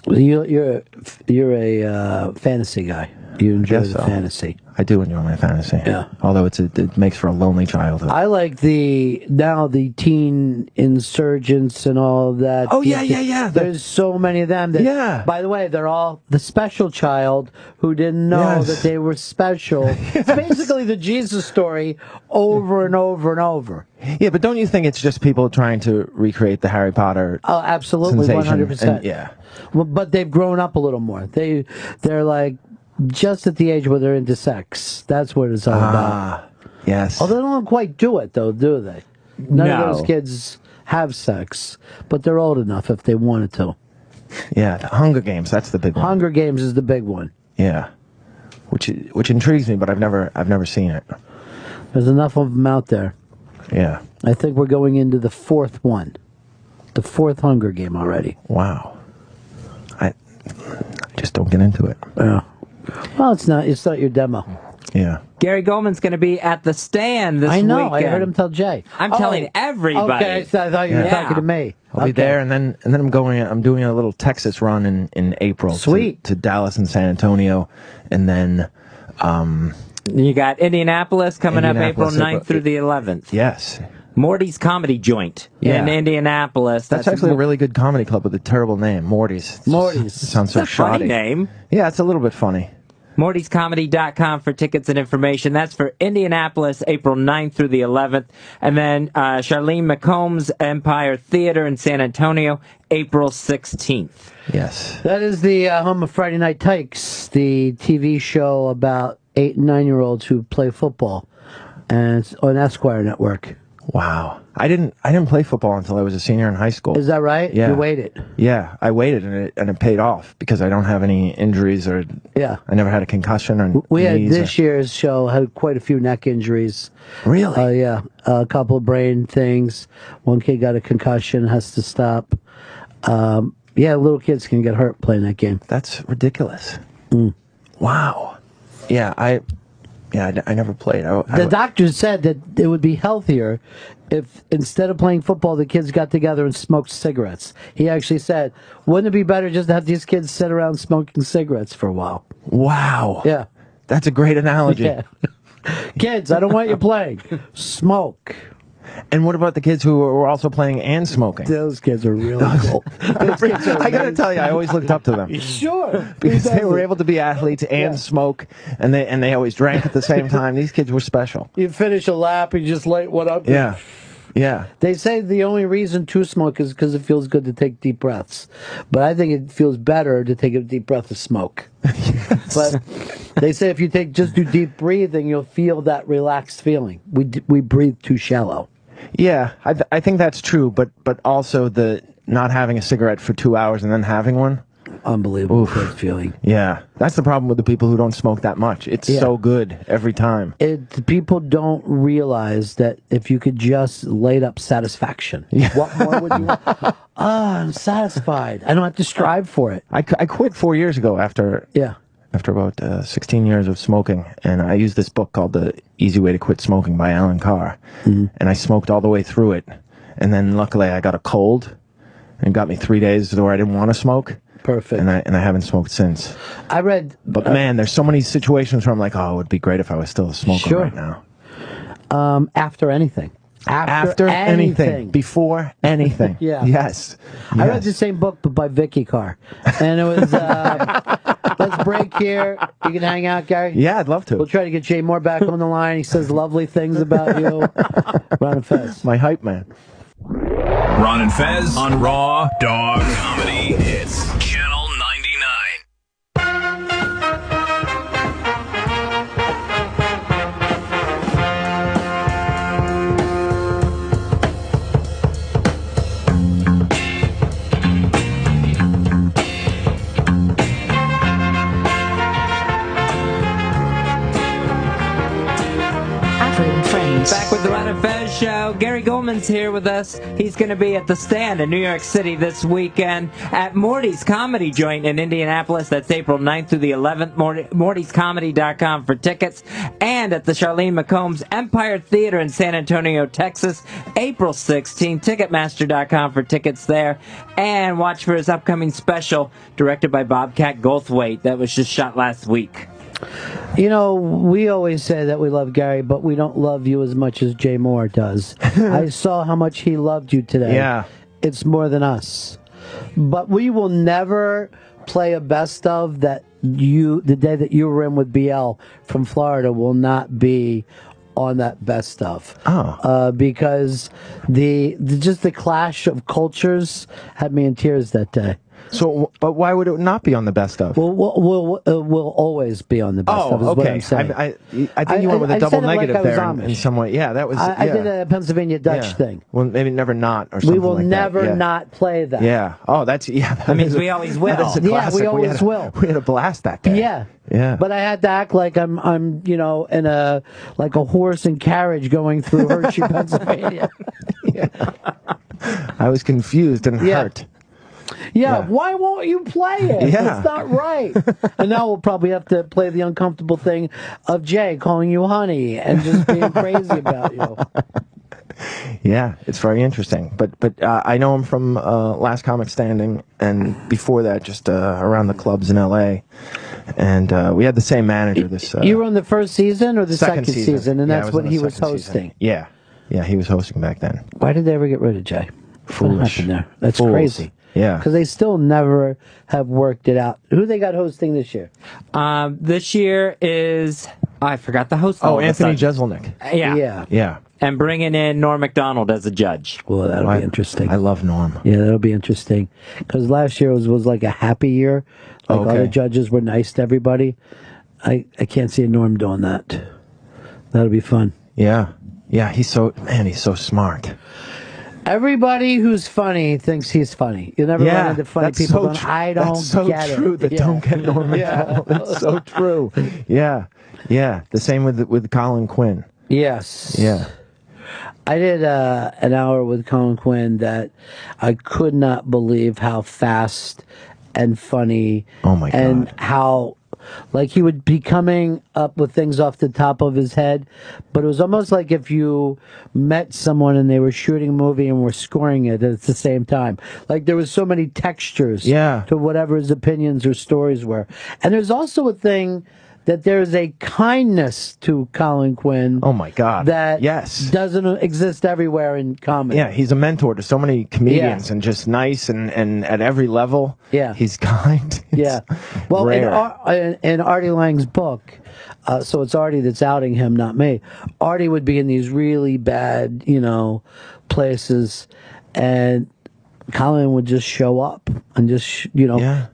You're a fantasy guy. You enjoy guess the so. fantasy. I do enjoy my fantasy. Yeah. Although it makes for a lonely childhood. I like the teen insurgents and all of that. Oh, yeah. There's so many of them. That, Yeah. By the way, they're all the special child who didn't know Yes. that they were special. It's basically the Jesus story over and over and over. Yeah, but don't you think it's just people trying to recreate the Harry Potter? Oh, absolutely, sensation? 100%. And, yeah. Well, but they've grown up a little more. They're like just at the age where they're into sex. That's what it's all about. Yes. Although they don't quite do it, though, do they? None of those kids have sex, but they're old enough if they wanted to. Yeah, the Hunger Games. That's the big one. Hunger Games is the big one. Yeah, which intrigues me, but I've never seen it. There's enough of them out there. Yeah. I think we're going into the fourth one, the fourth Hunger Game already. Wow. I just don't get into it. Yeah. Well, it's not your demo. Yeah. Gary Gulman's going to be at the stand this weekend. I know. I heard him tell Jay. I'm telling everybody. Okay, so I thought you were talking to me. I'll be there, and then I'm doing a little Texas run in April. Sweet. To Dallas and San Antonio, and then You got Indianapolis coming up April Indianapolis, 9th through the 11th. Yes. Morty's Comedy Joint in Indianapolis. That's actually a really good comedy club with a terrible name, Morty's. Morty's. It sounds so It's a funny shoddy. name. Yeah, it's a little bit funny. Morty'sComedy.com for tickets and information. That's for Indianapolis, April 9th through the 11th. And then Charlene McCombs Empire Theater in San Antonio, April 16th. Yes. That is the home of Friday Night Tykes, the TV show about 8 and 9-year-olds who play football, and it's on Esquire Network. Wow. I didn't play football until I was a senior in high school. Is that right? Yeah. You waited. Yeah, I waited, and it paid off because I don't have any injuries or. Yeah. I never had a concussion or. We had knees this year's show had quite a few neck injuries. Really? Yeah, a couple of brain things. One kid got a concussion, has to stop. Yeah, little kids can get hurt playing that game. That's ridiculous. Wow. Yeah, I never played. The doctor said that it would be healthier if instead of playing football, the kids got together and smoked cigarettes. He actually said, wouldn't it be better just to have these kids sit around smoking cigarettes for a while? Wow. Yeah. That's a great analogy. Yeah. Kids, I don't want you playing. Smoke. And what about the kids who were also playing and smoking? Those kids are really cool. I gotta tell you, I always looked up to them. Sure. Because they were able to be athletes and smoke, and they always drank at the same time. These kids were special. You finish a lap, you just light one up. Yeah. Yeah. They say the only reason to smoke is because it feels good to take deep breaths. But I think it feels better to take a deep breath of smoke. But they say if you just do deep breathing, you'll feel that relaxed feeling. We breathe too shallow. Yeah, I think that's true, but also the not having a cigarette for 2 hours and then having one. Unbelievable good feeling. Yeah, that's the problem with the people who don't smoke that much. It's so good every time. People don't realize that if you could just light up satisfaction, what more would you want? I'm satisfied. I don't have to strive for it. I quit 4 years ago after about 16 years of smoking, and I used this book called The Easy Way to Quit Smoking by Alan Carr, and I smoked all the way through it, and then luckily I got a cold, and it got me 3 days where I didn't want to smoke. Perfect. And I haven't smoked since. I read... But man, there's so many situations where I'm like, oh, it would be great if I was still a smoker right now. After anything. After anything. Before anything. Yeah. Yes. I read the same book, but by Vicky Carr. And it was, let's break here. You can hang out, Gary? Yeah, I'd love to. We'll try to get Jay Mohr back on the line. He says lovely things about you. Ron and Fez. My hype man. Ron and Fez on Raw Dog Comedy Hits. Channel 99. Back with the Ron and Fez show. Gary Gulman's here with us. He's going to be at the Stand in New York City this weekend at Morty's Comedy Joint in Indianapolis. That's April 9th through the 11th. Morty'sComedy.com for tickets. And at the Charlene McCombs Empire Theater in San Antonio, Texas, April 16th. Ticketmaster.com for tickets there. And watch for his upcoming special directed by Bobcat Goldthwait that was just shot last week. You know, we always say that we love Gary, but we don't love you as much as Jay Mohr does. I saw how much he loved you today. Yeah. It's more than us. But we will never play a best of that the day that you were in with BL from Florida will not be on that best of. Because just the clash of cultures had me in tears that day. So, but why would it not be on the best of? We'll always be on the best of. Is what I'm saying. I think you went with a double said it like negative I was there Amish. in some way. Yeah, that was. I did a Pennsylvania Dutch thing. Well, maybe never not or something. We will like never that. Yeah. not play that. Yeah. Oh, that's That means we always will. That's a Yeah, classic. we always will. We had a blast that day. Yeah. Yeah. But I had to act like I'm in a horse and carriage going through Hershey, Pennsylvania. I was confused and hurt. Yeah, why won't you play it? Yeah. It's not right. And now we'll probably have to play the uncomfortable thing of Jay calling you honey and just being crazy about you. Yeah, it's very interesting. But I know him from Last Comic Standing, and before that, just around the clubs in L.A. And we had the same manager. You were on the first season or the second season? and Yeah, that's I what on he the was second hosting. season. Yeah, he was hosting back then. Why did they ever get rid of Jay? What Foolish. happened there? That's Fools. crazy. Yeah. Because they still never have worked it out. Who they got hosting this year? This year is I forgot the host. all of a Anthony sudden. Jeselnik. Yeah. And bringing in Norm Macdonald as a judge. Well, that'll be interesting. I love Norm. Yeah, that'll be interesting. Because last year was like a happy year. Like all the judges were nice to everybody. I can't see Norm doing that. That'll be fun. Yeah. Yeah, he's so smart. Everybody who's funny thinks he's funny. You never run into funny people going, I don't that's so get true it. that don't get Norm Macdonald. That's so true. Yeah. Yeah. The same with Colin Quinn. Yes. Yeah. I did an hour with Colin Quinn that I could not believe how fast and funny. Oh my God. And how like he would be coming up with things off the top of his head, but it was almost like if you met someone and they were shooting a movie and were scoring it at the same time. Like there was so many textures to whatever his opinions or stories were. And there's also a thing that there's a kindness to Colin Quinn. Oh my God. That yes. doesn't exist everywhere in comedy. Yeah, he's a mentor to so many comedians and just nice and at every level. Yeah. He's kind. Yeah. Well, rare. in Artie Lang's book, so it's Artie that's outing him, not me. Artie would be in these really bad, places, and Colin would just show up and just,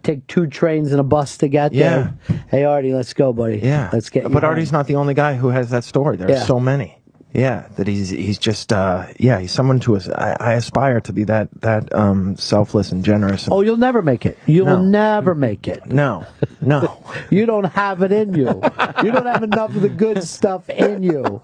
take 2 trains and a bus to get there. Hey, Artie, let's go, buddy. Yeah. Let's get you But home. Artie's not the only guy who has that story. There's so many. Yeah, that he's just he's someone I aspire to be that selfless and generous. Oh, you'll never make it. You will never make it. No. You don't have it in you. You don't have enough of the good stuff in you.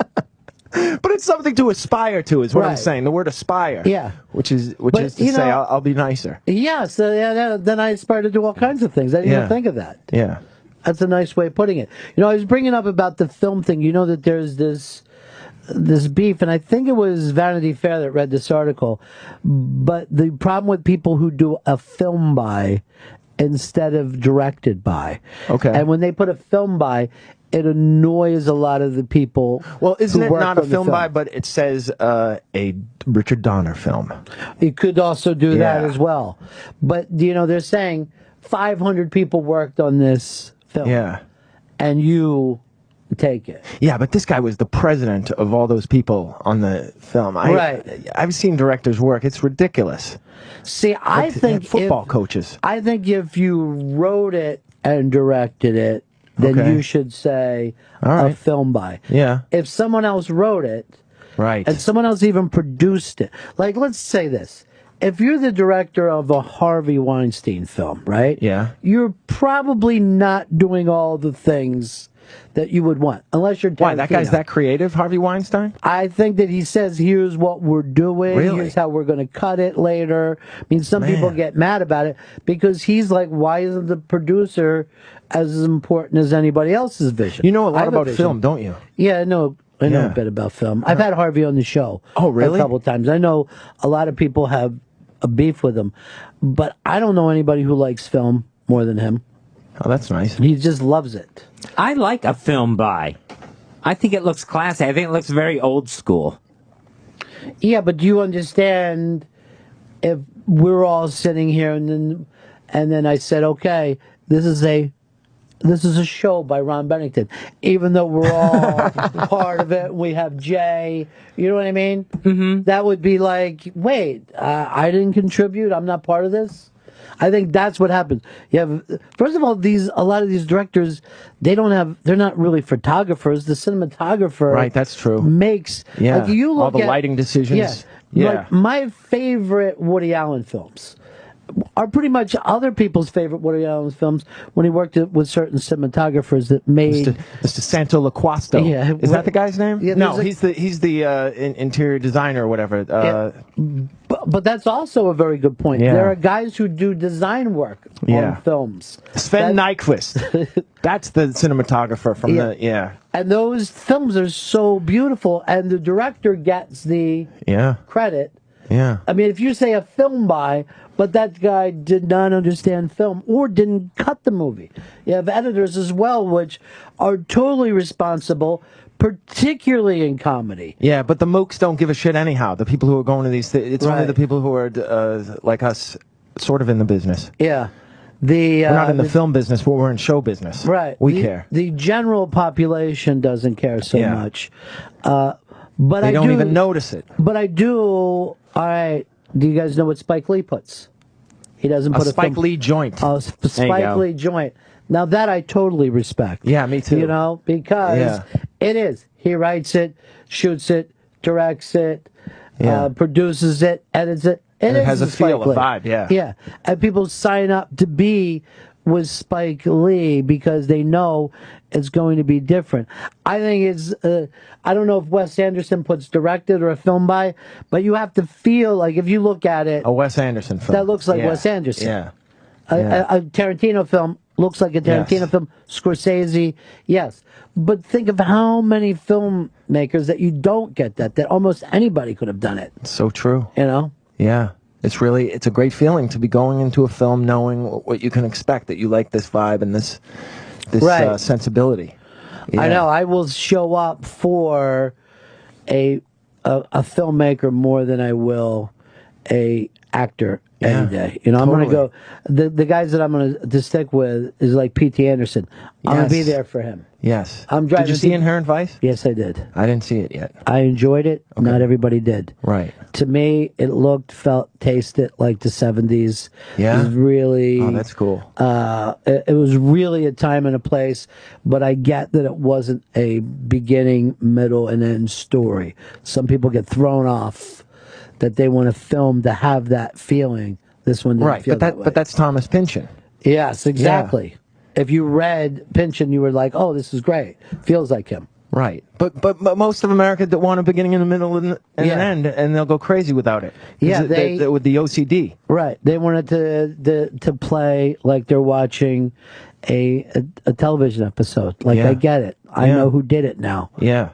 But it's something to aspire to, is what I'm saying. The word aspire. Yeah. Which is to say, I'll be nicer. Yeah, so then I aspire to do all kinds of things. I didn't even think of that. Yeah. That's a nice way of putting it. I was bringing up about the film thing. You know that there's this beef, and I think it was Vanity Fair that read this article, but the problem with people who do a film by instead of directed by. Okay. And when they put a film by, it annoys a lot of the people. Well, isn't who it work not a on the film by, but it says a Richard Donner film? It could also do that as well. But, they're saying 500 people worked on this film. Yeah. And you take it. Yeah, but this guy was the president of all those people on the film. I've seen directors work. It's ridiculous. See, I think football coaches. I think if you wrote it and directed it, then you should say a film by. Yeah. If someone else wrote it, and someone else even produced it, like let's say this. If you're the director of a Harvey Weinstein film, right? Yeah. You're probably not doing all the things that you would want, unless you're Tarantino. Why, that guy's that creative, Harvey Weinstein? I think that he says, here's what we're doing, here's how we're going to cut it later. I mean, some people get mad about it because he's like, why isn't the producer as important as anybody else's vision? You know a lot I have about vision. film, don't you? Yeah, I know a bit about film. I've had Harvey on the show. Oh, really? A couple of times. I know a lot of people have a beef with him, but I don't know anybody who likes film more than him. Oh, that's nice. He just loves it. I like a film by. I think it looks classy. I think it looks very old school. Yeah, but do you understand if we're all sitting here and then I said, okay, this is a show by Ron Bennington, even though we're all part of it. We have Jay, you know what I mean? Mm-hmm. That would be like, wait, I didn't contribute. I'm not part of this. I think that's what happens. You have, first of all, a lot of these directors, they're not really photographers. The cinematographer, Right, that's true. makes like you look all the at, lighting decisions. Yeah. Like my favorite Woody Allen films are pretty much other people's favorite Woody Allen films when he worked with certain cinematographers that made Mr. Santo Loquasto. Yeah, Is that the guy's name? Yeah, no, there's he's the interior designer or whatever. But that's also a very good point. Yeah. There are guys who do design work on films. Sven Nykvist. That's the cinematographer from And those films are so beautiful, and the director gets the credit. Yeah. I mean, if you say a film by, but that guy did not understand film or didn't cut the movie. You have editors as well, which are totally responsible, particularly in comedy. Yeah, but the mooks don't give a shit anyhow. The people who are going to these, it's only the people who are like us, sort of in the business. Yeah. We're not in the film business, but we're in show business. Right. We care. The general population doesn't care so much. But they I don't do, even notice it. But I do. All right. Do you guys know what Spike Lee puts? He doesn't put a Spike Lee joint. A Spike Lee joint. Now that I totally respect. Yeah, me too. You know, because it is. He writes it, shoots it, directs it, produces it, edits it. And it is has a feel, Spike Lee. a vibe, yeah. Yeah, and people sign up to be with Spike Lee because they know it's going to be different. I think it's, I don't know if Wes Anderson puts directed or a film by, but you have to feel like if you look at it. A Wes Anderson film. That looks like Wes Anderson. Yeah. A Tarantino film looks like a Tarantino film. Scorsese, yes. But think of how many filmmakers that you don't get that almost anybody could have done it. So true. You know? Yeah. It's a great feeling to be going into a film knowing what you can expect, that you like this vibe and this sensibility. Yeah. I know. I will show up for a filmmaker more than I will a actor any day. You know, I'm going to go. The guys that I'm going to stick with is like P.T. Anderson. I'm going to be there for him. Yes. I'm driving. Did you see Inherent Vice? Yes, I did. I didn't see it yet. I enjoyed it. Okay. Not everybody did. Right. To me, it looked, felt, tasted like the 70s. Yeah. It was really. Oh, that's cool. It was really a time and a place, but I get that it wasn't a beginning, middle, and end story. Some people get thrown off that they want to film to have that feeling. This one didn't feel that way. But that's Thomas Pynchon. Yes, exactly. Yeah. If you read Pynchon, you were like, "Oh, this is great. Feels like him." Right. But most of America want a beginning and a middle and an end, and they'll go crazy without it. Yeah, they with the OCD. Right. They wanted to play like they're watching a television episode. Like I get it. I know who did it now. Yeah.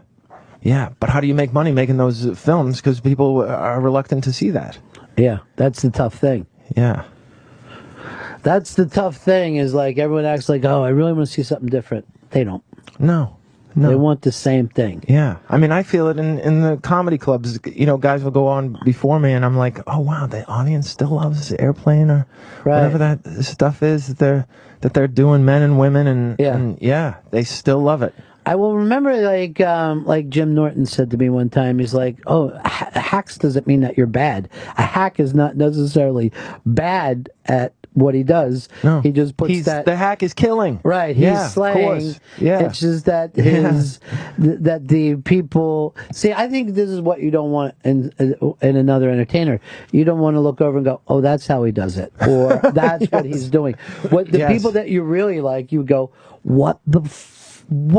Yeah. But how do you make money making those films? Because people are reluctant to see that. Yeah, that's the tough thing. Yeah. That's the tough thing is like everyone acts like, oh, I really want to see something different. They don't. No. They want the same thing. Yeah. I mean, I feel it in the comedy clubs. You know, guys will go on before me and I'm like, oh, wow, the audience still loves Airplane or whatever that stuff is that they're doing, men and women. And they still love it. I will remember like Jim Norton said to me one time, he's like, oh, hacks doesn't mean that you're bad. A hack is not necessarily bad at what he does. No. He just puts the hack is killing. Right. He's slaying. Of course. Yeah. It's just that that the people see, I think this is what you don't want in another entertainer. You don't want to look over and go, oh, that's how he does it. Or that's what he's doing. What the people that you really like, you go, what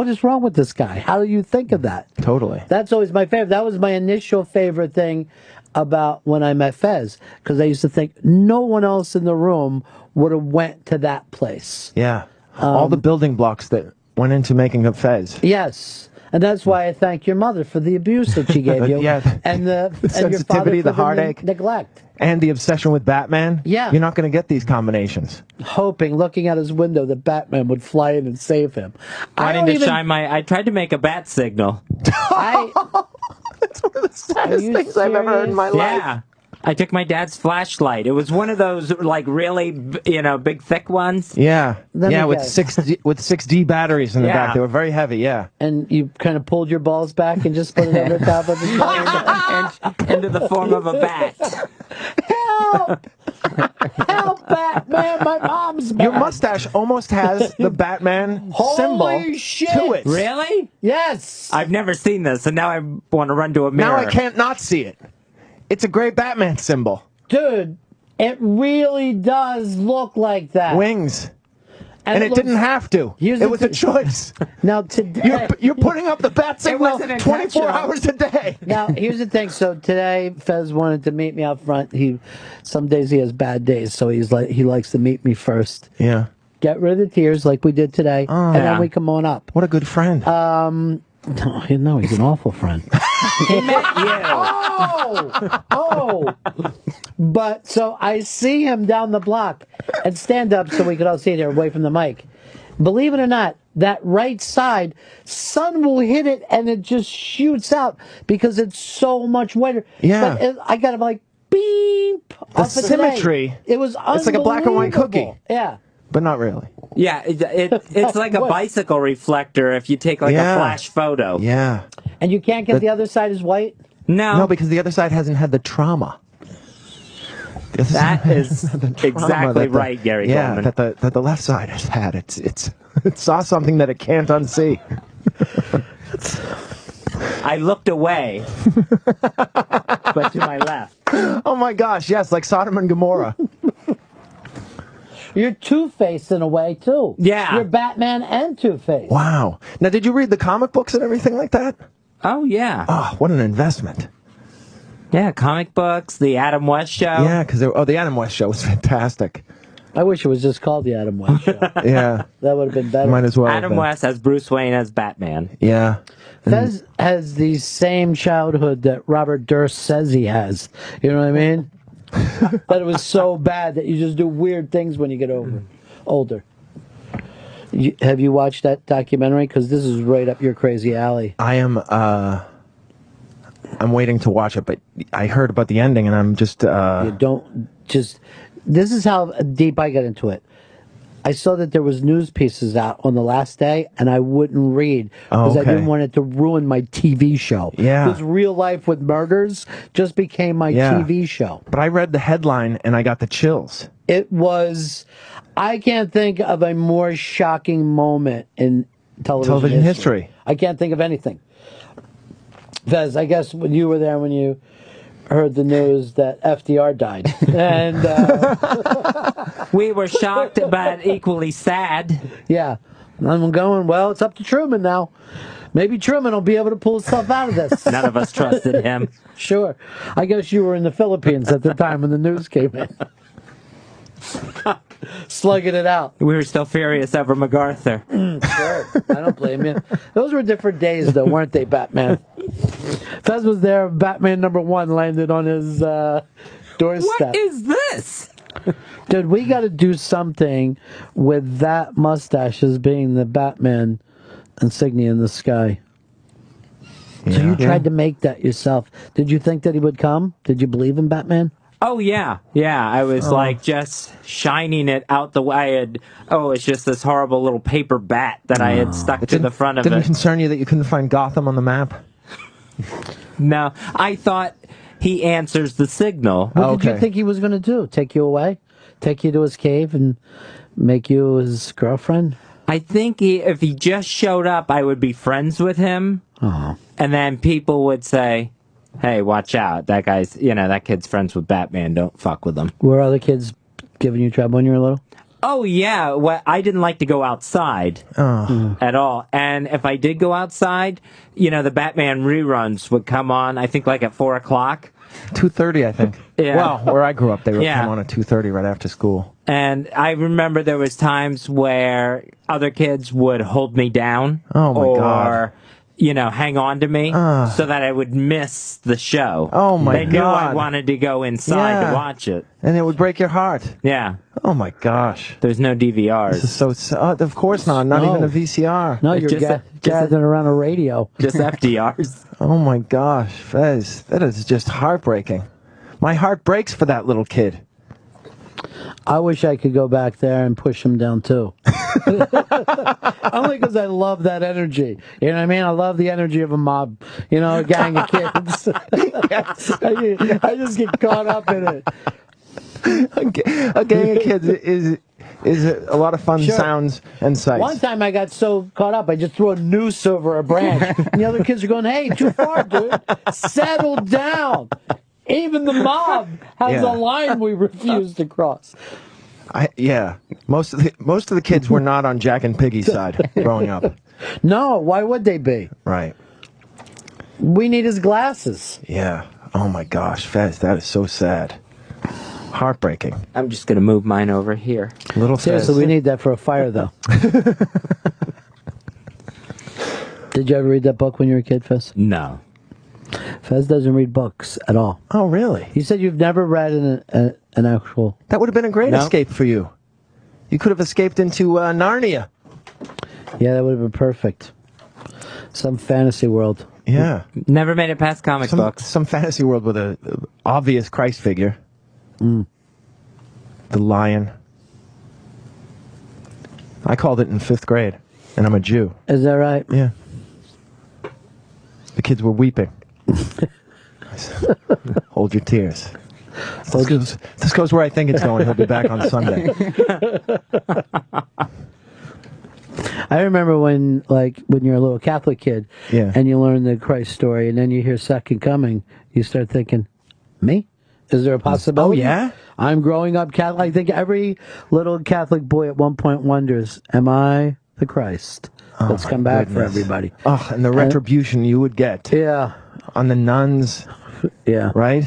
is wrong with this guy? How do you think of that? Totally. That's always my favorite. That was my initial favorite thing about when I met Fez, because I used to think no one else in the room would have went to that place. Yeah. All the building blocks that went into making up Fez. Yes. And that's why I thank your mother for the abuse that she gave you. Yeah. And The and your father sensitivity, for the heartache. neglect. And the obsession with Batman? Yeah. You're not going to get these combinations. Hoping, looking out his window, that Batman would fly in and save him. Wanting to shine my... I tried to make a bat signal. That's one of the saddest things I've ever heard in my life. Yeah. I took my dad's flashlight. It was one of those, like, really, big, thick ones. Yeah. Let Yeah, me with guess. 6D batteries in the Yeah. back. They were very heavy, yeah. And you kind of pulled your balls back and just put it over top of his head. Into the form of a bat. Help! Help, Batman! My mom's back. Your mustache almost has the Batman symbol Holy shit! to it. Really? Yes! I've never seen this, and now I want to run to a mirror. Now I can't not see it. It's a great Batman symbol. Dude, it really does look like that. Wings. And it looks- didn't have to. Here's It the was a thi- choice. Now, today... You're putting up the bat signal wasn't 24 intentional. hours a day. Now, here's the thing. So today, Fez wanted to meet me out front. Some days he has bad days, so he likes to meet me first. Yeah. Get rid of the tears like we did today, and Yeah. then we come on up. What a good friend. No, he's an awful friend. He met you. Oh! But, so I see him down the block, and stand up so we could all see it here, away from the mic. Believe it or not, that right side, sun will hit it, and it just shoots out, because it's so much whiter. Yeah. But I got him like, beep! The off of today. symmetry. It was It's like a black and white cookie. unbelievable. Yeah. But not really. Yeah, it's like a What? bicycle reflector if you take like Yeah. a flash photo. Yeah. And you can't get the other side as white? No, because the other side hasn't had the trauma. The other That side is hasn't had the trauma exactly that the- right, Gary Yeah, Gulman. that the left side has had. It saw something that it can't unsee. I looked away, but to my left. Oh my gosh, yes, like Sodom and Gomorrah. You're Two-Face in a way, too. Yeah. You're Batman and Two-Face. Wow. Now, did you read the comic books and everything like that? Oh, yeah. Oh, what an investment. Yeah, comic books, the Adam West Show. Yeah, because the Adam West show was fantastic. I wish it was just called the Adam West Show. Yeah. That would have been better. Might as well. have Adam been. West as Bruce Wayne as Batman. Yeah. Fez has the same childhood that Robert Durst says he has. You know what I mean? That it was so bad that you just do weird things when you get older. Have you watched that documentary? Because this is right up your crazy alley. I am. I'm waiting to watch it, but I heard about the ending, and I'm just. You don't just. This is how deep I got into it. I saw that there was news pieces out on the last day, and I wouldn't read because I didn't want it to ruin my TV show. Yeah. This Real Life with Murders just became my TV show. But I read the headline, and I got the chills. It was. I can't think of a more shocking moment in television history. I can't think of anything. Fez, I guess when you were there when you heard the news that FDR died. And we were shocked but equally sad. Yeah. I'm going, well, it's up to Truman now. Maybe Truman will be able to pull himself out of this. None of us trusted him. Sure. I guess you were in the Philippines at the time when the news came in. Slugging it out. We were still furious over MacArthur. Sure. I don't blame you. Those were different days, though, weren't they, Batman? Fez was there. Batman #1 landed on his doorstep. What is this? Dude, we got to do something with that mustache as being the Batman insignia in the sky. So you tried to make that yourself. Did you think that he would come? Did you believe in Batman? Oh, yeah. Yeah, I was like just shining it out the way. It's just this horrible little paper bat that I had stuck to the front of Didn't it. it concern you that you couldn't find Gotham on the map? No, I thought he answers the signal. What did you think he was going to do? Take you away? Take you to his cave and make you his girlfriend? I think if he just showed up, I would be friends with him. Oh. And then people would say, hey, watch out. That guy's, that kid's friends with Batman. Don't fuck with him. Were other kids giving you trouble when you were little? Oh, yeah. Well, I didn't like to go outside at all. And if I did go outside, the Batman reruns would come on, I think like at 4 o'clock. 2:30, I think. Yeah. Well, where I grew up, they would Yeah. come on at 2:30 right after school. And I remember there was times where other kids would hold me down. Oh, my or God. hang on to me so that I would miss the show. Oh, my They knew I God. wanted to go inside Yeah. to watch it. And it would break your heart. Yeah. Oh, my gosh. There's no DVRs. This is so sad. Of course not. Not No. even a VCR. No, you're gathering around a radio. Just FDRs. Oh, my gosh, Fez. That is just heartbreaking. My heart breaks for that little kid. I wish I could go back there and push him down too. Only because I love that energy. You know what I mean? I love the energy of a mob. A gang of kids. I just get caught up in it. A gang of kids is a lot of fun sounds and sights. One time I got so caught up, I just threw a noose over a branch. And the other kids are going, "Hey, too far, dude. Settle down." Even the mob has a line we refuse to cross. Most of the kids were not on Jack and Piggy's side growing up. No, why would they be? Right. We need his glasses. Yeah. Oh my gosh, Fez, that is so sad. Heartbreaking. I'm just going to move mine over here. Little Seriously, Fez. we need that for a fire, though. Did you ever read that book when you were a kid, Fez? No. Fez doesn't read books at all. Oh, really? You said you've never read an actual... That would have been a great escape for you. You could have escaped into Narnia. Yeah, that would have been perfect. Some fantasy world. Yeah. Never made it past comic books. Some fantasy world with a obvious Christ figure. Mm. The lion. I called it in 5th grade, and I'm a Jew. Is that right? Yeah. The kids were weeping. I said, hold your tears. This goes where I think it's going. He'll be back on Sunday. I remember when you're a little Catholic kid, and you learn the Christ story, and then you hear Second Coming, you start thinking, me? Is there a possibility? Oh, yeah? I'm growing up Catholic. I think every little Catholic boy at one point wonders, am I the Christ? Let's come back for everybody. Oh, and the retribution you would get. Yeah. On the nuns. Yeah. Right?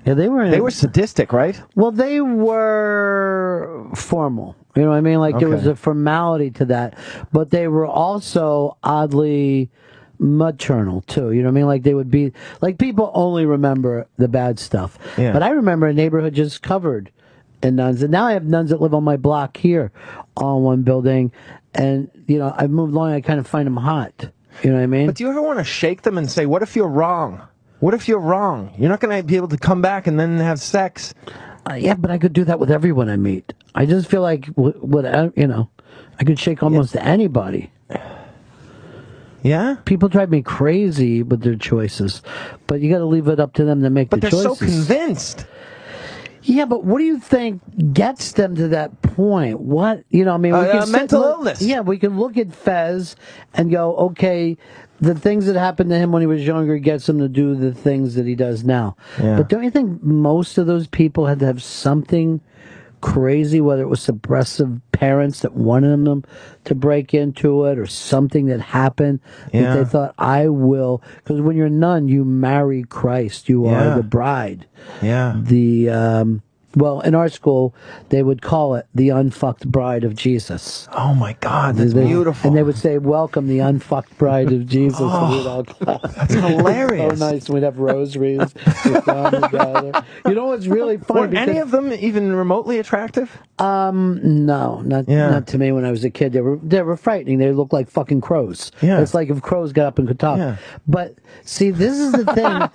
Yeah, they were sadistic, right? Well, they were formal. You know what I mean? Like there was a formality to that, but they were also oddly maternal too. You know what I mean? Like they would be like people only remember the bad stuff. Yeah. But I remember a neighborhood just covered in nuns, and now I have nuns that live on my block here, all in one building. And I've moved along. I kind of find them hot. You know what I mean? But do you ever want to shake them and say, "What if you're wrong? What if you're wrong? You're not going to be able to come back and then have sex." Yeah, but I could do that with everyone I meet. I just feel like I could shake almost anybody. Yeah? People drive me crazy with their choices, but you got to leave it up to them to make the choices. But they're so convinced. Yeah, but what do you think gets them to that point? What, we can mental illness. Yeah, we can look at Fez and go, okay, the things that happened to him when he was younger gets him to do the things that he does now. Yeah. But don't you think most of those people had to have something crazy, whether it was suppressive parents that wanted them to break into it or something that happened that they thought, I will, because when you're a nun, you marry Christ. You are the bride. Yeah. Well, in our school, they would call it the unfucked bride of Jesus. Oh my God, that's beautiful. And they would say, welcome the unfucked bride of Jesus. Oh, and we'd all clap. That's hilarious. So nice. We'd have rosaries. We'd come together. You know what's really funny? Were any of them even remotely attractive? No, not to me when I was a kid. They were frightening. They looked like fucking crows. Yeah. It's like if crows got up and could talk. Yeah. But see, this is the thing.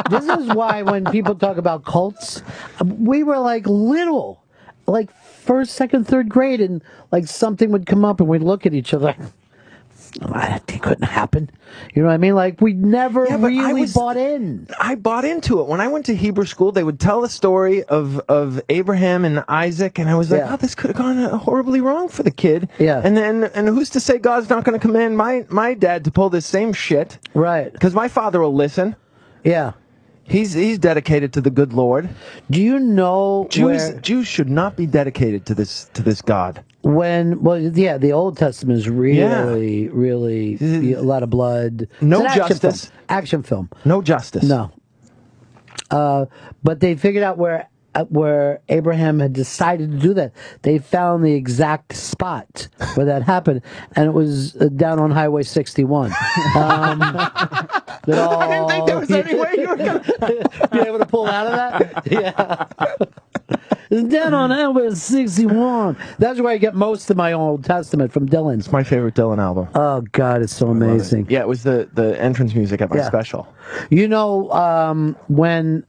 This is why when people talk about cults, we were like little, like first, second, third grade, and like something would come up and we'd look at each other. That couldn't happen. You know what I mean? Like we never really bought in. I bought into it. When I went to Hebrew school, they would tell the story of Abraham and Isaac, and I was like, oh, this could have gone horribly wrong for the kid. Yeah. And who's to say God's not going to command my dad to pull this same shit? Right. Because my father will listen. Yeah. He's dedicated to the good Lord. Do you know Jews should not be dedicated to this God? The Old Testament is really, really a lot of blood. No It's an justice. Action film. No justice. No. But they figured out where where Abraham had decided to do that. They found the exact spot where that happened, and it was down on Highway 61. I didn't think there was any way you were going to be able to pull out of that. Yeah. It's down on Highway 61. That's where I get most of my Old Testament from Dylan. It's my favorite Dylan album. Oh, God, it's so amazing. Yeah, it was the entrance music at my special. You know, when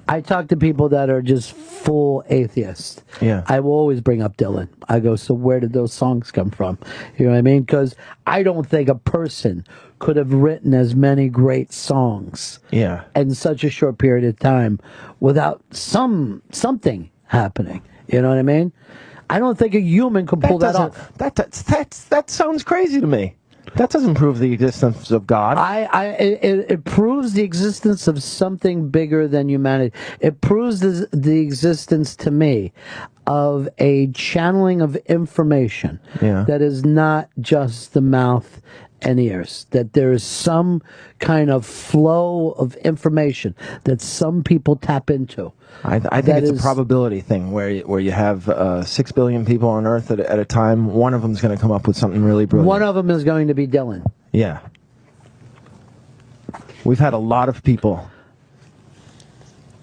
I talk to people that are just full atheists, I will always bring up Dylan. I go, so where did those songs come from? You know what I mean? Because I don't think a person could have written as many great songs in such a short period of time without something happening. You know what I mean? I don't think a human could pull that off. That sounds crazy to me. That doesn't prove the existence of God. It proves the existence of something bigger than humanity. It proves the existence to me of a channeling of information that is not just the mouth and ears, that there is some kind of flow of information that some people tap into. I think it's a probability thing where you have 6 billion people on Earth at a time. One of them is going to come up with something really brilliant. One of them is going to be Dylan. Yeah. We've had a lot of people.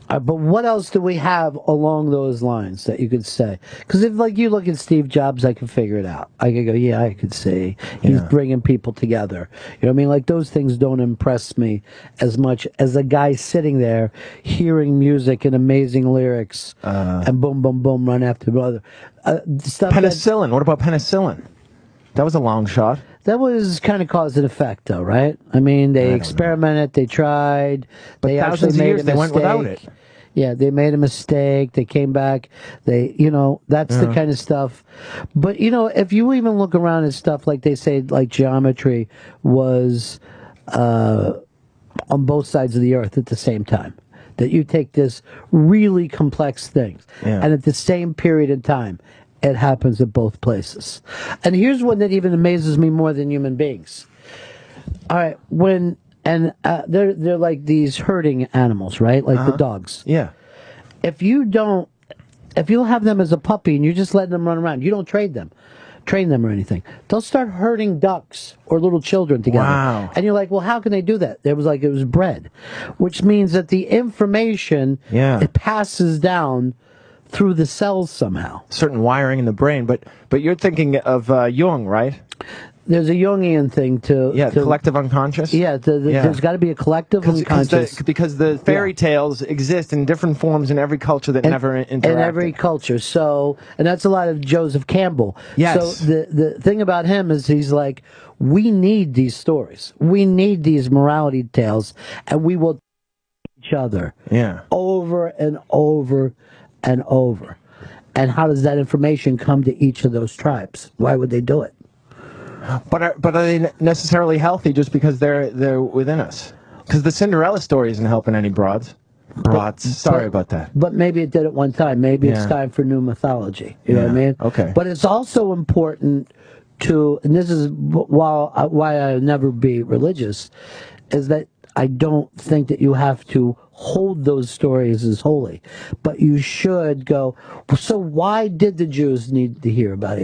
But what else do we have along those lines that you could say? Because if, like, you look at Steve Jobs, I can figure it out. I could go, yeah, I could see he's bringing people together. You know what I mean? Like, those things don't impress me as much as a guy sitting there hearing music and amazing lyrics and boom, boom, boom, run after brother. Penicillin. What about penicillin? That was a long shot. That was kind of cause and effect, though, right? I mean, they experimented, they tried, but they actually thousands of made years a they mistake. went without it. Yeah, they made a mistake. They came back. That's the kind of stuff. But, if you even look around at stuff like they say, like geometry was on both sides of the earth at the same time. That you take this really complex thing, and at the same period of time, it happens at both places. And here's one that even amazes me more than human beings. All right, they're like these herding animals, right? Like the dogs. Yeah. If you have them as a puppy and you're just letting them run around, you don't train them or anything, they'll start herding ducks or little children together. Wow. And you're like, well, how can they do that? It was bred, which means that the information it passes down through the cells somehow. Certain wiring in the brain, but you're thinking of Jung, right? There's a Jungian thing to collective unconscious. Yeah, there's got to be a collective unconscious because the fairy tales exist in different forms in every culture that never interacted. In every culture, and that's a lot of Joseph Campbell. Yes. So the thing about him is he's like, we need these stories, we need these morality tales, and we will each other over and over and over. And how does that information come to each of those tribes? Why would they do it? But are they necessarily healthy just because they're within us? Because the Cinderella story isn't helping any broads. Sorry about that. But maybe it did at one time. Maybe it's time for new mythology. You know what I mean? Okay. But it's also important to, and this is why I never be religious, is that I don't think that you have to hold those stories as holy, but you should go, so why did the Jews need to hear about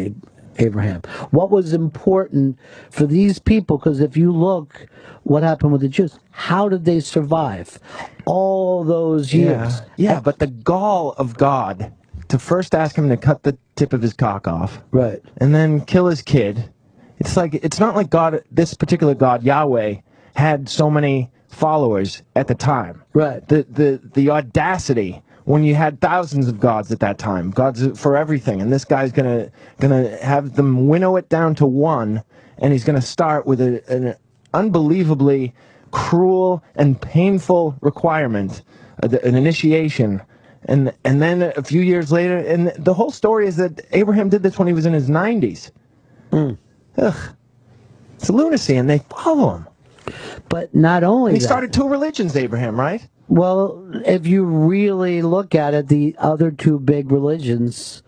Abraham? What was important for these people? Because if you look what happened with the Jews, how did they survive all those years? Yeah, but the gall of God to first ask him to cut the tip of his cock off, right, and then kill his kid. It's not like God, this particular God, Yahweh, had so many followers at the time. Right. The audacity when you had thousands of gods at that time, gods for everything, and this guy's gonna have them winnow it down to one, and he's gonna start with an unbelievably cruel and painful requirement, an initiation, and then a few years later, and the whole story is that Abraham did this when he was in his 90s. Ugh, it's lunacy, and they follow him. But not only he started 2 religions, Abraham, right? Well, if you really look at it, the other 2 big religions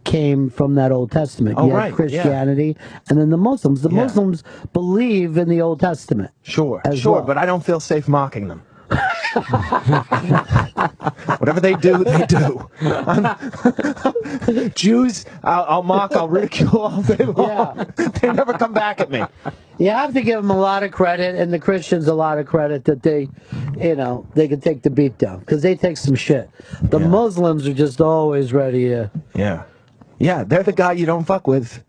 came from that Old Testament. Oh, you had right, Christianity and then the Muslims. The Muslims believe in the Old Testament. Sure, well. but I don't feel safe mocking them. Whatever they do, they do. Jews, I'll mock, I'll ridicule all day long. They never come back at me. You have to give them a lot of credit, and the Christians a lot of credit that they, they can take the beat down because they take some shit. The Muslims are just always ready to. Yeah, they're the guy you don't fuck with.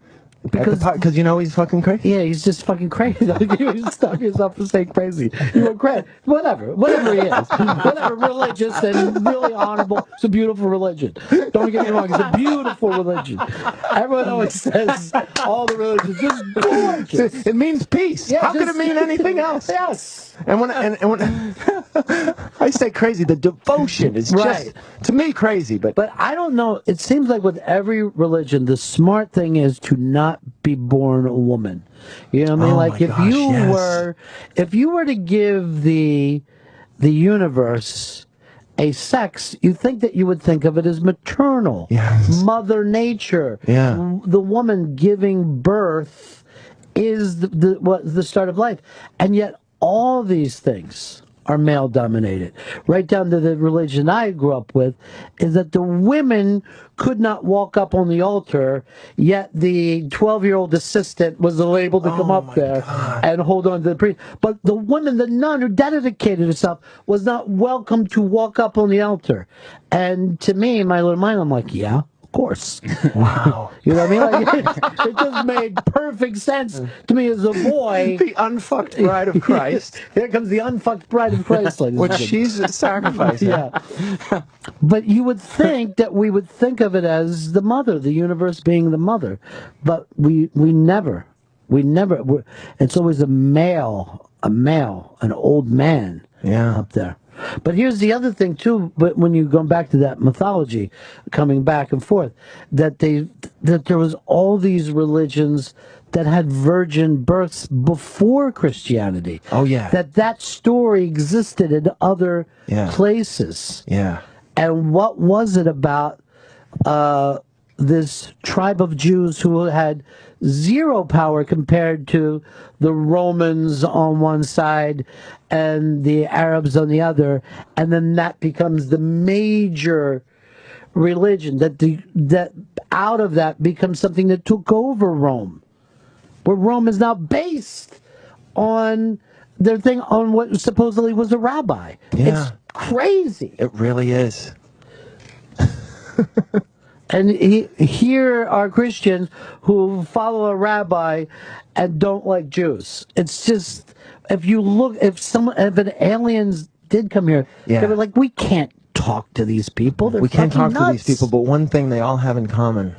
Because you know he's fucking crazy. Yeah, he's just fucking crazy. You stop yourself from saying crazy. You were crazy. Whatever he is. Whatever, religious and really honorable. It's a beautiful religion. Don't get me wrong, it's a beautiful religion. Everyone always says all the religions just gorgeous. It means peace. Yeah, How could it mean anything else? Yes. And when I say crazy, the devotion is just, to me, crazy. But I don't know. It seems like with every religion, the smart thing is to not be born a woman. You know what I mean? Like if you were to give the universe a sex, you think that you would think of it as maternal. Mother Nature. The woman giving birth is the start of life. And yet all these things are male dominated. Right down to the religion I grew up with is that the women could not walk up on the altar, yet the 12-year-old assistant was able to come up there and hold on to the priest. But the woman, the nun who dedicated herself, was not welcome to walk up on the altar. And to me, in my little mind, I'm like, yeah, of course. Wow. You know what I mean? Like, it just made perfect sense to me as a boy. The unfucked bride of Christ. Here comes the unfucked bride of Christ. Which she's sacrificing. Yeah. But you would think that we would think of it as the mother, the universe being the mother. But we never. It's always a male, an old man up there. But here's the other thing too. But when you go back to that mythology, coming back and forth, that there was all these religions that had virgin births before Christianity. Oh yeah. That story existed in other places. Yeah. And what was it about this tribe of Jews who had zero power compared to the Romans on one side and the Arabs on the other, and then that becomes the major religion, that out of that becomes something that took over Rome, where Rome is now based on their thing, on what supposedly was a rabbi. It's crazy. It really is. And here are Christians who follow a rabbi and don't like Jews. It's just, if an aliens did come here, they were like, we can't talk to these people. They're we can't talk nuts. to these people, but one thing they all have in common,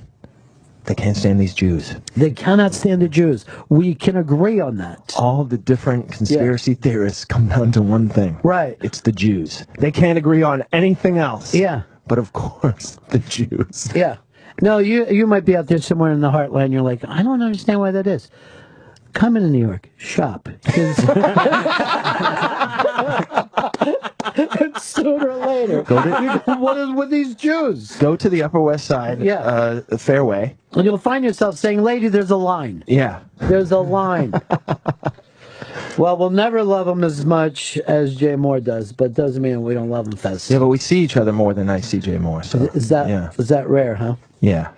they can't stand these Jews. They cannot stand the Jews. We can agree on that. All the different conspiracy theorists come down to one thing. Right. It's the Jews. They can't agree on anything else. Yeah. But of course, the Jews. Yeah. No, you might be out there somewhere in the heartland. You're like, I don't understand why that is. Come into New York, shop. And sooner or later, what is with these Jews? Go to the Upper West Side Fairway. And you'll find yourself saying, lady, there's a line. Yeah. There's a line. Well, we'll never love him as much as Jay Mohr does, but doesn't mean we don't love him, Fez. Yeah, but we see each other more than I see Jay Mohr. So is that rare, huh? Yeah.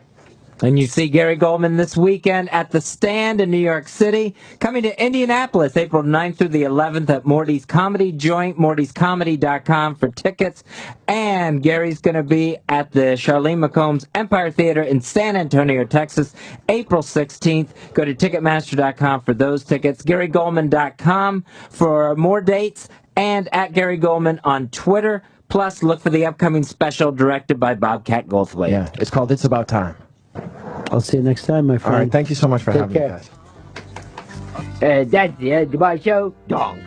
And you see Gary Gulman this weekend at the Stand in New York City. Coming to Indianapolis, April 9th through the 11th at Morty's Comedy Joint, mortyscomedy.com for tickets. And Gary's going to be at the Charlene McCombs Empire Theater in San Antonio, Texas, April 16th. Go to Ticketmaster.com for those tickets. GaryGoldman.com for more dates. And at Gary Gulman on Twitter. Plus, look for the upcoming special directed by Bobcat Goldthwait. Yeah, it's called It's About Time. I'll see you next time, my friend. All right, thank you so much for having me, guys. That's the end of my show. Dong.